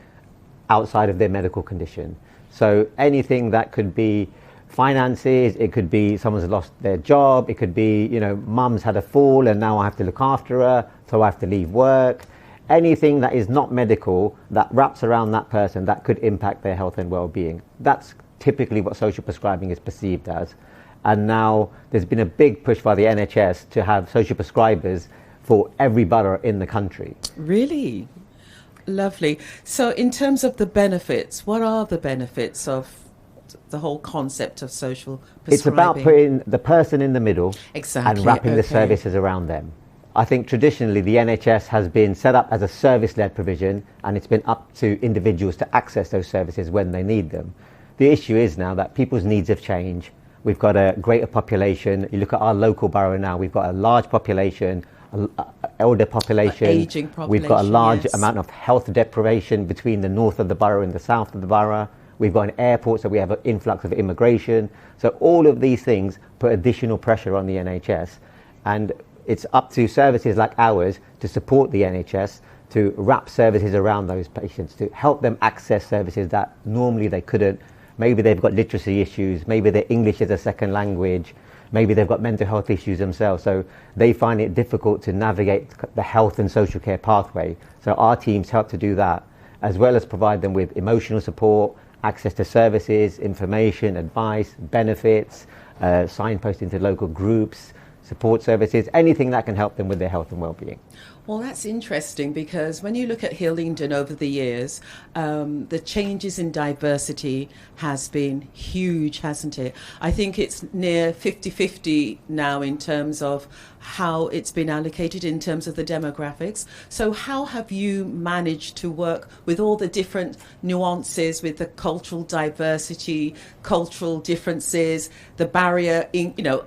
outside of their medical condition. So anything that could be finances, it could be someone's lost their job, it could be, you know, mum's had a fall and now I have to look after her, so I have to leave work. Anything that is not medical that wraps around that person that could impact their health and well-being. That's typically what social prescribing is perceived as. And now there's been a big push by the NHS to have social prescribers for every borough in the country.
Really? Lovely. So in terms of the benefits, what are the benefits of the whole concept of social prescribing?
It's about putting the person in the middle and wrapping the services around them. I think traditionally the NHS has been set up as a service-led provision, and it's been up to individuals to access those services when they need them. The issue is now that people's needs have changed. We've got a greater population. You look at our local borough now, we've got a large population, elder population.
Aging population,
we've got a large amount of health deprivation between the north of the borough and the south of the borough. We've got an airport, so we have an influx of immigration. So all of these things put additional pressure on the NHS. And it's up to services like ours to support the NHS, to wrap services around those patients, to help them access services that normally they couldn't. Maybe they've got literacy issues, maybe their English is a second language, maybe they've got mental health issues themselves. So they find it difficult to navigate the health and social care pathway. So our teams help to do that, as well as provide them with emotional support, access to services, information, advice, benefits, signposting to local groups, support services, anything that can help them with their health and well-being.
Well, that's interesting, because when you look at Hillingdon over the years, the changes in diversity has been huge, hasn't it? I think it's near 50-50 now in terms of how it's been allocated in terms of the demographics. So how have you managed to work with all the different nuances, with the cultural diversity, cultural differences, the barrier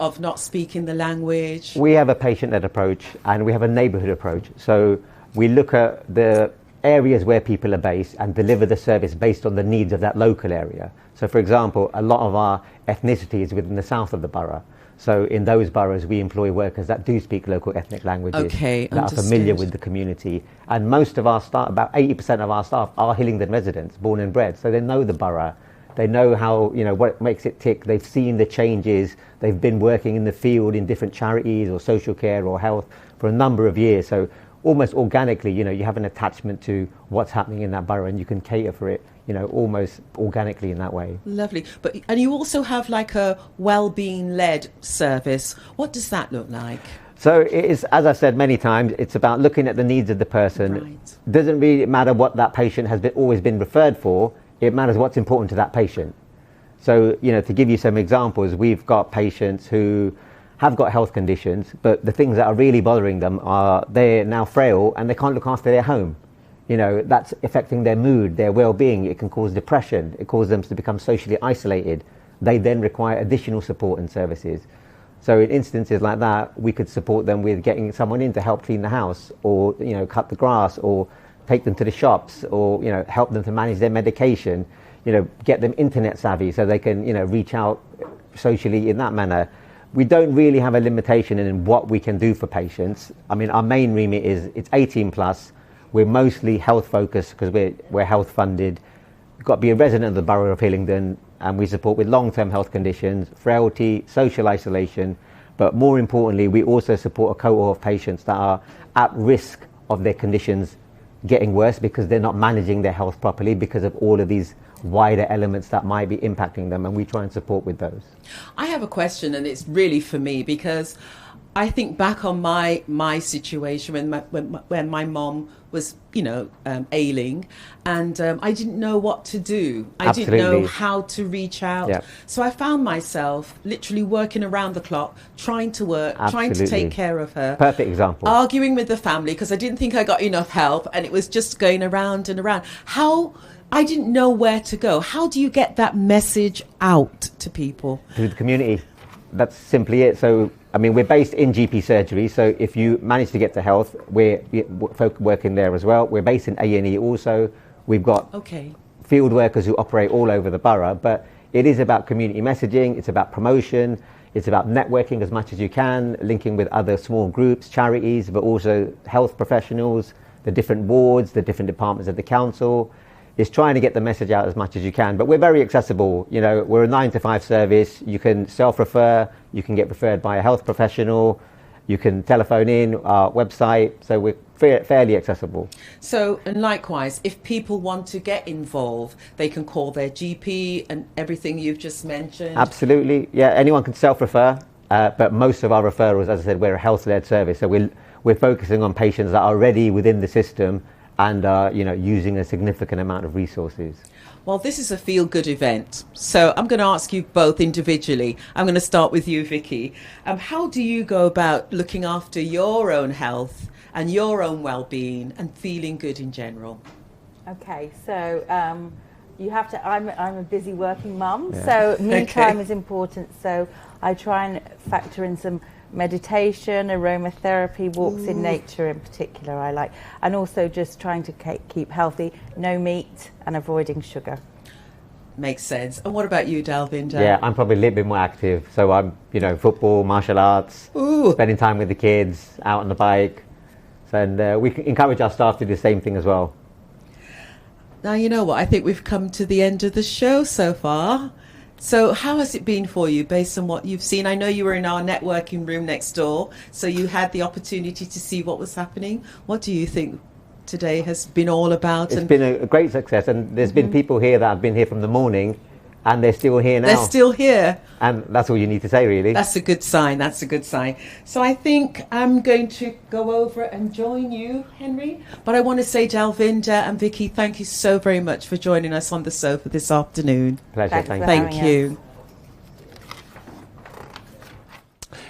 of not speaking the language?
We have a patient-led approach and we have a neighbourhood approach. So we look at the areas where people are based and deliver the service based on the needs of that local area. So for example, a lot of our ethnicity is within the south of the borough. So in those boroughs, we employ workers that do speak local ethnic languages, that are familiar with the community. And most of our staff, about 80% of our staff, are Hillingdon residents, born and bred. So they know the borough. They know how, what makes it tick. They've seen the changes. They've been working in the field in different charities or social care or health for a number of years. So almost organically, you have an attachment to what's happening in that borough, and you can cater for it, almost organically in that way.
Lovely. And you also have like a well-being-led service. What does that look like?
So it is, as I've said many times, it's about looking at the needs of the person. Right. It doesn't really matter what that patient has always been referred for. It matters what's important to that patient. So, to give you some examples, we've got patients who have got health conditions, but the things that are really bothering them are they're now frail and they can't look after their home. That's affecting their mood, their well-being. It can cause depression. It causes them to become socially isolated. They then require additional support and services. So in instances like that, we could support them with getting someone in to help clean the house, or cut the grass, or take them to the shops, or help them to manage their medication. Get them internet savvy so they can reach out socially in that manner. we don't really have a limitation in what we can do for patients. I mean, our main remit is it's 18 plus. We're mostly health focused because we're health funded. You've got to be a resident of the Borough of Hillingdon, and we support with long-term health conditions, frailty, social isolation. But more importantly, we also support a cohort of patients that are at risk of their conditions getting worse because they're not managing their health properly because of all of these wider elements that might be impacting them, and we try and support with those.
I have a question, and it's really for me, because I think back on my situation when my mom was, ailing, and I didn't know what to do. I
Absolutely.
didn't know how to reach out.
Yep.
So I found myself literally working around the clock, trying to work, trying to take care of her.
Perfect example.
Arguing with the family because I didn't think I got enough help, and it was just going around and around. I didn't know where to go. How do you get that message out to people?
Through the community. That's simply it. So, I mean, we're based in GP surgery. So if you manage to get to health, we're working there as well. We're based in A&E also. We've got field workers who operate all over the borough. But it is about community messaging. It's about promotion. It's about networking as much as you can, linking with other small groups, charities, but also health professionals, the different wards, the different departments of the council. Is trying to get the message out as much as you can, but we're very accessible. We're a 9 to 5 service. You can self-refer, you can get referred by a health professional, you can telephone in our website, so we're fairly accessible.
So, and likewise, if people want to get involved, they can call their GP and everything you've just mentioned.
Absolutely, yeah, anyone can self-refer, but most of our referrals, as I said, we're a health-led service, so we're focusing on patients that are already within the system and using a significant amount of resources.
Well, this is a feel-good event, so I'm going to ask you both individually. I'm going to start with you, Vicky. How do you go about looking after your own health and your own well-being and feeling good in general?
Okay, so you have to. I'm a busy working mum, so me time is important. So I try and factor in some meditation, aromatherapy, walks in nature in particular I like, and also just trying to keep healthy, no meat and avoiding sugar.
Makes sense. And what about you, Dalvinder?
Yeah, I'm probably a little bit more active, so I'm football, martial arts, spending time with the kids, out on the bike, and we encourage our staff to do the same thing as well.
Now, you know what, I think we've come to the end of the show so far. So how has it been for you based on what you've seen? I know you were in our networking room next door, so you had the opportunity to see what was happening. What do you think today has been all about?
It's been a great success, and there's been people here that have been here from the morning, and they're still here now.
They're still here.
And that's all you need to say, really.
That's a good sign. That's a good sign. So I think I'm going to go over and join you, Henry. But I want to say, Dalvinder and Vicky, thank you so very much for joining us on the sofa this afternoon.
Pleasure.
Thank you.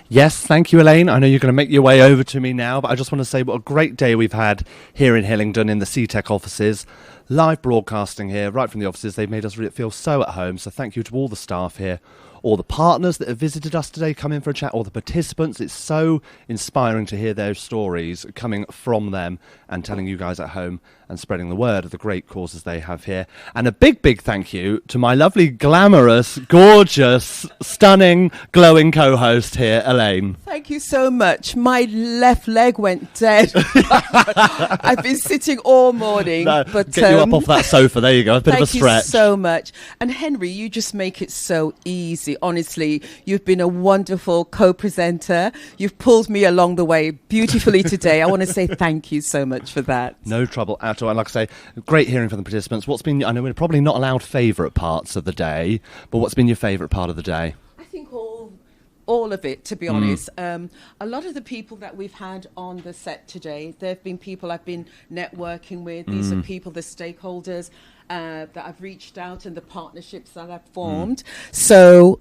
Yes, thank you, Elaine. I know you're going to make your way over to me now, but I just want to say what a great day we've had here in Hillingdon in the Seetec offices. Live broadcasting here, right from the offices. They've made us feel so at home, so thank you to all the staff here, all the partners that have visited us today, come in for a chat, all the participants. It's so inspiring to hear their stories coming from them and telling you guys at home and spreading the word of the great causes they have here. And a big, big thank you to my lovely, glamorous, gorgeous, stunning, glowing co-host here, Elaine.
Thank you so much. My left leg went dead. I've been sitting all morning.
No,
but
get you up off that sofa. There you go. A bit of a stretch.
Thank you so much. And Henry, you just make it so easy. Honestly, you've been a wonderful co-presenter. You've pulled me along the way beautifully today. I want to say thank you so much for that.
No trouble at all. And like I say, great hearing from the participants. What's been, I know we're probably not allowed favourite parts of the day, but what's been your favourite part of the day?
I think all of it, to be honest. A lot of the people that we've had on the set today, there have been people I've been networking with. These are people, the stakeholders that I've reached out and the partnerships that I've formed. So,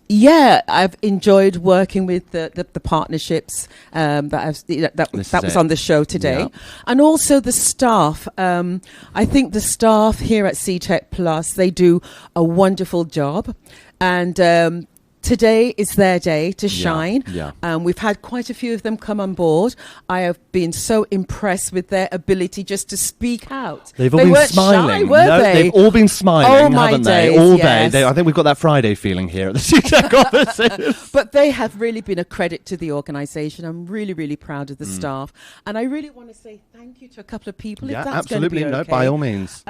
yeah, I've enjoyed working with the partnerships that was on the show today. Yeah. And also the staff. I think the staff here at Seetec Pluss, they do a wonderful job. And Today is their day to shine.
Yeah.
We've had quite a few of them come on board. I have been so impressed with their ability just to speak out.
They've all been smiling.
Shy, were they?
They've all been smiling,
oh, my
haven't
days,
they? All
yes.
day. I think we've got that Friday feeling here at the Seetec offices.
But they have really been a credit to the organisation. I'm really, really proud of the staff. And I really want to say thank you to a couple of people.
Yeah,
if that's
absolutely.
Going to be okay.
No, by all means.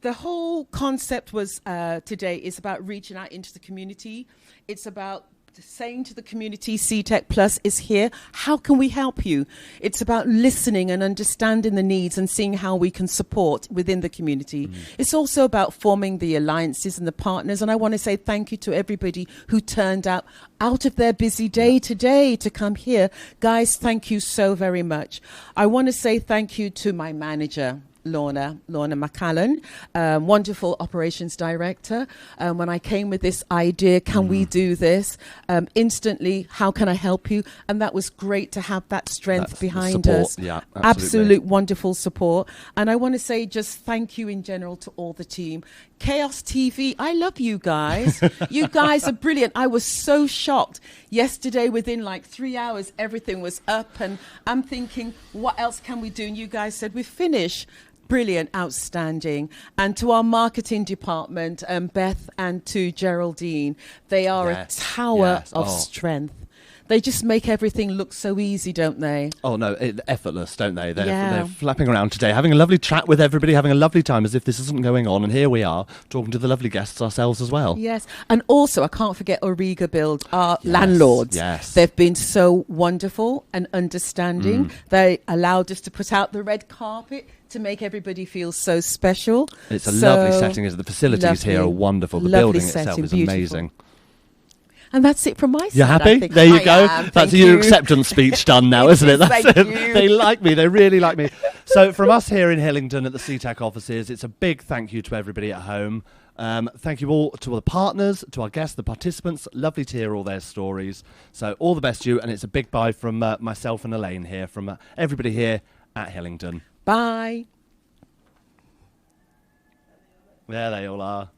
The whole concept was today is about reaching out into the community. It's about saying to the community, Seetec Pluss is here. How can we help you? It's about listening and understanding the needs and seeing how we can support within the community. It's also about forming the alliances and the partners. And I want to say thank you to everybody who turned out of their busy day today to come here. Guys, thank you so very much. I want to say thank you to my manager, Lorna McCallan, wonderful operations director. When I came with this idea, can we do this? Instantly, how can I help you? And that was great to have that strength behind us.
Yeah,
absolute wonderful support. And I want to say just thank you in general to all the team. Chaos TV, I love you guys. You guys are brilliant. I was so shocked. Yesterday, within like 3 hours, everything was up. And I'm thinking, what else can we do? And you guys said, we're finished. Brilliant, outstanding. And to our marketing department, Beth, and to Geraldine, they are a tower of strength. They just make everything look so easy, don't they?
Oh, no, effortless, don't they? They're flapping around today, having a lovely chat with everybody, having a lovely time as if this isn't going on. And here we are, talking to the lovely guests ourselves as well.
Yes. And also, I can't forget Origa Build, our landlords.
Yes.
They've been so wonderful and understanding. They allowed us to put out the red carpet to make everybody feel so special.
It's a lovely setting, isn't it? The facilities here are wonderful. The building itself is amazing.
And that's it from my side.
You're happy? There you go. That's your acceptance speach done now, isn't it? That's it. They like me. They really like me. So from us here in Hillingdon at the Seetec offices, it's a big thank you to everybody at home. Thank you all to the partners, to our guests, the participants. Lovely to hear all their stories. So all the best to you. And it's a big bye from myself and Elaine here, from everybody here at Hillingdon.
Bye.
There they all are.